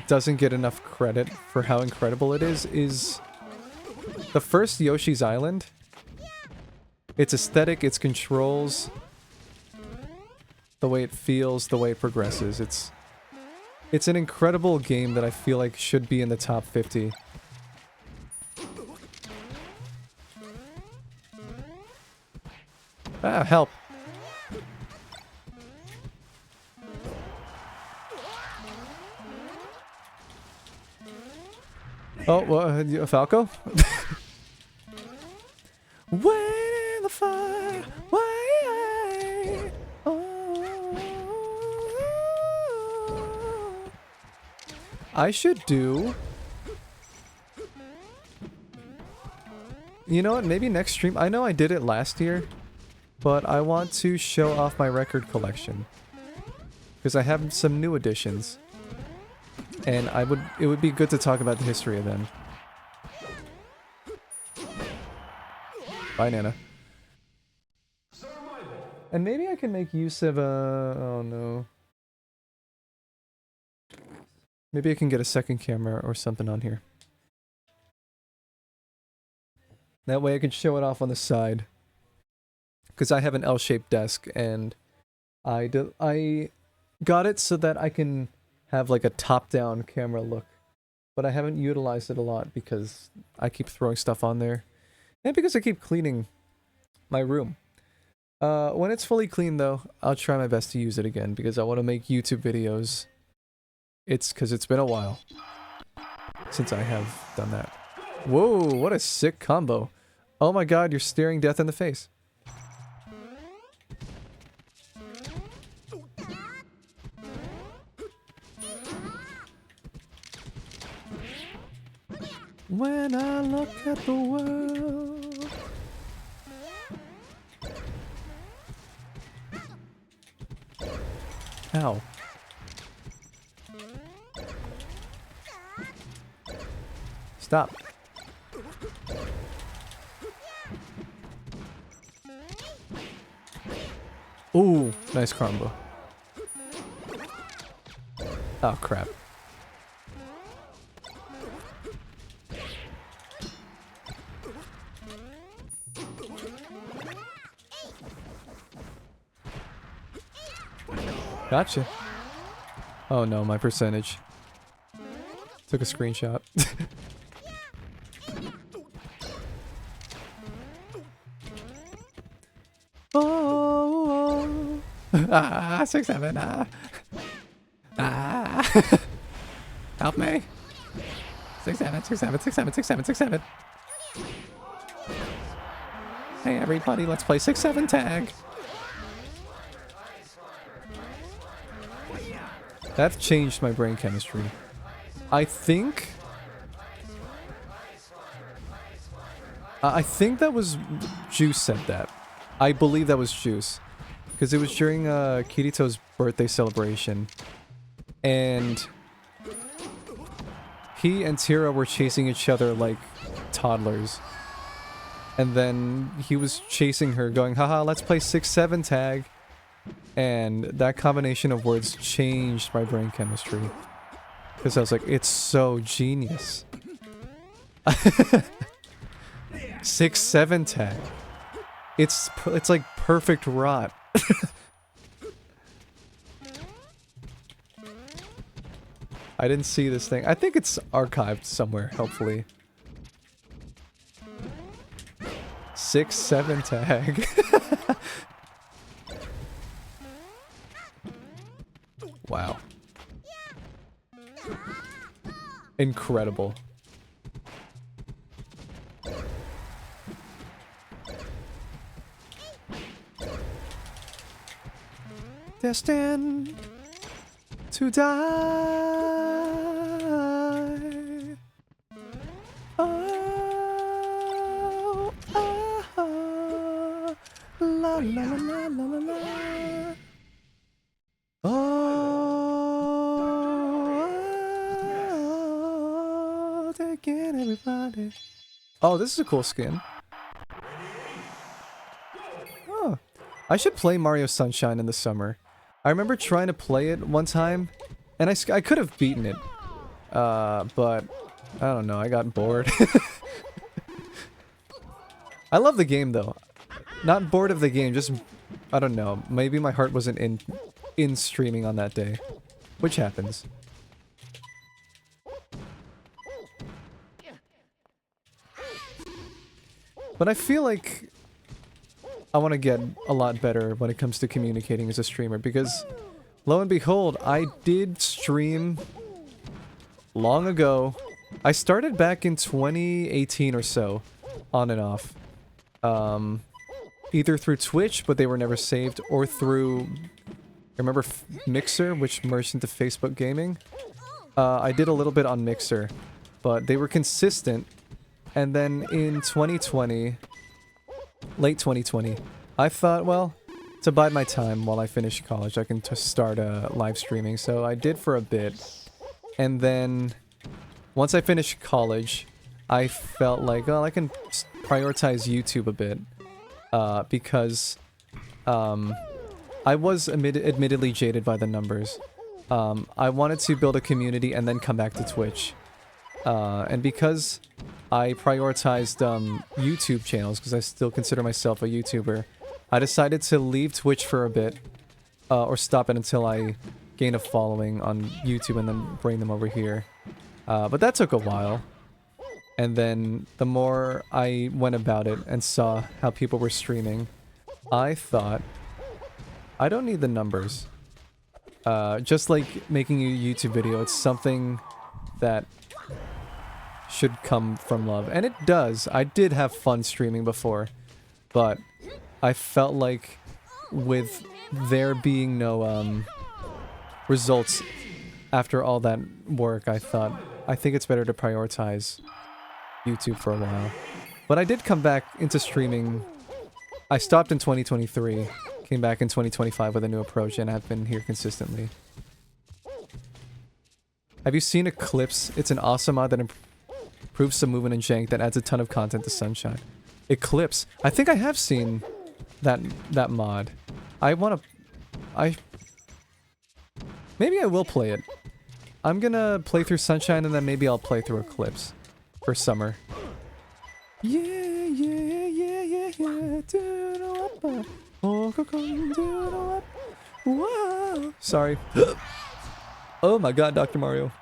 doesn't get enough credit for how incredible it is the first Yoshi's Island. Its aesthetic, its controls, the way it feels, the way it progresses. It's an incredible game that I feel like should be in the top 50. Ah, help. Oh, well, Falco? When the fire, why? Oh. I should do You know what? Maybe next stream. I know I did it last year, but I want to show off my record collection because I have some new additions, and it would be good to talk about the history of them. Bye, Nana. And maybe I can make use of a... Oh no. Maybe I can get a second camera or something on here. That way I can show it off on the side. Because I have an L-shaped desk and I got it so that I can have like a top-down camera look. But I haven't utilized it a lot because I keep throwing stuff on there. And because I keep cleaning my room. When it's fully clean though, I'll try my best to use it again because I want to make YouTube videos. It's because it's been a while since I have done that. Whoa, what a sick combo. Oh my god, you're staring death in the face. When I look at the world. Ow. Stop. Ooh, nice combo. Oh, crap. Gotcha. Oh no, my percentage. Took a screenshot. Oh, ah, 6-7, ah. Ah. Help me. 6-7, 6-7, 6-7, 6-7, 6-7. Hey everybody, let's play 6-7 tag. That changed my brain chemistry. I think that was Juice said that. I believe that was Juice. Because it was during Kirito's birthday celebration. And he and Tira were chasing each other like toddlers. And then he was chasing her going, haha, let's play 6-7 tag. And that combination of words changed my brain chemistry. Because I was like, it's so genius. 6-7 tag. It's like perfect rot. I didn't see this thing. I think it's archived somewhere, hopefully. 6-7 tag. Wow. Incredible. Destined to die. Oh, oh, oh, la la la la la la la. Oh, taking everybody. Oh, this is a cool skin. Oh, I should play Mario Sunshine in the summer. I remember trying to play it one time, and I could have beaten it, but I don't know, I got bored. I love the game though. Not bored of the game, just, I don't know, maybe my heart wasn't in streaming on that day, which happens. But I feel like I want to get a lot better when it comes to communicating as a streamer, because lo and behold, I did stream long ago. I started back in 2018 or so, on and off. Either through Twitch, but they were never saved, or through, I remember Mixer, which merged into Facebook Gaming. I did a little bit on Mixer, but they were consistent, And then in 2020, late 2020, I thought, well, to bide my time while I finish college, I can start live streaming. So I did for a bit. And then once I finished college, I felt like, well, I can prioritize YouTube a bit. Because I was admittedly jaded by the numbers. I wanted to build a community and then come back to Twitch. And because I prioritized YouTube channels, because I still consider myself a YouTuber, I decided to leave Twitch for a bit, or stop it until I gain a following on YouTube and then bring them over here. But that took a while. And then the more I went about it and saw how people were streaming, I thought, I don't need the numbers. Just like making a YouTube video, it's something that should come from love. And it does. I did have fun streaming before, but I felt like with there being no results after all that work, I think it's better to prioritize YouTube for a while. But I did come back into streaming. I stopped in 2023, came back in 2025 with a new approach, and I've been here consistently. Have you seen Eclipse? It's an awesome mod that improves some movement and jank that adds a ton of content to Sunshine. Eclipse. I think I have seen that mod. Maybe I will play it. I'm gonna play through Sunshine and then maybe I'll play through Eclipse for summer. Yeah, yeah, yeah, yeah, yeah. Whoa. Sorry. Oh my god, Dr. Mario.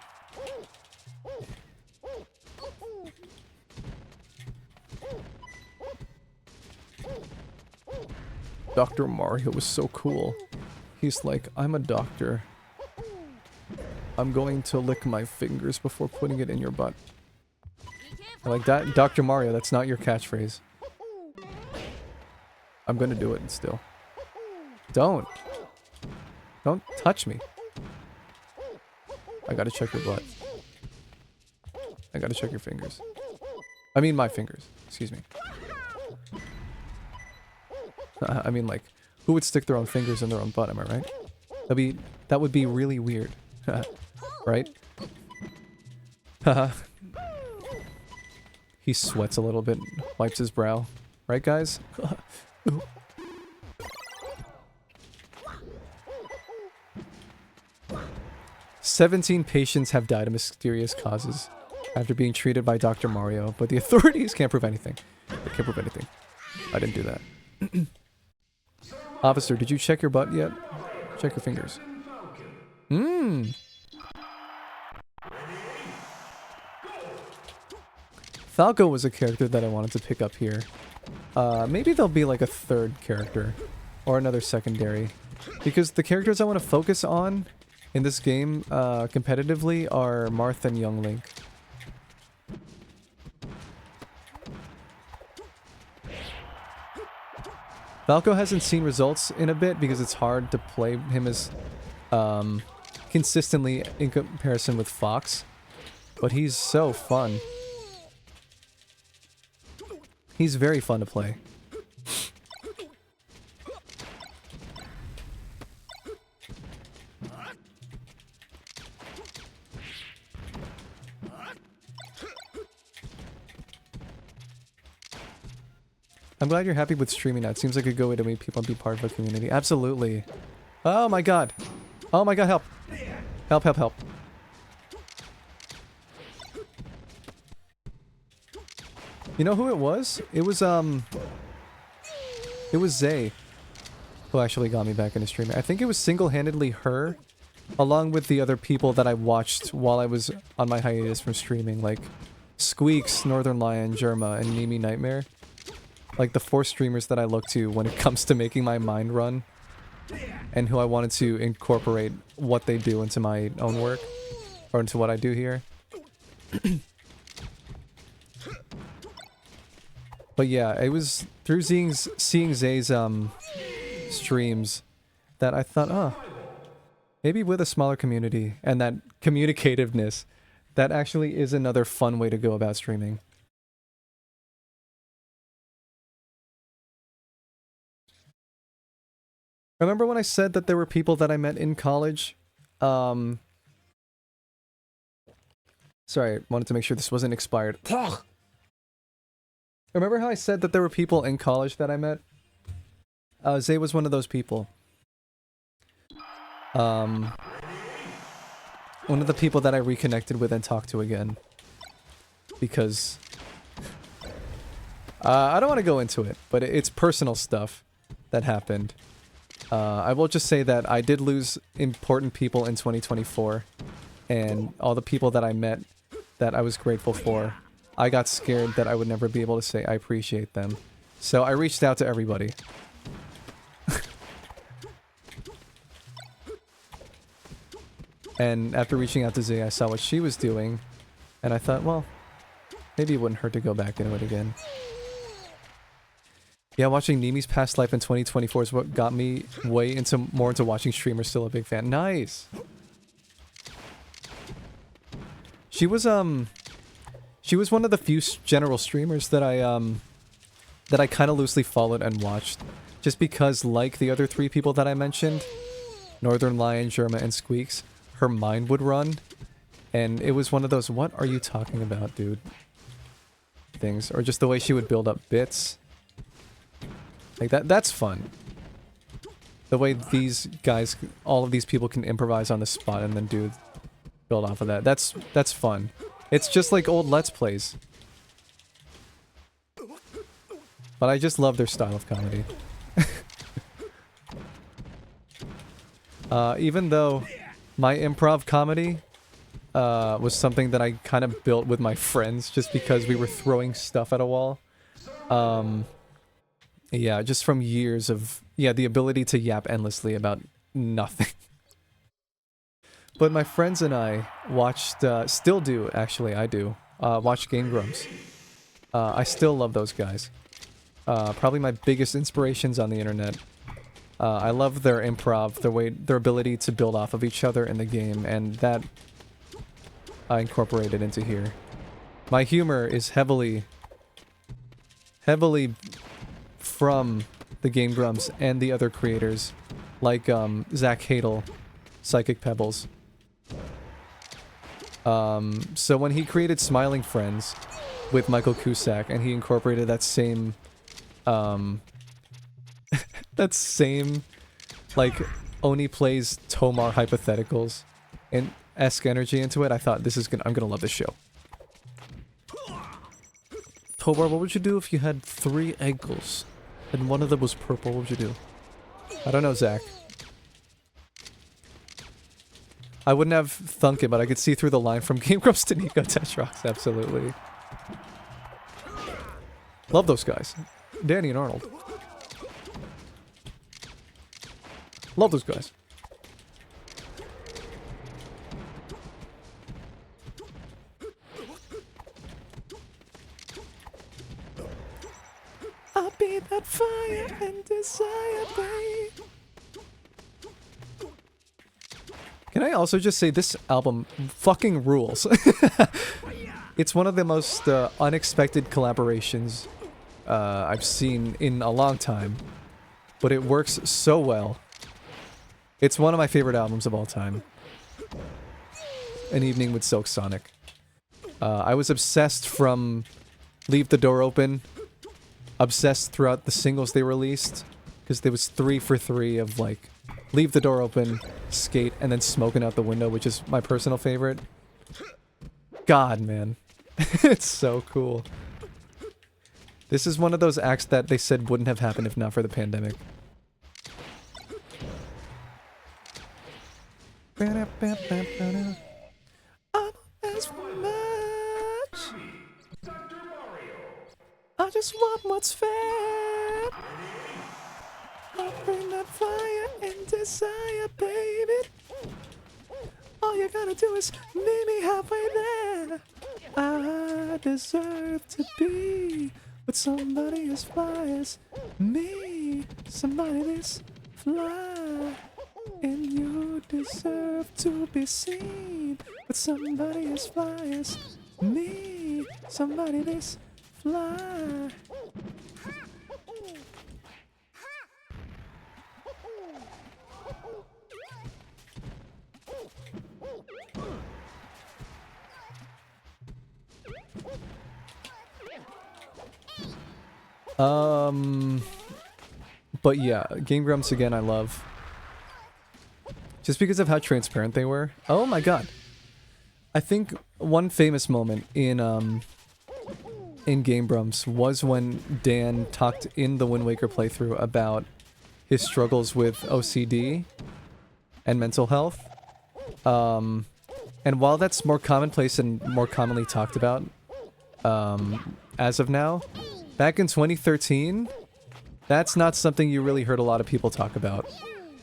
Dr. Mario was so cool. He's like, I'm a doctor. I'm going to lick my fingers before putting it in your butt. I like that. Dr. Mario, that's not your catchphrase. I'm gonna do it still. Don't touch me. I gotta check your butt. I gotta check your fingers. I mean my fingers. Excuse me. I mean, like, who would stick their own fingers in their own butt, am I right? That would be really weird. Right? Haha. He sweats a little bit, wipes his brow. Right, guys? 17 patients have died of mysterious causes after being treated by Dr. Mario, but the authorities can't prove anything. They can't prove anything. I didn't do that. Officer, did you check your butt yet? Check your fingers. Falco was a character that I wanted to pick up here. Maybe there'll be like a third character. Or another secondary. Because the characters I want to focus on in this game competitively are Marth and Young Link. Falco hasn't seen results in a bit because it's hard to play him as consistently in comparison with Fox. But he's so fun. He's very fun to play. I'm glad you're happy with streaming now. It seems like a good way to meet people and be part of a community. Absolutely. Oh my god. Oh my god, help. Help, help, help. You know who it was? It was Zay who actually got me back into streaming. I think it was single-handedly her, along with the other people that I watched while I was on my hiatus from streaming, like Squeaks, Northern Lion, Jerma, and Mimi Nightmare. Like the 4 streamers that I look to when it comes to making my mind run, and who I wanted to incorporate what they do into my own work, or into what I do here. But yeah, it was through seeing Zay's streams that I thought, oh, maybe with a smaller community and that communicativeness, that actually is another fun way to go about streaming. Remember when I said that there were people that I met in college? Sorry, wanted to make sure this wasn't expired. Remember how I said that there were people in college that I met? Zay was one of those people. One of the people that I reconnected with and talked to again. Because... I don't want to go into it, but it's personal stuff that happened. I will just say that I did lose important people in 2024. And all the people that I met that I was grateful for, I got scared that I would never be able to say I appreciate them. So I reached out to everybody. And after reaching out to Zay, I saw what she was doing, and I thought, well, maybe it wouldn't hurt to go back into it again. Yeah, watching Nimi's past life in 2024 is what got me more into watching streamers. Still a big fan. Nice! She was one of the few general streamers that I kind of loosely followed and watched. Just because, like the other three people that I mentioned, Northern Lion, Germa, and Squeaks, her mind would run. And it was one of those, what are you talking about, dude? Things. Or just the way she would build up bits. Like, that's fun. The way these guys, all of these people can improvise on the spot and then build off of that. That's fun. It's just like old Let's Plays. But I just love their style of comedy. Even though my improv comedy was something that I kind of built with my friends just because we were throwing stuff at a wall. Yeah, just from years of, the ability to yap endlessly about nothing. But my friends and I watched, still do, actually, I do, watch Game Grumps. I still love those guys. Probably my biggest inspirations on the internet. I love their improv, their ability to build off of each other in the game, and that I incorporated into here. My humor is heavily from the Game Grumps and the other creators, like Zach Hadel, Psychic Pebbles. So when he created Smiling Friends with Michael Cusack, and he incorporated that same, like, Oni plays Tomar hypotheticals and esque energy into it, I thought I'm gonna love this show. Tomar, what would you do if you had 3 ankles and one of them was purple? What would you do? I don't know, Zach. I wouldn't have thunk it, but I could see through the line from Game Grumps to Nico Tetrox, absolutely. Love those guys. Danny and Arnold. Love those guys. I'll be that fire and desire, babe. Can I also just say this album fucking rules? It's one of the most unexpected collaborations I've seen in a long time, but it works so well. It's one of my favorite albums of all time. An Evening with Silk Sonic. I was obsessed from Leave the Door Open, obsessed throughout the singles they released, because there was 3 for 3 of like Leave the Door Open, Skate, and then Smoking Out the Window, which is my personal favorite. God, man. It's so cool. This is one of those acts that they said wouldn't have happened if not for the pandemic. I don't ask for much. I just want what's fair. I'll bring that fire and desire, baby. All you gotta do is meet me halfway there. I deserve to be with somebody as fly as me. Somebody this fly. And you deserve to be seen with somebody as fly as me. Somebody this fly. But yeah, Game Grumps again I love. Just because of how transparent they were. Oh my god. I think one famous moment in Game Grumps was when Dan talked in the Wind Waker playthrough about his struggles with OCD and mental health. And while that's more commonplace and more commonly talked about, as of now, back in 2013, that's not something you really heard a lot of people talk about.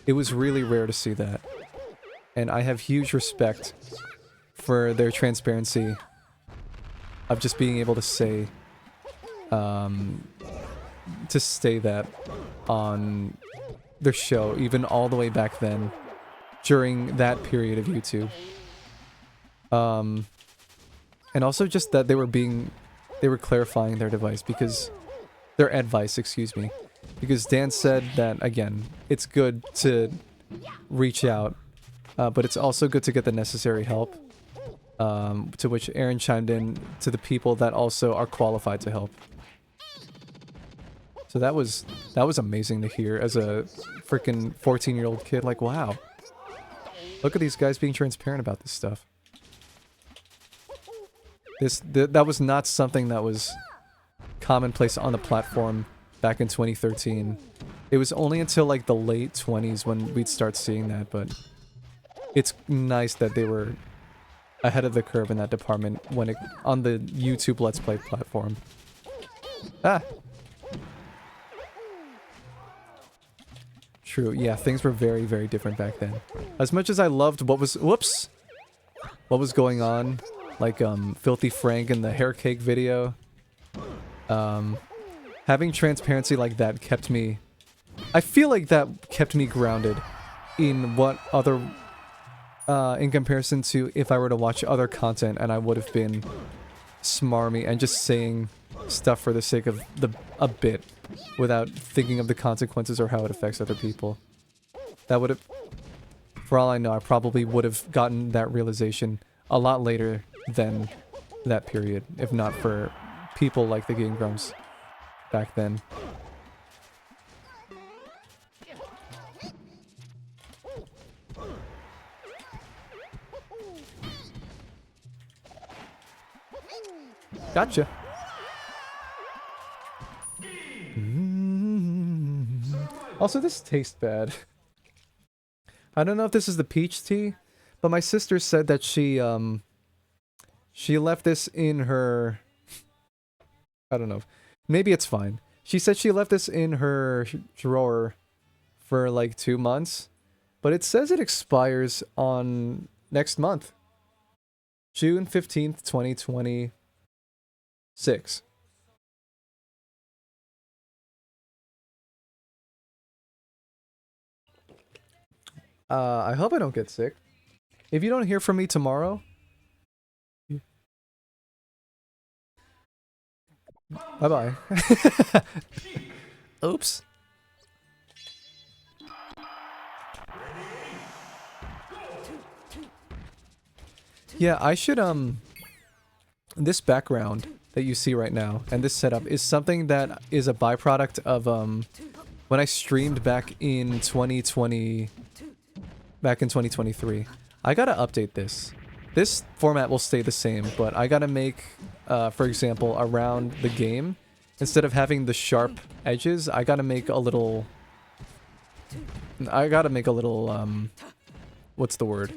It was really rare to see that. And I have huge respect for their transparency of just being able to say that on their show, even all the way back then, during that period of YouTube. And also just that they were clarifying their advice, excuse me. Because Dan said that, again, it's good to reach out, but it's also good to get the necessary help. To which Aaron chimed in to the people that also are qualified to help. So that was amazing to hear as a freaking 14-year-old kid. Like, wow. Look at these guys being transparent about this stuff. That was not something that was commonplace on the platform back in 2013. It was only until like the late 20s when we'd start seeing that, but it's nice that they were ahead of the curve in that department on the YouTube Let's Play platform. Ah! True, yeah, things were very, very different back then. As much as I loved what was going on, like Filthy Frank and the hair cake video, having transparency like that kept me... I feel like that kept me grounded in what other... in comparison to if I were to watch other content and I would have been smarmy and just saying stuff for the sake of a bit without thinking of the consequences or how it affects other people. That would have... For all I know, I probably would have gotten that realization a lot later than that period, if not for people like the Game Grumps back then. Gotcha. Also, this tastes bad. I don't know if this is the peach tea, but my sister said that she left this in her... I don't know. Maybe it's fine. She said she left this in her drawer for like 2 months, but it says it expires on next month. June 15th, 2026. I hope I don't get sick. If you don't hear from me tomorrow... Bye-bye. Oops. Yeah, I should, this background that you see right now, and this setup, is something that is a byproduct of, when I streamed back in 2020... Back in 2023. I gotta update this. This format will stay the same, but I gotta make, for example, around the game, instead of having the sharp edges, I gotta make a little... what's the word?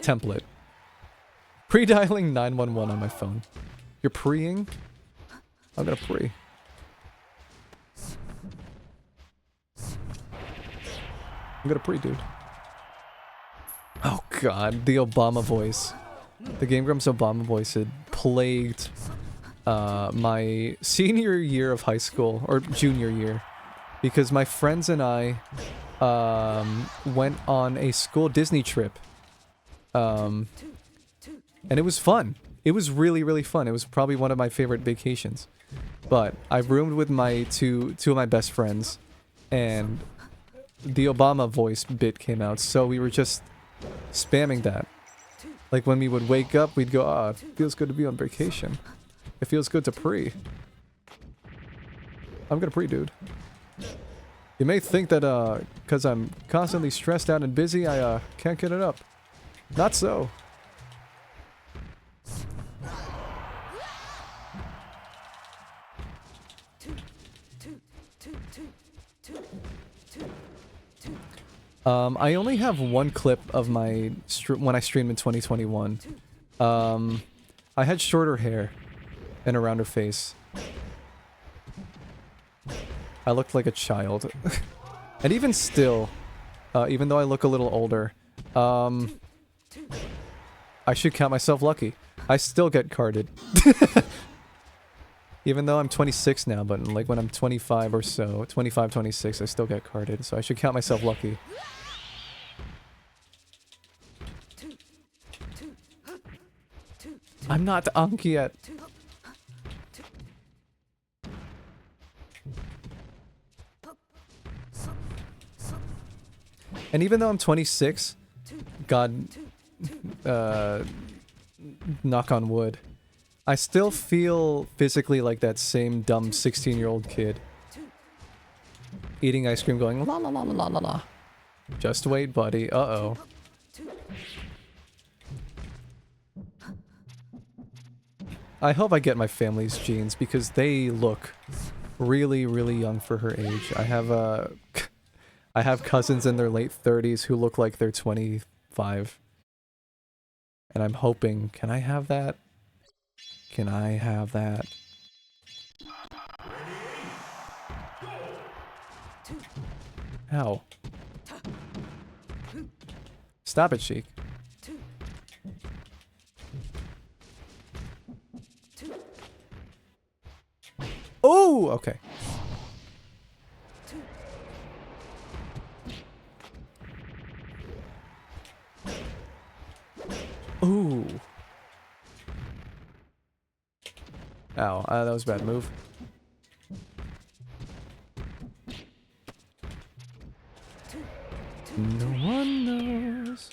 Template. Pre-dialing 911 on my phone. You're preing? I'm gonna pre. I'm gonna pre, dude. Oh god, the Obama voice. The Game Grumps Obama voice had plagued my senior year of high school, or junior year, because my friends and I went on a school Disney trip. And it was fun. It was really, really fun. It was probably one of my favorite vacations. But I roomed with my two of my best friends, and the Obama voice bit came out, so we were just spamming that. Like when we would wake up, we'd go, "Ah, it feels good to be on vacation." It feels good to pre. I'm gonna pre, dude. You may think that, because I'm constantly stressed out and busy, I, can't get it up. Not so. I only have one clip of my when I streamed in 2021. I had shorter hair and a rounder face. I looked like a child. And even still, even though I look a little older, I should count myself lucky. I still get carded. Even though I'm 26 now, but like when I'm 25 or so, 25, 26, I still get carded, so I should count myself lucky. I'm not Ankh yet. And even though I'm 26, God, knock on wood, I still feel physically like that same dumb 16-year-old kid. Eating ice cream going la la la la la la. Just wait, buddy. Uh-oh. I hope I get my family's genes because they look really, really young for her age. I have cousins in their late 30s who look like they're 25. And I'm hoping, can I have that? Can I have that? Ow. Stop it, Sheik. Oh, okay. Ooh. Ow, that was a bad move. No one knows.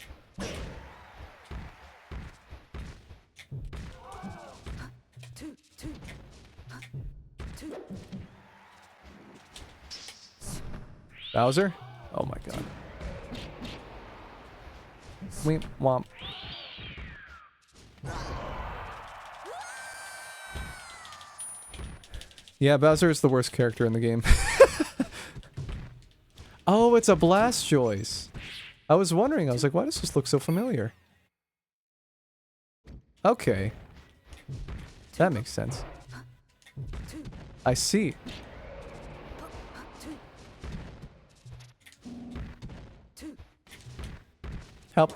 Bowser? Oh my god. Weep womp. Yeah, Bowser is the worst character in the game. Oh, it's a Blastoise. I was wondering, I was like, why does this look so familiar? Okay. That makes sense. I see. Help.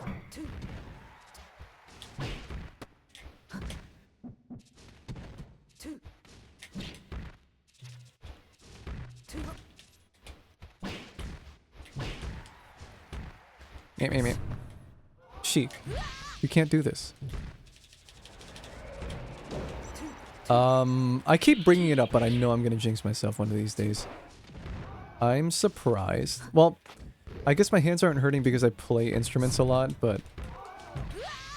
Meep. Sheik, you can't do this. I keep bringing it up, but I know I'm gonna jinx myself one of these days. I'm surprised. Well, I guess my hands aren't hurting because I play instruments a lot, but...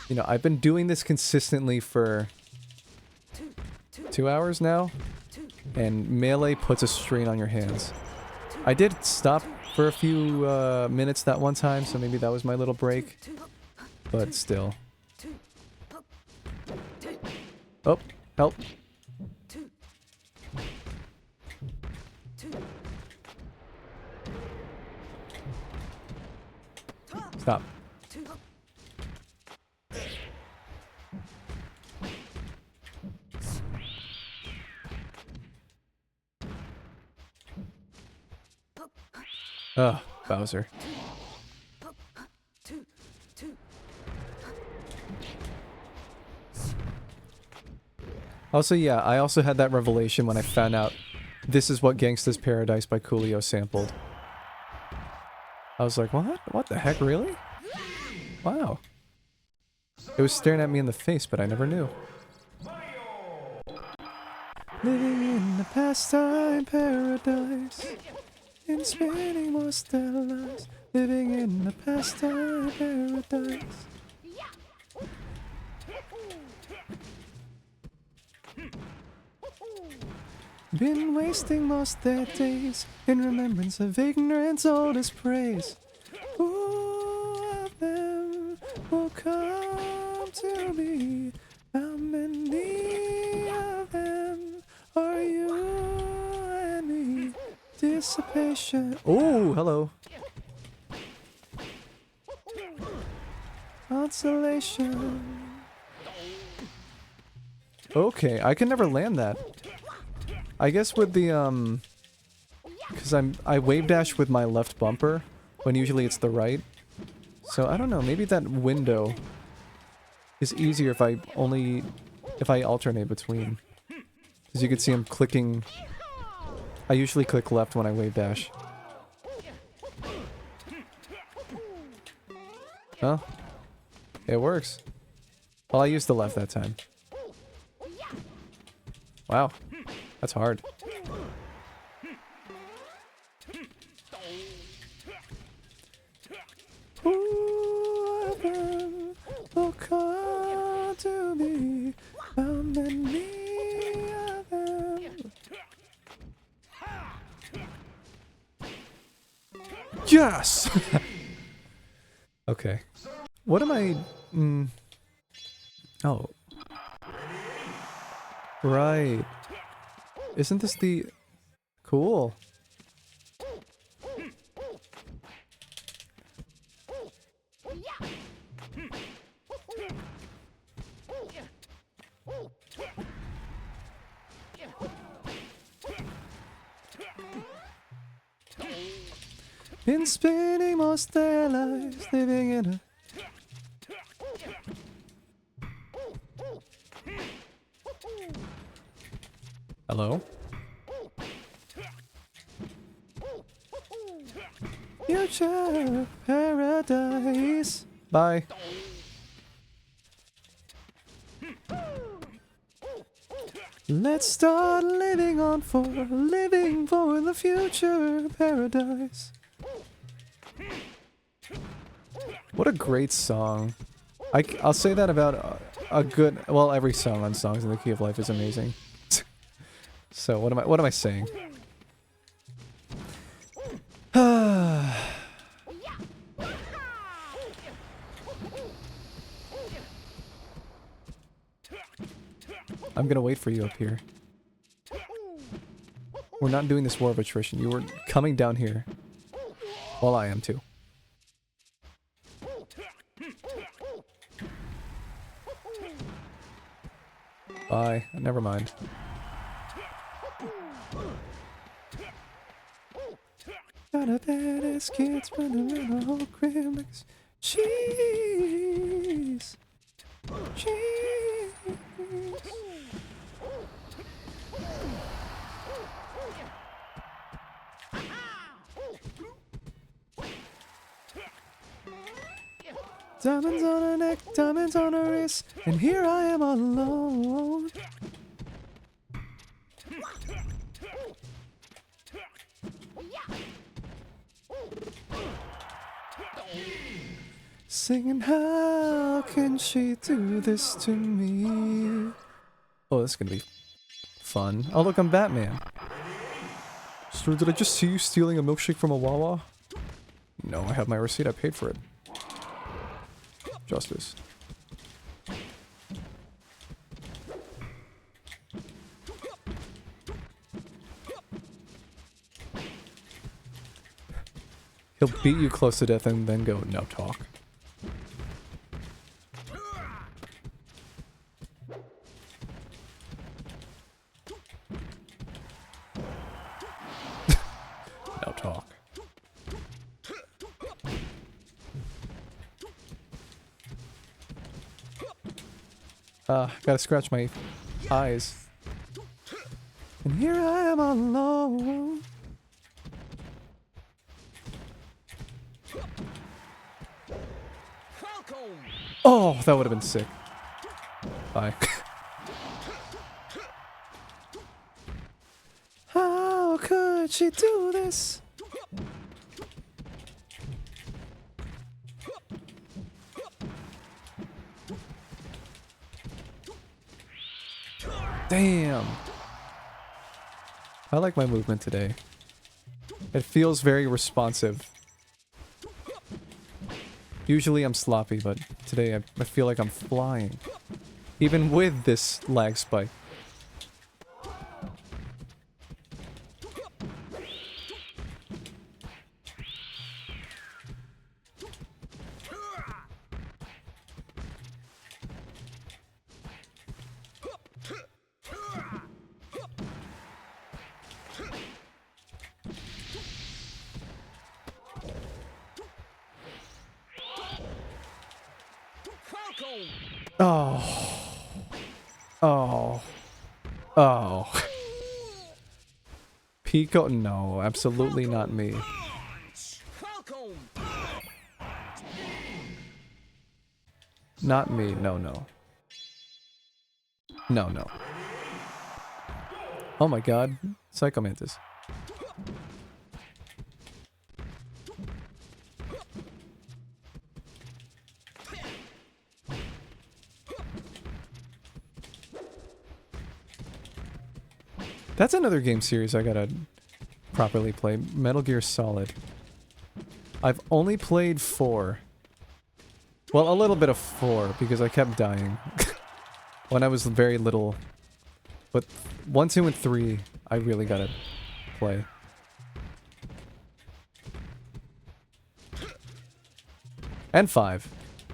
You know, I've been doing this consistently for... 2 hours now, and melee puts a strain on your hands. I did stop for a few minutes that one time, so maybe that was my little break. But still. Oh, help. Stop. Ugh, Bowser. Also, yeah, I also had that revelation when I found out this is what Gangsta's Paradise by Coolio sampled. I was like, what? What the heck, really? Wow. It was staring at me in the face, but I never knew. Living in the pastime paradise, in spinning more stellars, living in the pastime paradise. Been wasting most their days in remembrance of ignorance oldest praise. Who of them will come to me? How many of them are you and me? Dissipation. Oh, hello. Consolation. Okay, I can never land that. I guess with the because I wave dash with my left bumper when usually it's the right. So I don't know, maybe that window is easier if I alternate between. As you can see, I'm clicking. I usually click left when I wave dash. Huh? It works. Well, I used the left that time. Wow. That's hard. Who of them will come to me? How many of them? Yes! Okay. What am I... Oh. Right. Isn't this the... Cool. Been spending most their lives living in a... Hello? Future paradise. Bye. Let's start living for the future paradise. What a great song. I'll say that about a good, well, every song on Songs in the Key of Life is amazing. So what am I saying? I'm gonna wait for you up here. We're not doing this war of attrition. You were coming down here. Well, I am too. Bye. Never mind. Got a badass kids running around the whole crib. Cheese. Cheese. Diamonds on her neck, diamonds on her wrist, and here I am all alone. Singing, how can she do this to me? Oh, this is gonna be fun. Oh, look, I'm Batman. So did I just see you stealing a milkshake from a Wawa? No, I have my receipt. I paid for it. Justice. He'll beat you close to death and then go, no talk. No talk. Gotta scratch my eyes. And here I am all alone. Oh, that would have been sick. Bye. How could she do this? Damn. I like my movement today. It feels very responsive. Usually I'm sloppy, but today I feel like I'm flying. Even with this lag spike. Oh. Oh. Oh. Pico? No, absolutely not me. Not me. No, no. No, no. Oh my god. Psychomantis. That's another game series I gotta properly play. Metal Gear Solid. I've only played 4. Well, a little bit of 4, because I kept dying. When I was very little. But 1, 2, and 3, I really gotta play. And 5,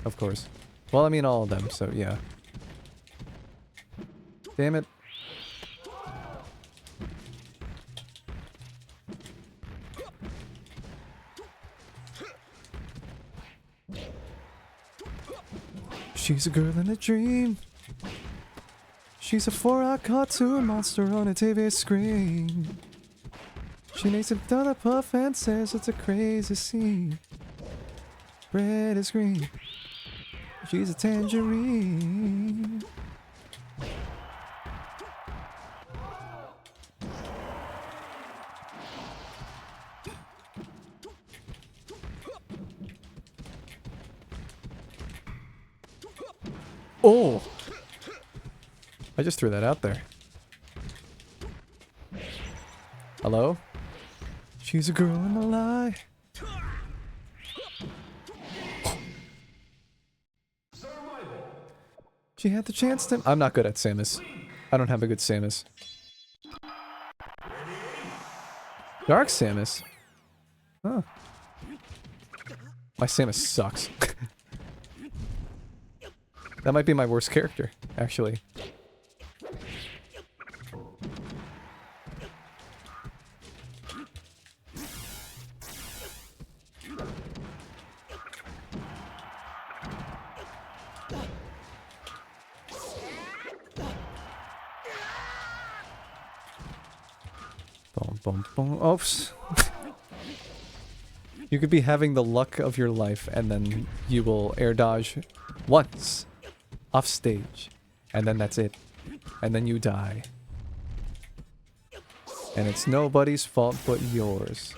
of course. Well, I mean all of them, so yeah. Damn it. She's a girl in a dream. She's a 4-hour cartoon monster on a TV screen. She makes a dollar puff and says it's a crazy scene. Bread is green. She's a tangerine. Oh! I just threw that out there. Hello? She's a girl in a lie. She had the chance to... I'm not good at Samus. I don't have a good Samus. Dark Samus? Huh. My Samus sucks. That might be my worst character, actually. Boom, boom, boom. Oops. You could be having the luck of your life, and then you will air dodge once. Off stage, and then that's it, and then you die, and it's nobody's fault but yours.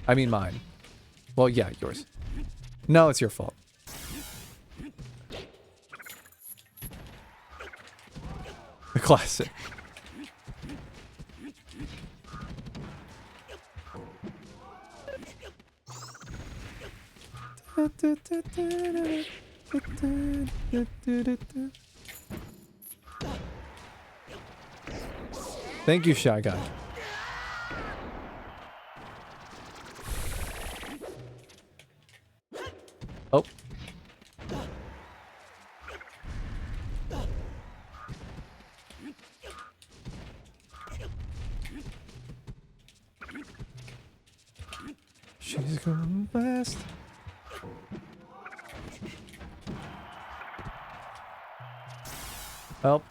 I mean mine. Well, yeah, yours. No, it's your fault. The classic. Thank you, Shy Guy. Oh. She's going fast. Help.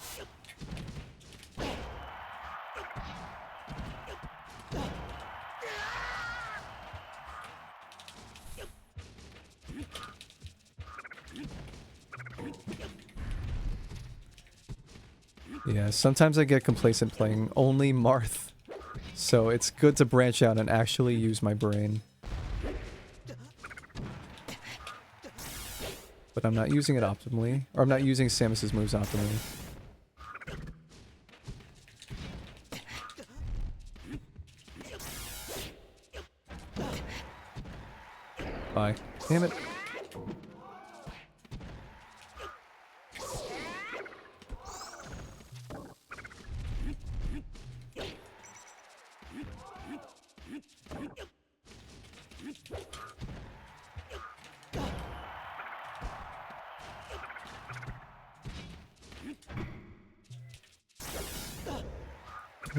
Yeah, sometimes I get complacent playing only Marth. So it's good to branch out and actually use my brain. But I'm not using it optimally. Or I'm not using Samus's moves optimally. Bye. Damn it.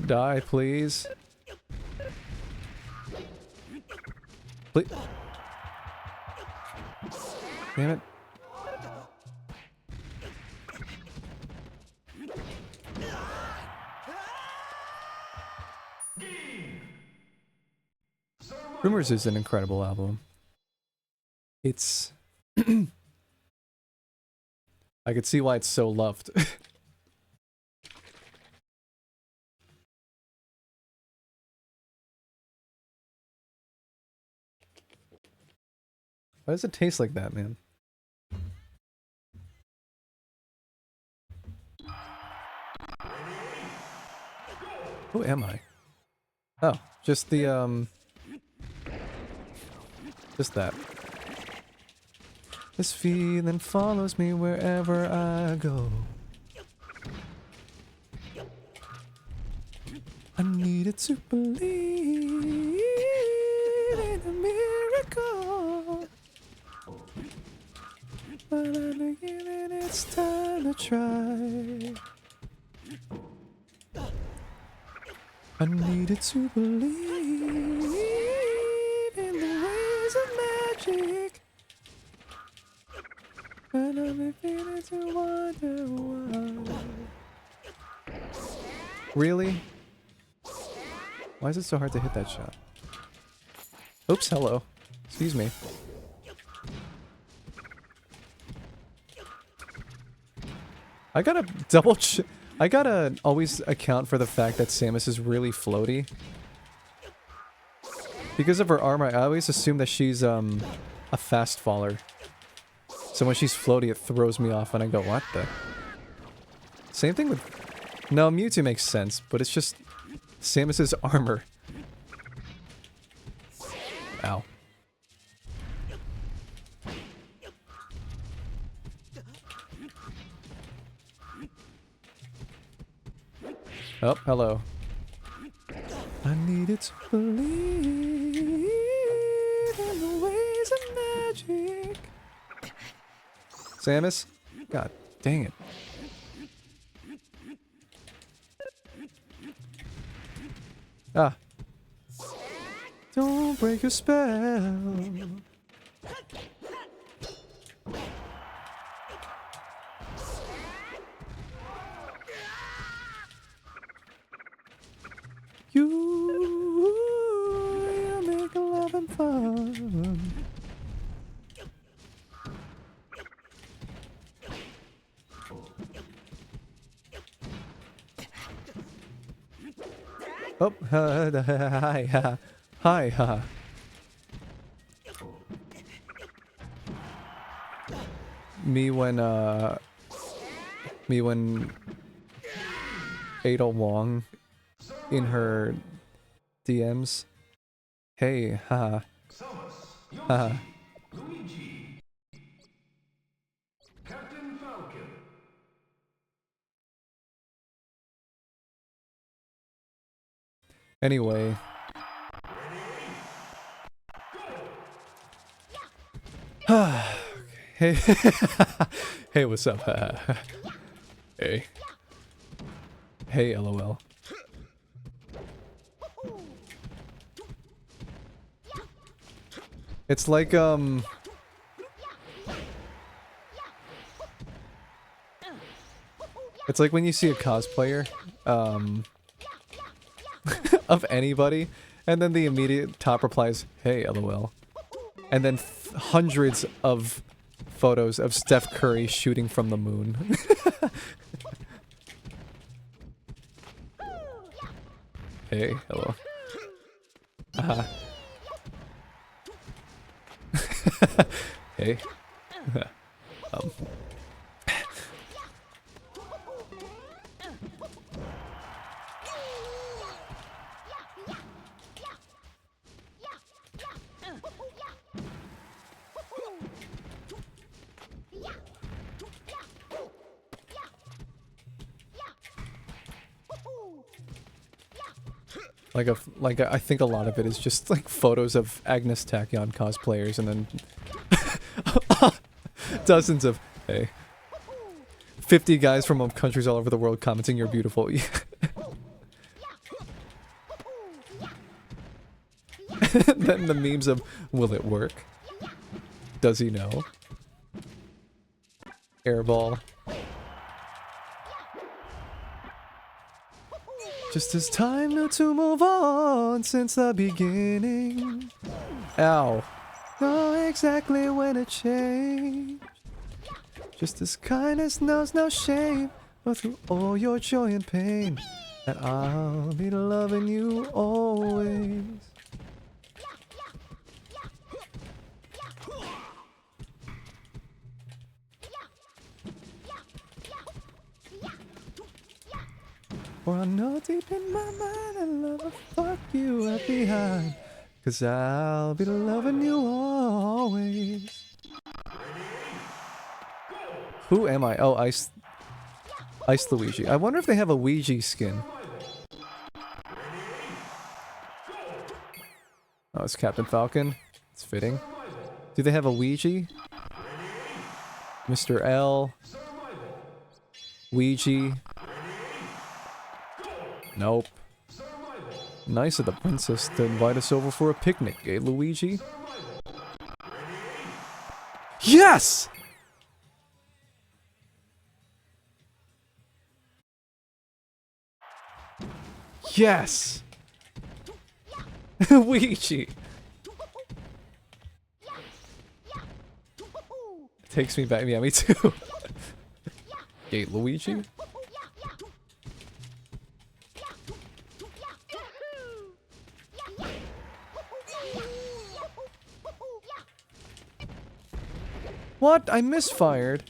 Die, please. Please. Damn it. Rumors is an incredible album. It's... I could see why it's so loved. Why does it taste like that, man? Who am I? Oh, just the, just that. This feeling follows me wherever I go. I needed to believe in a miracle. But I'm beginning, it's time to try. I needed to believe in the ways of magic. And I'm beginning to wonder why. Really? Why is it so hard to hit that shot? Oops, hello. Excuse me. I gotta I gotta always account for the fact that Samus is really floaty. Because of her armor, I always assume that she's, a fast faller. So when she's floaty, it throws me off and I go, what the? Same thing with... No, Mewtwo makes sense, but it's just Samus's armor. Ow. Oh, hello. I needed to believe in the ways of magic. Samus? God dang it. Ah. Don't break your spell. You make love and fun. Oh, hi, ha, hi, ha. Me when Ada Wong in her DMs. Hey, haha. Haha. Anyway. Hey. Hey, what's up? Hey. Hey, LOL. It's like, it's like when you see a cosplayer, of anybody, and then the immediate top replies, hey, LOL. And then hundreds of photos of Steph Curry shooting from the moon. Hey, hello. Hey. I think a lot of it is just like photos of Agnes Tachyon cosplayers and then dozens of, hey, 50 guys from countries all over the world commenting you're beautiful. Then the memes of, will it work? Does he know? Airball. Just as time knew to move on since the beginning. Ow. Know exactly when it changed. Just as kindness knows no shame, but through all your joy and pain, that I'll be loving you always. For I know deep in my mind I love to fuck you right behind. 'Cause I'll be loving you always. Who am I? Oh, Ice Luigi. I wonder if they have a Ouija skin. Oh, it's Captain Falcon. It's fitting. Do they have a Ouija? Mr. L. Ouija. Nope. Nice of the princess to invite us over for a picnic, eh, Luigi? Yes! Yes! Luigi! Takes me back. Yeah, me too. Hey, Luigi? What? I misfired.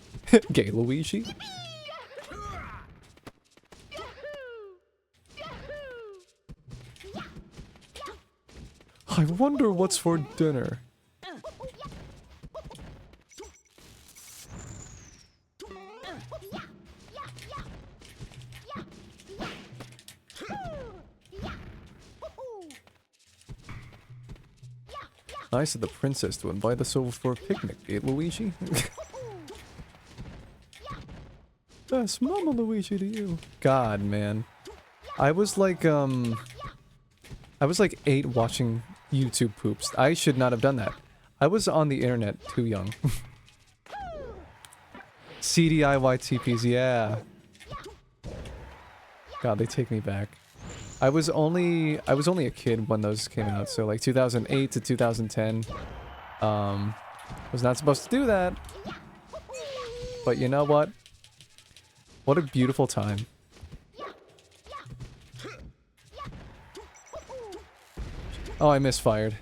Gay Luigi. I wonder what's for dinner. Nice of the princess to invite us over for a picnic, eh, Luigi? Best Mama Luigi to you. God, man. I was like 8 watching YouTube poops. I should not have done that. I was on the internet too young. CDIYTPs, yeah. God, they take me back. I was only a kid when those came out, so like 2008 to 2010. Was not supposed to do that. But you know what? What a beautiful time. Oh, I misfired.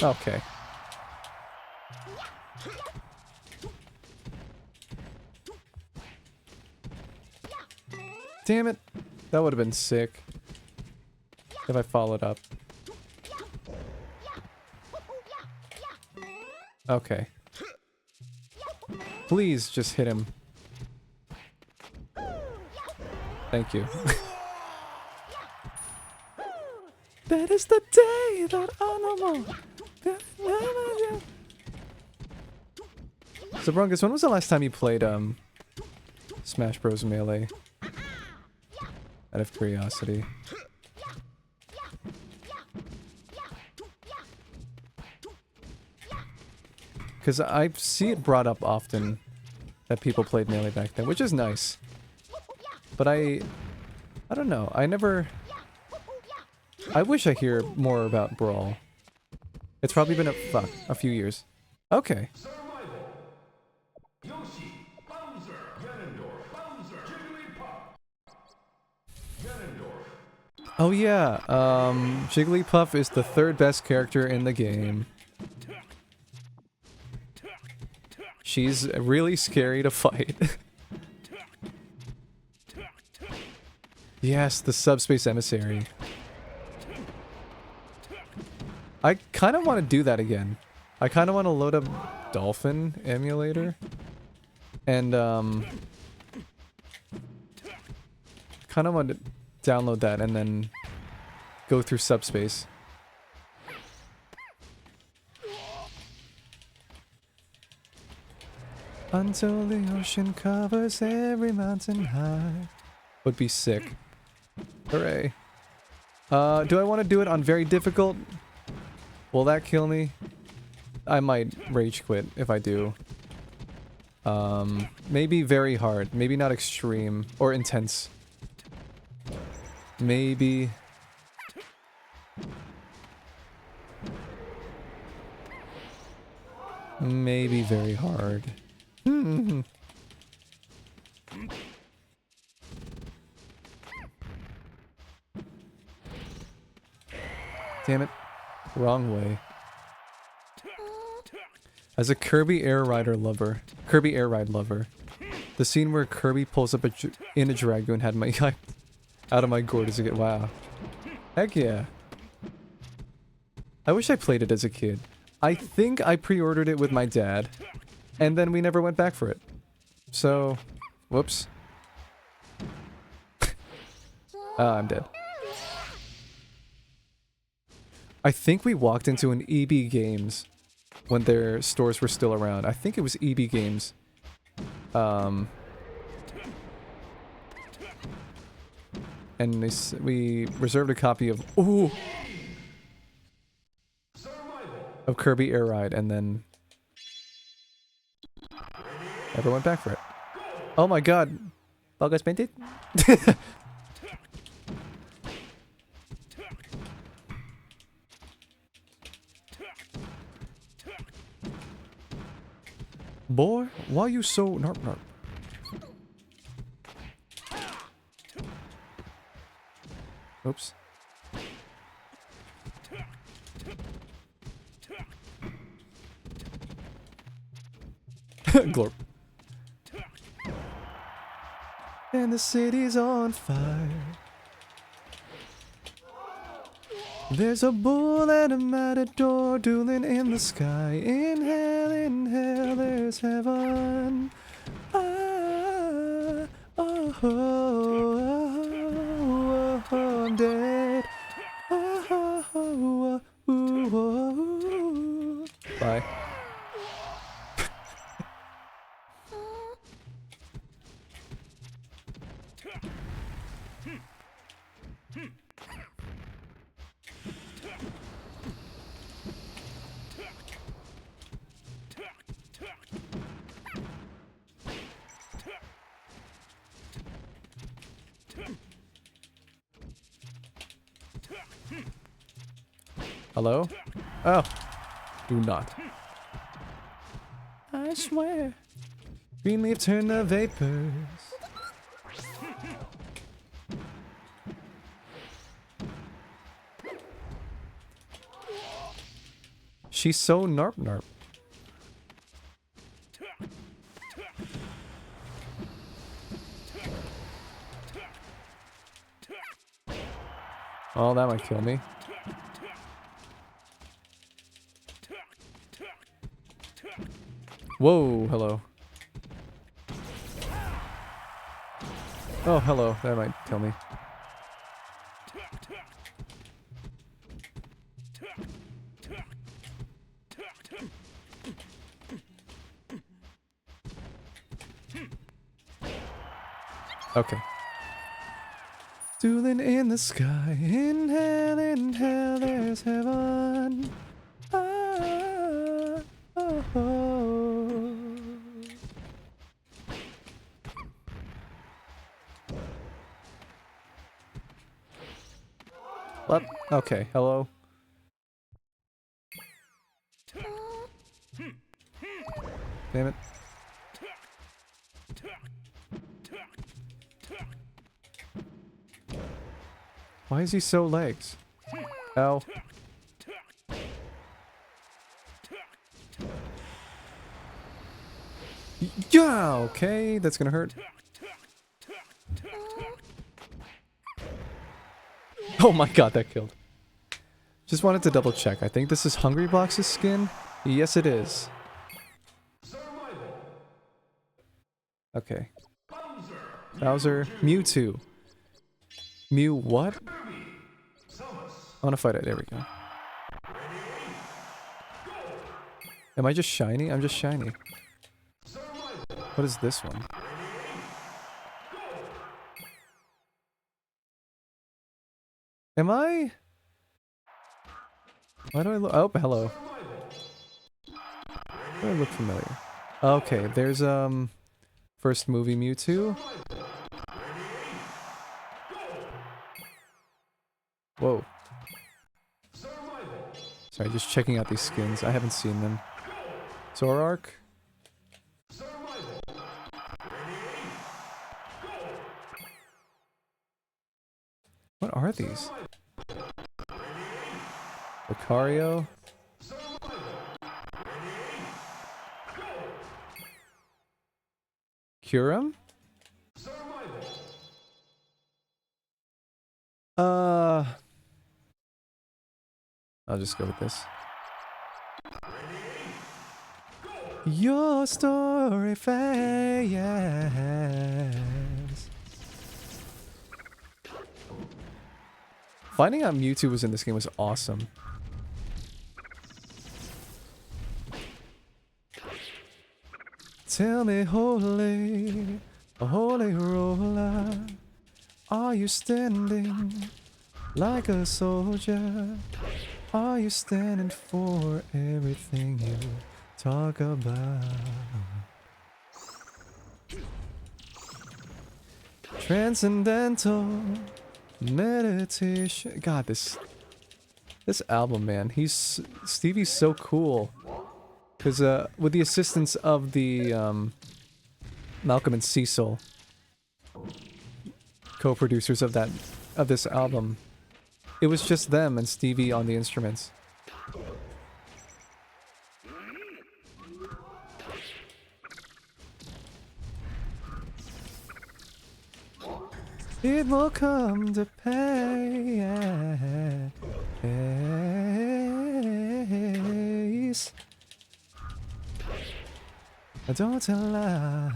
Okay. Damn it. That would have been sick. If I followed up. Okay. Please just hit him. Thank you. That is the day that animal. So Brungus, when was the last time you played Smash Bros. Melee? Out of curiosity. Because I see it brought up often that people played Melee back then, which is nice. But I don't know, I wish I hear more about Brawl. It's probably been a few years. Okay. Oh yeah, Jigglypuff is the third best character in the game. She's really scary to fight. Yes, the Subspace Emissary. I kind of want to do that again. I kind of want to load up Dolphin Emulator. And, kind of want to download that and then go through Subspace. Until the ocean covers every mountain high. Would be sick. Hooray. Do I want to do it on very difficult? Will that kill me? I might rage quit if I do. Maybe very hard. Maybe not extreme or intense. Maybe... maybe very hard. Damn it. Wrong way. As a Kirby Air Ride lover, the scene where Kirby pulls up in a Dragoon had my out of my gourd as a kid. Wow. Heck yeah. I wish I played it as a kid. I think I pre-ordered it with my dad, and then we never went back for it. So, whoops. I'm dead. I think we walked into an EB Games when their stores were still around. I think it was EB Games. And we reserved a copy of... Ooh! Of Kirby Air Ride, and then... never went back for it. Oh my god! Buggas painted? Boy, why you so narp narp? Oops. Glorp. And the city's on fire. There's a bull and a matador dueling in the sky. In hell, there's heaven. Ah, oh, oh, oh, I'm dead. Oh, oh, oh, oh. Bye. Hello? Oh. Do not. I swear. Green leaf turn to vapors. She's so narp narp. Oh, that might kill me. Whoa, hello. Oh, hello. That might kill me. Okay. Dueling in the sky, in hell, there's heaven. Ah, oh, oh. What? Okay, hello. Damn it. Why is he so legs? Ow. Yeah, okay, that's gonna hurt. Oh my god, that killed. Just wanted to double check. I think this is Hungry Box's skin. Yes, it is. Okay. Bowser. Mewtwo. Mew what? I want to fight it. There we go. Am I just shiny? I'm just shiny. What is this one? Am I? Why do I look? Oh, hello. Why do I look familiar? Okay, there's, first movie Mewtwo. Whoa. Sorry, just checking out these skins. I haven't seen them. Zoroark. What are these? Lucario. Kyurem? I'll just go with this. Your story fades. Finding out Mewtwo was in this game was awesome. Tell me, holy, holy roller, are you standing like a soldier? Are you standing for everything you talk about? Transcendental meditation. God, this album, man. Stevie's so cool. Because with the assistance of the Malcolm and Cecil, co-producers of this album, it was just them and Stevie on the instruments. It will come to pace. Don't tell lies.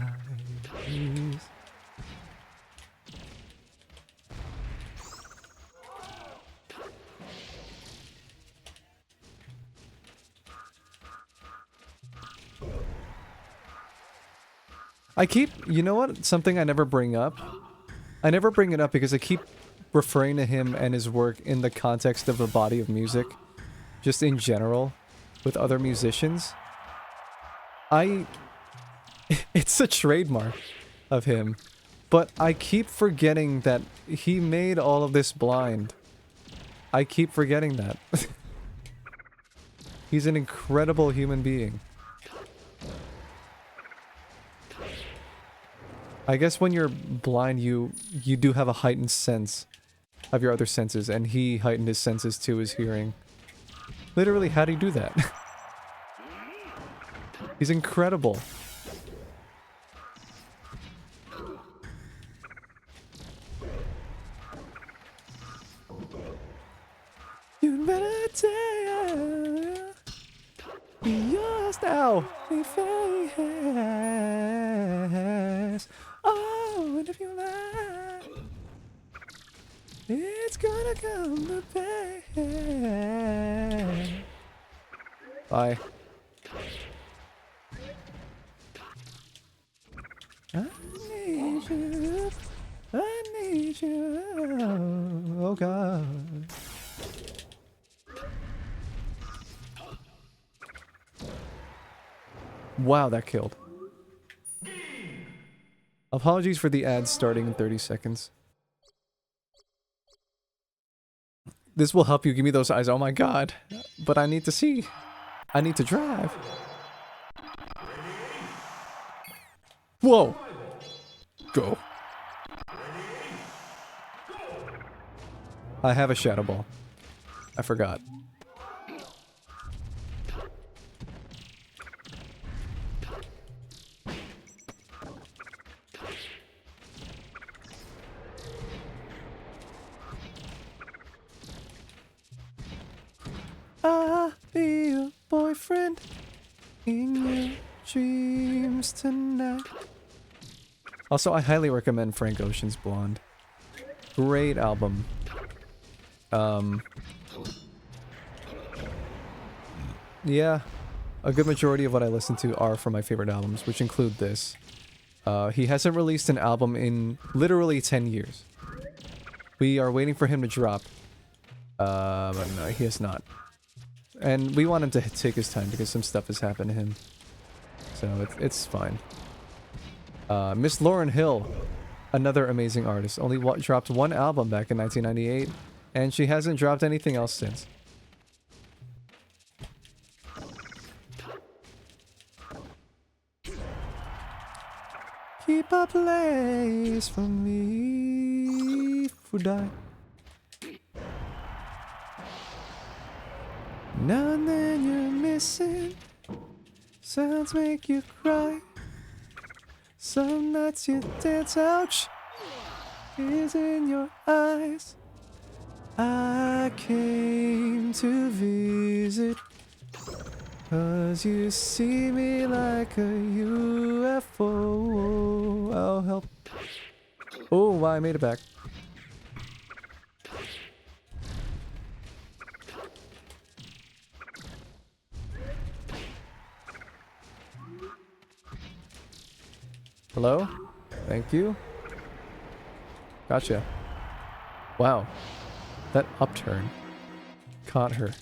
You know what? Something I never bring up. I never bring it up because I keep referring to him and his work in the context of the body of music. Just in general, with other musicians. It's a trademark of him. But I keep forgetting that he made all of this blind. I keep forgetting that. He's an incredible human being. I guess when you're blind, you do have a heightened sense of your other senses, and he heightened his senses to his hearing. Literally, how do you do that? He's incredible. You better tell yours now. Oh, and if you lie, it's gonna come to pass. Bye. I need you. I need you. Oh God. Wow, that killed. Apologies for the ads starting in 30 seconds. This will help you give me those eyes. Oh my God. But I need to see. I need to drive. Whoa. Go. I have a Shadow Ball. I forgot. friend in your dreams tonight. Also, I highly recommend Frank Ocean's Blonde. Great album. Yeah, a good majority of what I listen to are from my favorite albums, which include this. He hasn't released an album in literally 10 years. We are waiting for him to drop. But no, he has not. And we want him to take his time because some stuff has happened to him. So it's fine. Miss Lauryn Hill, another amazing artist, only dropped one album back in 1998, and she hasn't dropped anything else since. Keep a place for me if we die. Now and then you're missing. Sounds make you cry. Some nights you dance, ouch, is in your eyes. I came to visit, 'cause you see me like a UFO. I'll help. Oh, I made it back. Hello? Thank you. Gotcha. Wow. That upturn caught her.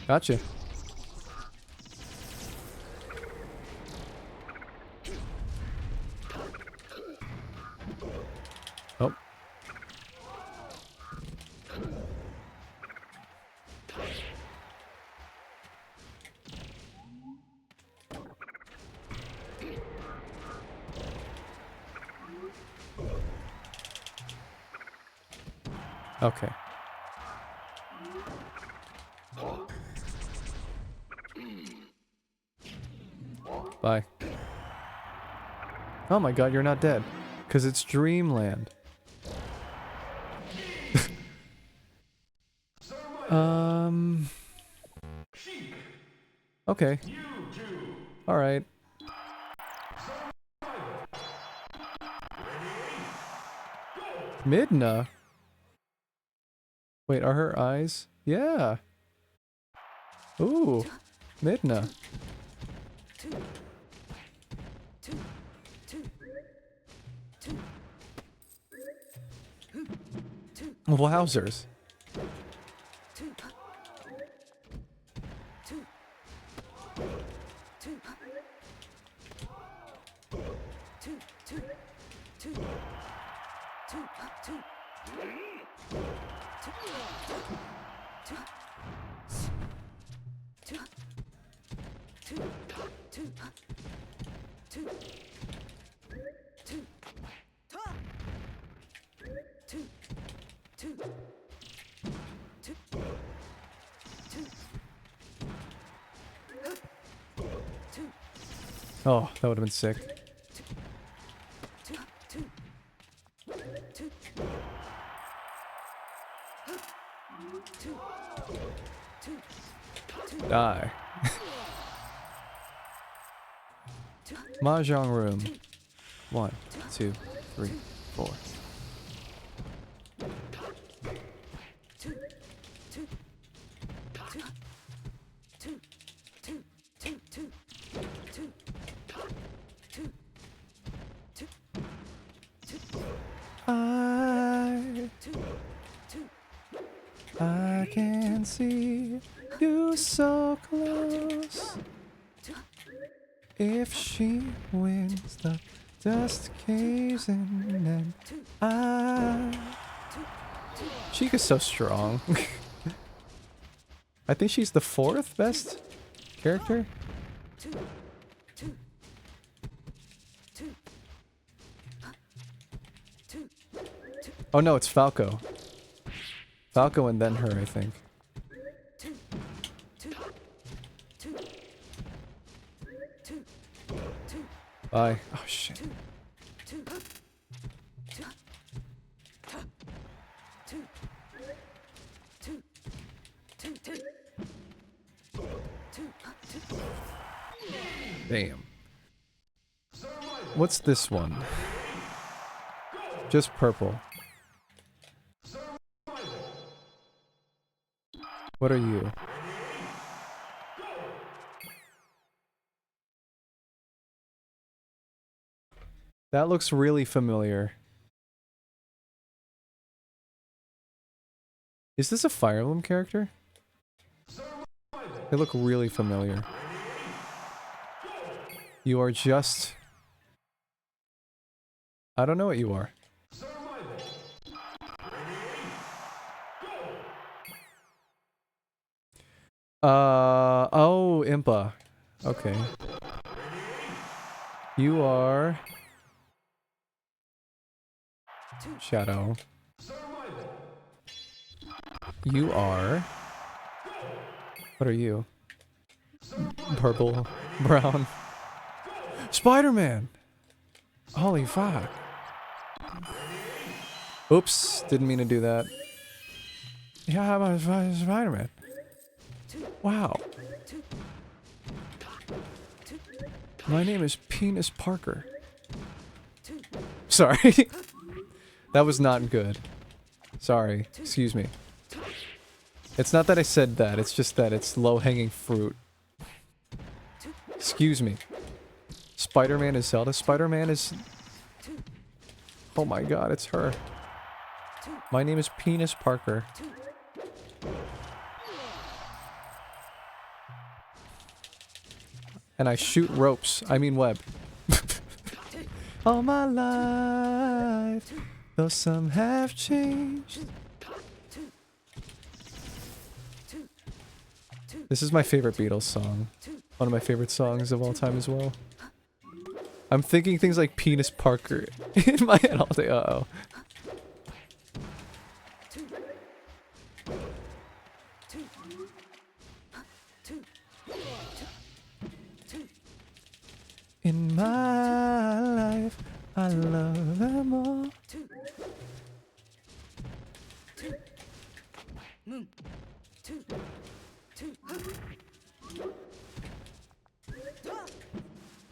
Gotcha. Oh. Okay. Bye. Oh my god, you're not dead. 'Cause it's Dreamland. Okay. Alright. Midna? Wait, are her eyes? Yeah. Ooh. Midna. Wowzers. Oh, that would have been sick. Die. Mahjong room. 1, 2, 3, 4. I can see you so close. If she wins, the dust caves in, and Chica's so strong. I think she's the 4th best character. Oh no, it's Falco. Falco and then her, I think. Bye. Oh shit. Damn. What's this one? Just purple. What are you? That looks really familiar. Is this a Fire Emblem character? They look really familiar. You are just... I don't know what you are. Oh, Impa. Okay. You are... Shadow. You are... What are you? Purple. Brown. Spider-Man! Holy fuck. Oops, didn't mean to do that. Yeah, how about Spider-Man? Wow. My name is Penis Parker. Sorry. That was not good. Sorry. Excuse me. It's not that I said that, it's just that it's low-hanging fruit. Excuse me. Spider-Man is Zelda. Spider-Man is... Oh my god, it's her. My name is Penis Parker. And I shoot ropes. I mean web. All my life, though some have changed. This is my favorite Beatles song. One of my favorite songs of all time as well. I'm thinking things like Penis Parker in my head all day. Uh-oh. In my life, I love them all.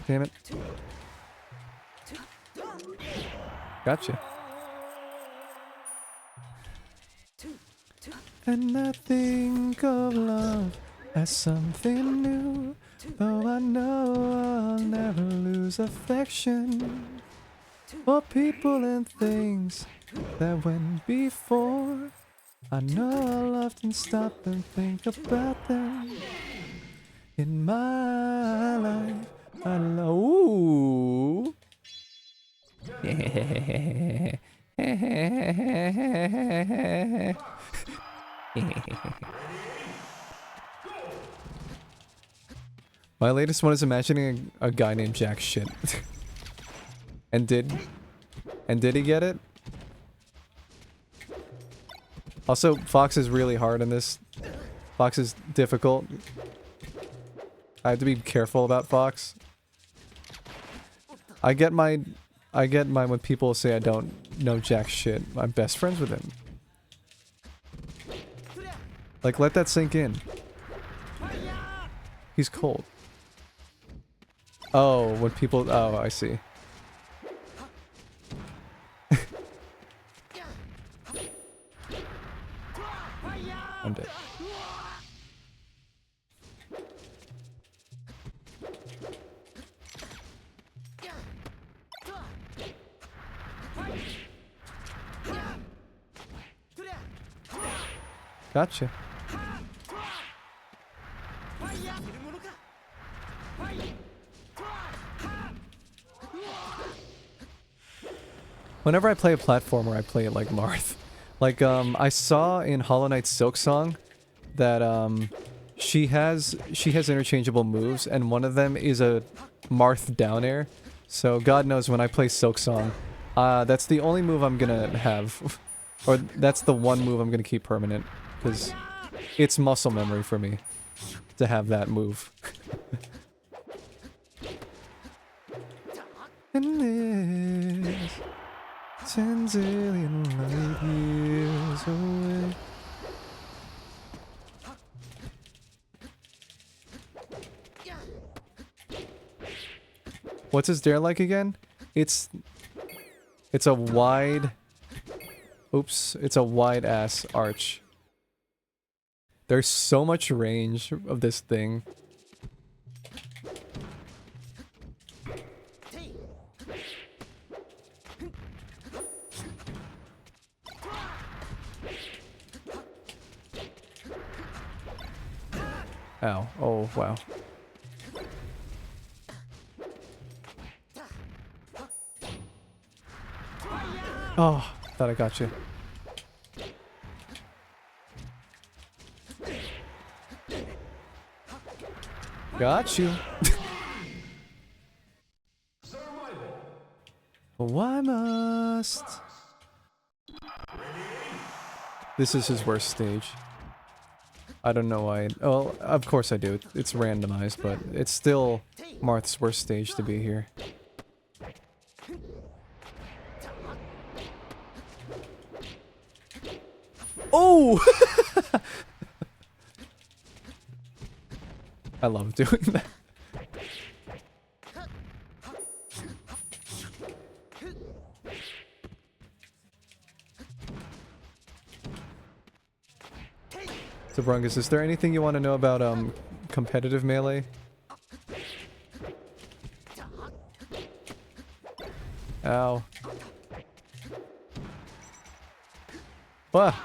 Damn it. Gotcha. And I think of love as something new, though I know I'll never lose affection for people and things that went before. I know I'll often stop and think about them. In my life, I love... Ooh. My latest one is imagining a guy named Jack Shit. And did he get it? Also, Fox is really hard in this. Fox is difficult. I have to be careful about Fox. I get mine when people say I don't know jack shit. I'm best friends with him. Like, let that sink in. He's cold. Oh, when people... Oh, I see. I'm dead. Gotcha. Whenever I play a platformer, I play it like Marth. Like, I saw in Hollow Knight's Silk Song that, she has interchangeable moves, and one of them is a Marth down air. So God knows when I play Silk Song, that's the only move I'm gonna have. Or that's the one move I'm gonna keep permanent. Because it's muscle memory for me to have that move. And this 10 zillion light years away. What's his dare like again? It's a wide... Oops. It's a wide-ass arch. There's so much range of this thing. Ow. Oh, wow. Oh, thought I got you. Got you. Why must... This is his worst stage. I don't know why. Oh, of course I do. It's randomized, but it's still Marth's worst stage to be here. Oh! I love doing that. So Brungus, is there anything you want to know about competitive melee? Ow. What?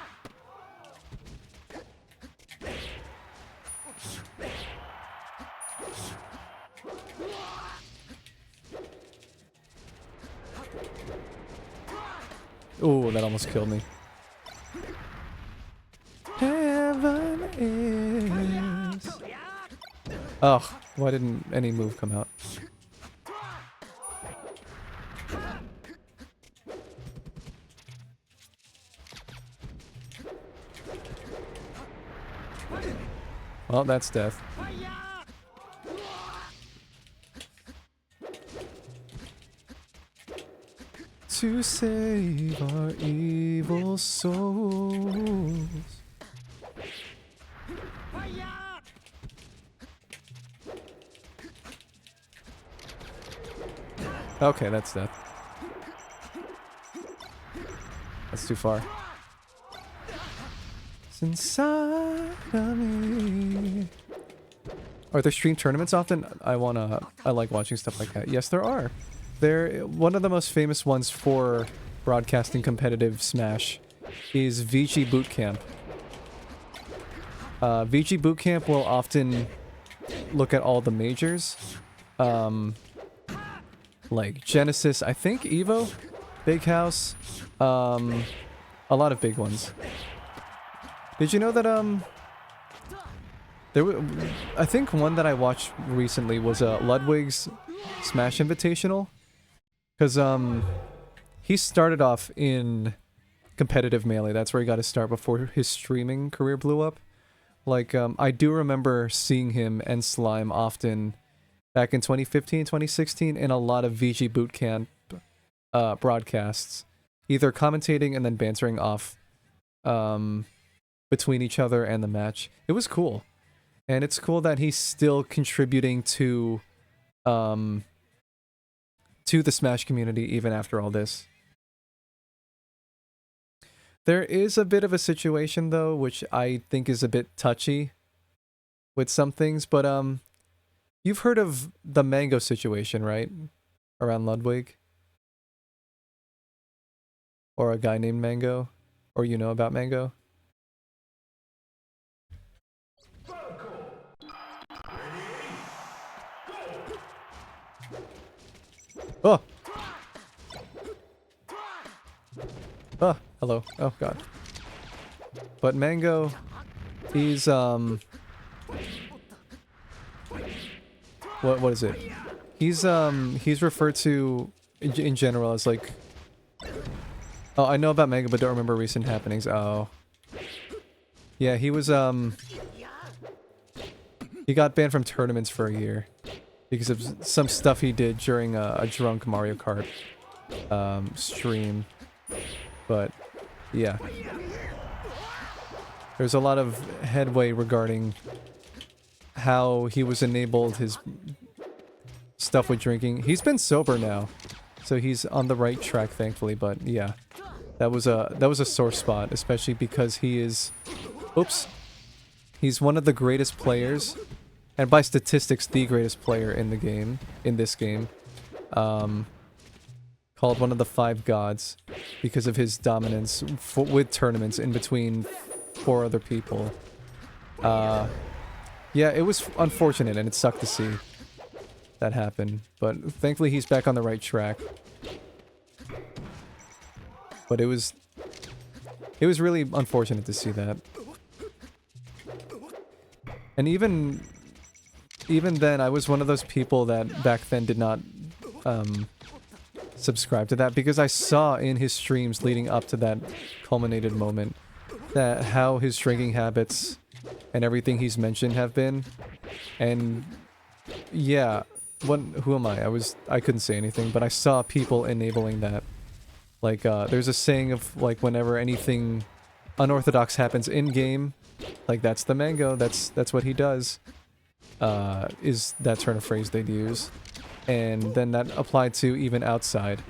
Ooh, that almost killed me. Heaven is... Ugh, why didn't any move come out? Well, that's death. To save our evil souls. Okay, that's death. That's too far. It's inside of me. Are there stream tournaments often? I like watching stuff like that. Yes, there are. One of the most famous ones for broadcasting competitive Smash is VG Bootcamp. VG Bootcamp will often look at all the majors. Like Genesis, I think Evo, Big House, a lot of big ones. Did you know that, I think one that I watched recently was, Ludwig's Smash Invitational? Because, he started off in competitive Melee. That's where he got his start before his streaming career blew up. Like, I do remember seeing him and Slime often back in 2015, 2016 in a lot of VG Bootcamp, broadcasts. Either commentating and then bantering off, between each other and the match. It was cool. And it's cool that he's still contributing to the Smash community even after all this. There is a bit of a situation though, which I think is a bit touchy with some things, but you've heard of the Mango situation, right? Around Ludwig? Or a guy named Mango? Or you know about Mango? Oh! Oh, hello. Oh, God. But Mango, he's, what is it? He's referred to, in general as, like... Oh, I know about Mango, but don't remember recent happenings. Oh. Yeah, he was, he got banned from tournaments for a year. because of some stuff he did during a drunk Mario Kart stream. But yeah, there's a lot of headway regarding how he was enabled his stuff with drinking. He's been sober now, so he's on the right track, thankfully. But yeah, that was a sore spot, especially because he is, oops, he's one of the greatest players, and by statistics, the greatest player in the game, in this game, called one of the 5 gods because of his dominance with tournaments in between 4 other people. Yeah, it was unfortunate and it sucked to see that happen, but thankfully he's back on the right track. But it was really unfortunate to see that. And even then, I was one of those people that back then did not subscribe to that, because I saw in his streams leading up to that culminated moment that how his drinking habits and everything he's mentioned have been. And yeah, who am I? I couldn't say anything, but I saw people enabling that. Like, there's a saying of, like, whenever anything unorthodox happens in-game, like, that's the mango, that's what he does, is that turn of phrase they'd use. And then that applied to even outside.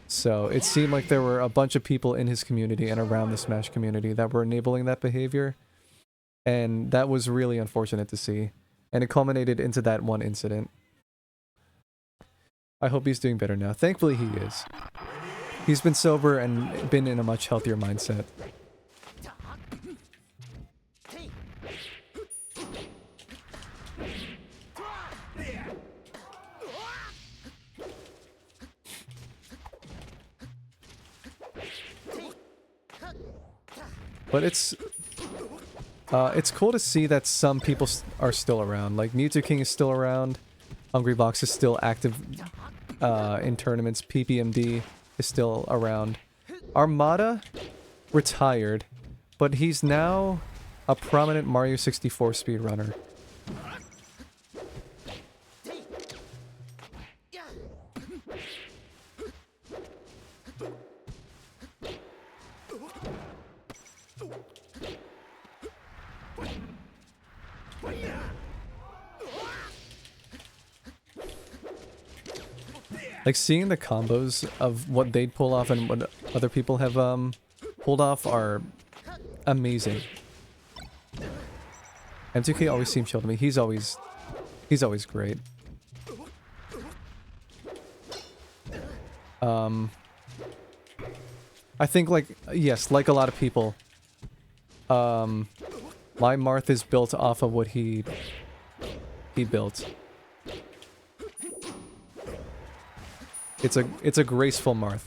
So it seemed like there were a bunch of people in his community and around the Smash community that were enabling that behavior. And that was really unfortunate to see. And it culminated into that one incident. I hope he's doing better now. Thankfully he is. He's been sober and been in a much healthier mindset. But it's cool to see that some people are still around. Like, Mewtwo King is still around. Hungrybox is still active in tournaments. PPMD is still around. Armada retired, but he's now a prominent Mario 64 speedrunner. Like, seeing the combos of what they'd pull off and what other people have pulled off are amazing. M2K always seems chill to me. He's always great. I think, like, yes, like a lot of people, my Marth is built off of what he built. It's a graceful Marth.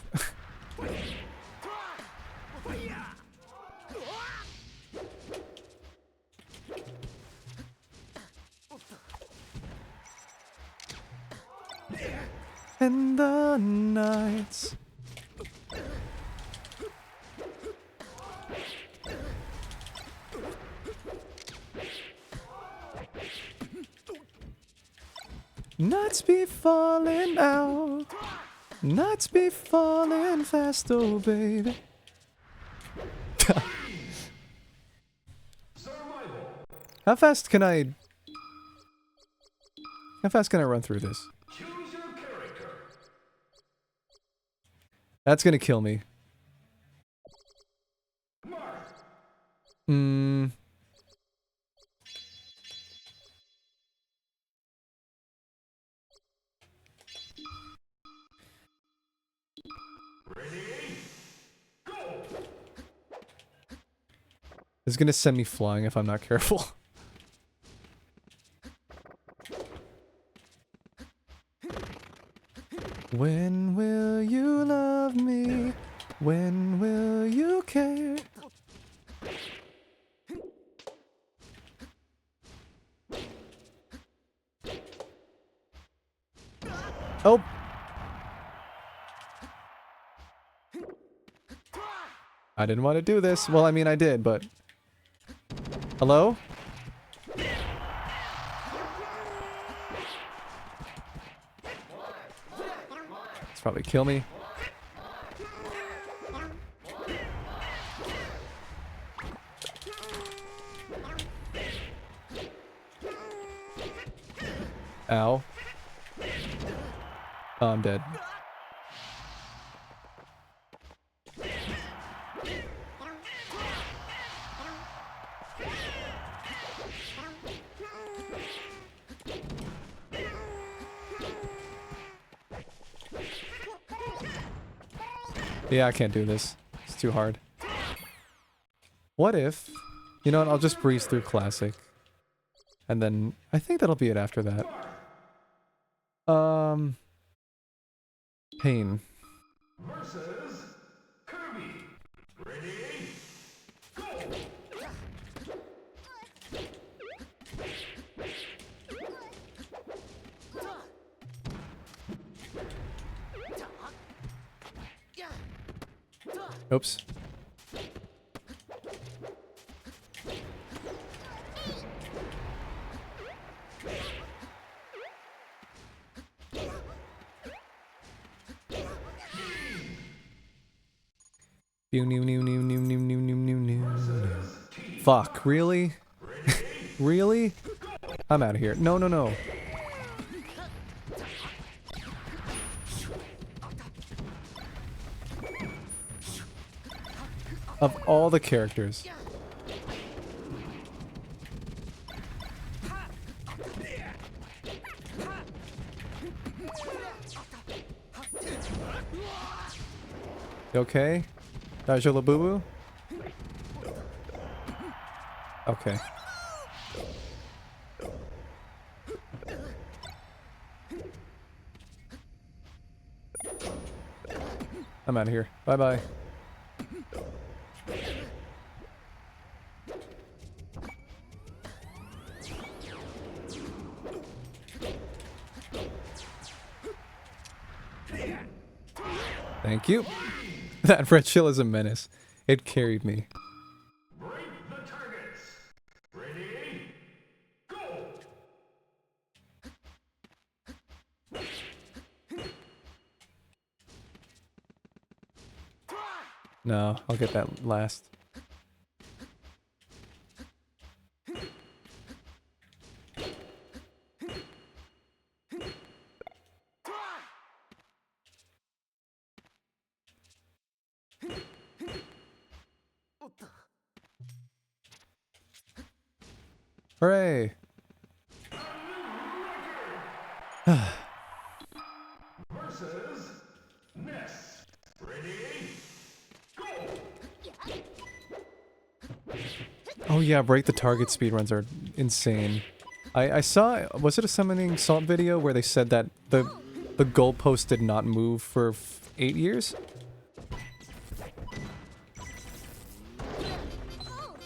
And the nights. Nights be falling out. Nights be falling fast, oh baby. How fast can I run through this? That's gonna kill me. It's gonna send me flying if I'm not careful. When will you love me? When will you care? Oh! I didn't want to do this. Well, I mean, I did, but... Hello? probably kill me. Ow. Oh, I'm dead. Yeah, I can't do this. It's too hard. What if... You know what, I'll just breeze through Classic. And then... I think that'll be it after that. Pain. Versus Kirby. Ready? Go! Oops. Fuck, really? Really? I'm out of here. No, no, no. Of all the characters. You okay? Dajola Boo Boo? Okay. I'm out of here. Bye-bye. Thank you. That red shell is a menace. It carried me. Break the targets. Ready? Go! No, I'll get that last. Hooray! Versus Ness. Ready? Go! Oh yeah, break the target speedruns are insane. I saw, was it a summoning salt video where they said that the goalpost did not move for 8 years?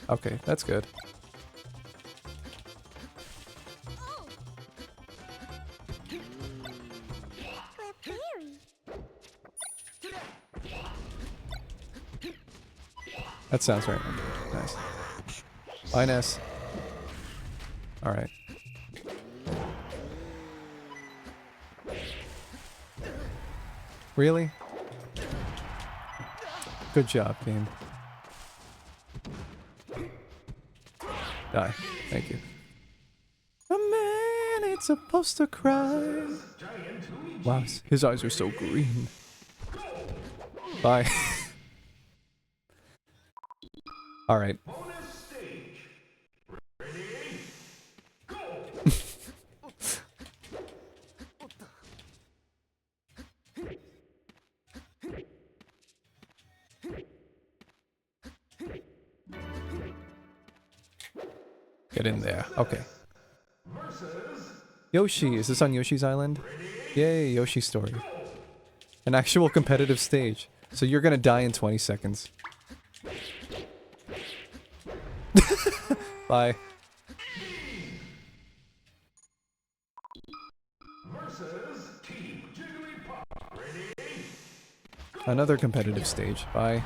Okay, that's good. That sounds right. Nice. Bye, Ness. Alright. Really? Good job, game. Die. Thank you. A man ain't supposed to cry. Wow, his eyes are so green. Bye. Alright. Get in there. Okay. Yoshi. Is this on Yoshi's Island? Yay, Yoshi story. An actual competitive stage. So you're gonna die in 20 seconds. Bye. Another competitive stage. Bye.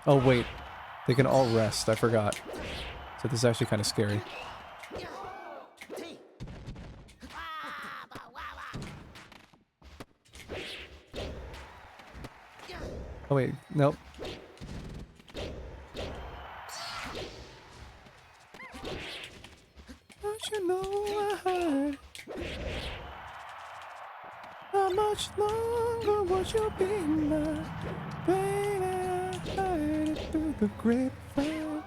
Oh wait, they can all rest. I forgot. So this is actually kind of scary. Oh wait, nope. Don't you know I heard? How much longer would you be my baby? I heard it through the grapevine.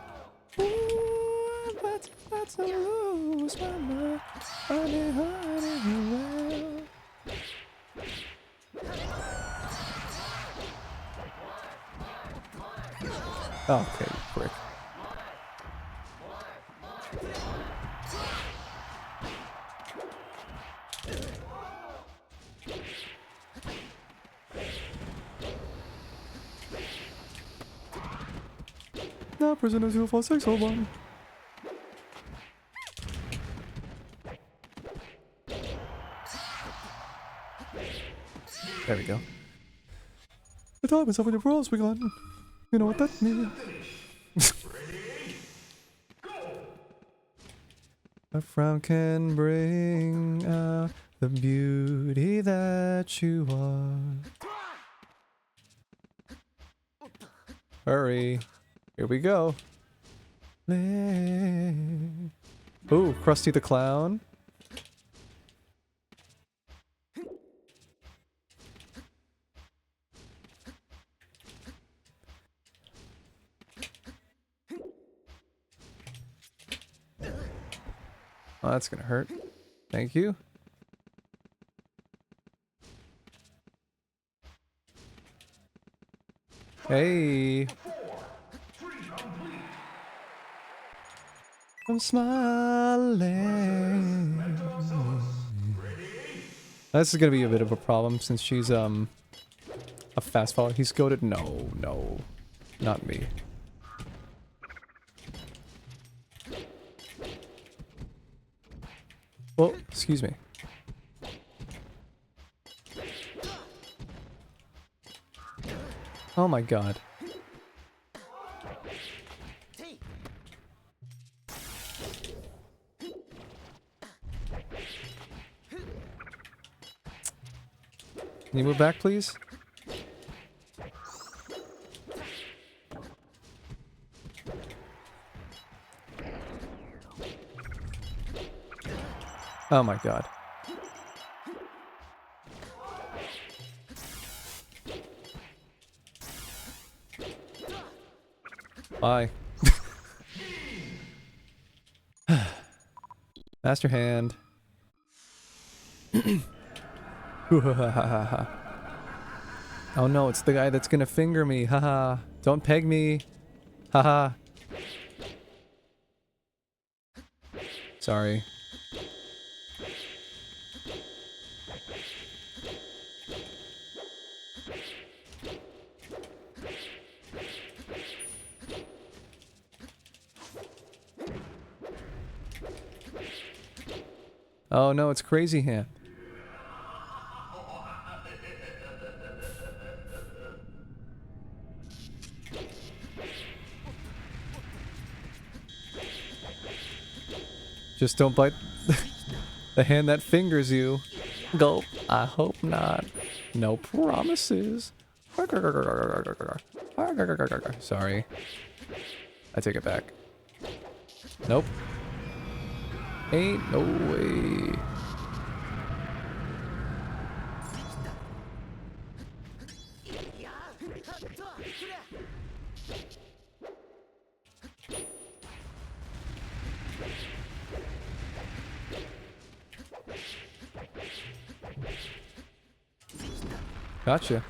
Ooh, I'm about to lose my mind. Honey, honey, well. Okay, quick. Now prisoner 24601. There we go. The time is up when your brawls begun. You know what that means. A frown can bring out the beauty that you are. Hurry. Here we go. Ooh, Krusty the Clown. Oh, that's gonna hurt. Thank you. Hey. I'm smiling. This is gonna be a bit of a problem since she's a fast follower. He's goated. No, no, not me. Well, excuse me. Oh my god. Can you move back, please? Oh my god. Bye. Master hand. Oh no, it's the guy that's gonna finger me. Haha. Don't peg me. Haha. Sorry. Oh no, it's Crazy Hand. Just don't bite the hand that fingers you. Gulp. I hope not. No promises. Sorry. I take it back. Nope. Ain't no way. Gotcha.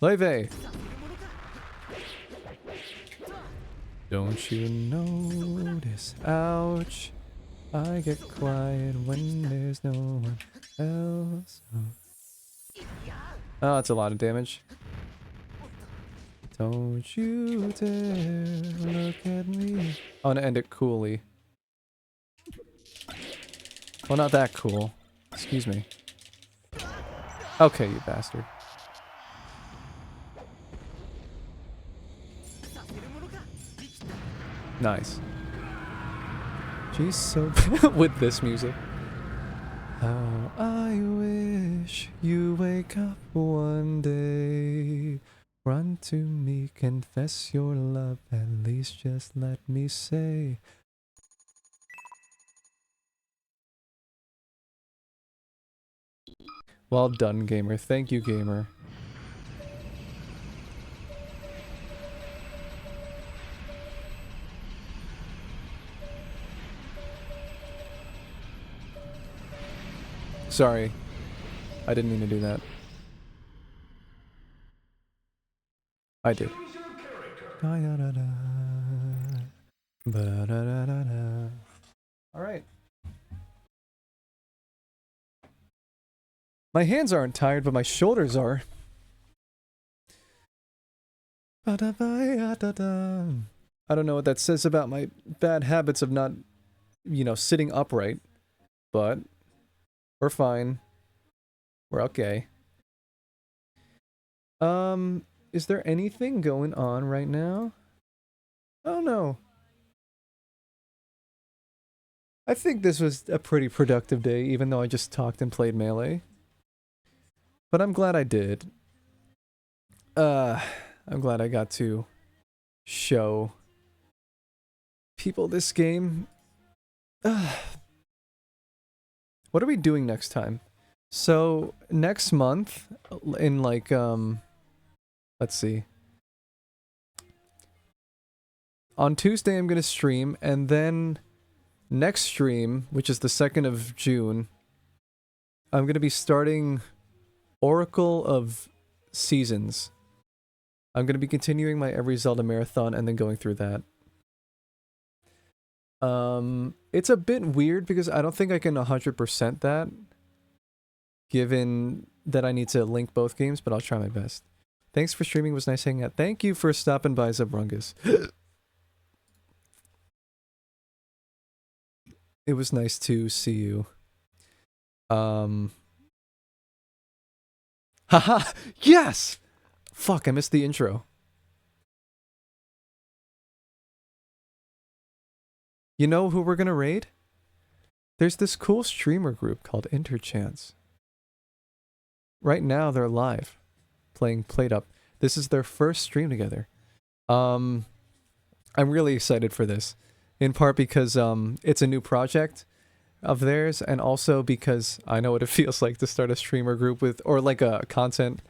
Leve. Don't you notice? Ouch. I get quiet when there's no one else. Oh, that's a lot of damage. Don't you dare look at me. I want to end it coolly. Well, not that cool. Excuse me. Okay, you bastard. Nice. She's so with this music. How I wish you wake up one day. Run to me, confess your love, at least just let me say. Well done, gamer. Thank you, gamer. Sorry. I didn't mean to do that. I did. Alright. My hands aren't tired, but my shoulders are. I don't know what that says about my bad habits of not, you know, sitting upright. But we're fine. We're okay. Is there anything going on right now? Oh no. I think this was a pretty productive day, even though I just talked and played Melee. But I'm glad I did. I'm glad I got to show people this game. What are we doing next time? So, next month, in like, let's see. On Tuesday, I'm gonna stream, and then next stream, which is the 2nd of June, I'm gonna be starting Oracle of Seasons. I'm gonna be continuing my Every Zelda Marathon and then going through that. It's a bit weird because I don't think I can 100% that, given that I need to link both games, but I'll try my best. Thanks for streaming, it was nice hanging out. Thank you for stopping by, Zabrungus. It was nice to see you. Haha! Yes! Fuck, I missed the intro. You know who we're gonna raid? There's this cool streamer group called Interchance. Right now, they're live, playing Played Up. This is their first stream together. I'm really excited for this. In part because, it's a new project of theirs, and also because I know what it feels like to start a streamer group with, or like a content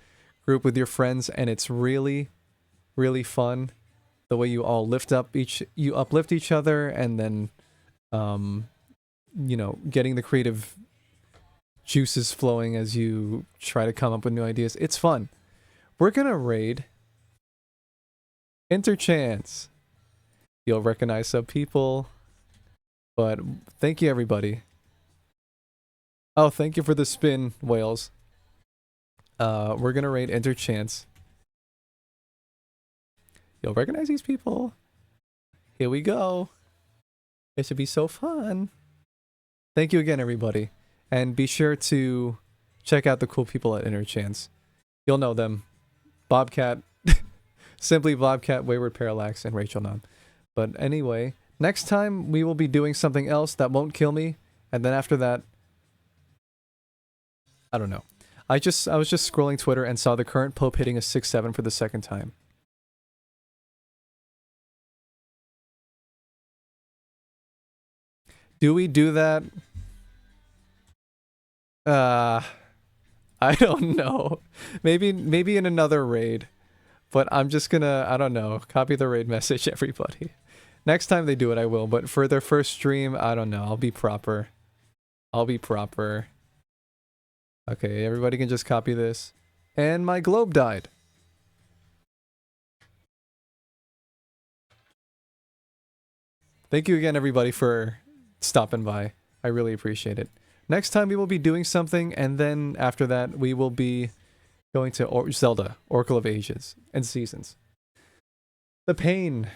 group with your friends, and it's really, really fun. The way you all you uplift each other, and then, you know, getting the creative juices flowing as you try to come up with new ideas. It's fun. We're gonna raid Interchance. You'll recognize some people, but thank you everybody. Oh, thank you for the spin, Whales. We're gonna raid Interchance. You'll recognize these people. Here we go. It should be so fun. Thank you again, everybody. And be sure to check out the cool people at Interchance. You'll know them. Bobcat, Simply Bobcat, Wayward Parallax, and Rachel Nam. But anyway, next time we will be doing something else that won't kill me. And then after that, I don't know. I was just scrolling Twitter and saw the current Pope hitting a 6-7 for the second time. Do we do that? I don't know. Maybe in another raid. But I'm just gonna, I don't know, copy the raid message, everybody. Next time they do it, I will. But for their first stream, I don't know. I'll be proper. Okay, everybody can just copy this. And my globe died. Thank you again, everybody, for stopping by. I really appreciate it. Next time we will be doing something, and then after that we will be going to Zelda, Oracle of Ages and Seasons. The pain.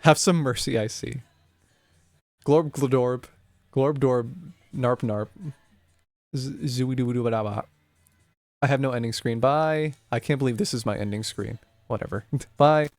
Have some mercy, I see. Glorb, Glordorb, Narp Narp. Zooidoo. I have no ending screen. Bye. I can't believe this is my ending screen. Whatever. Bye.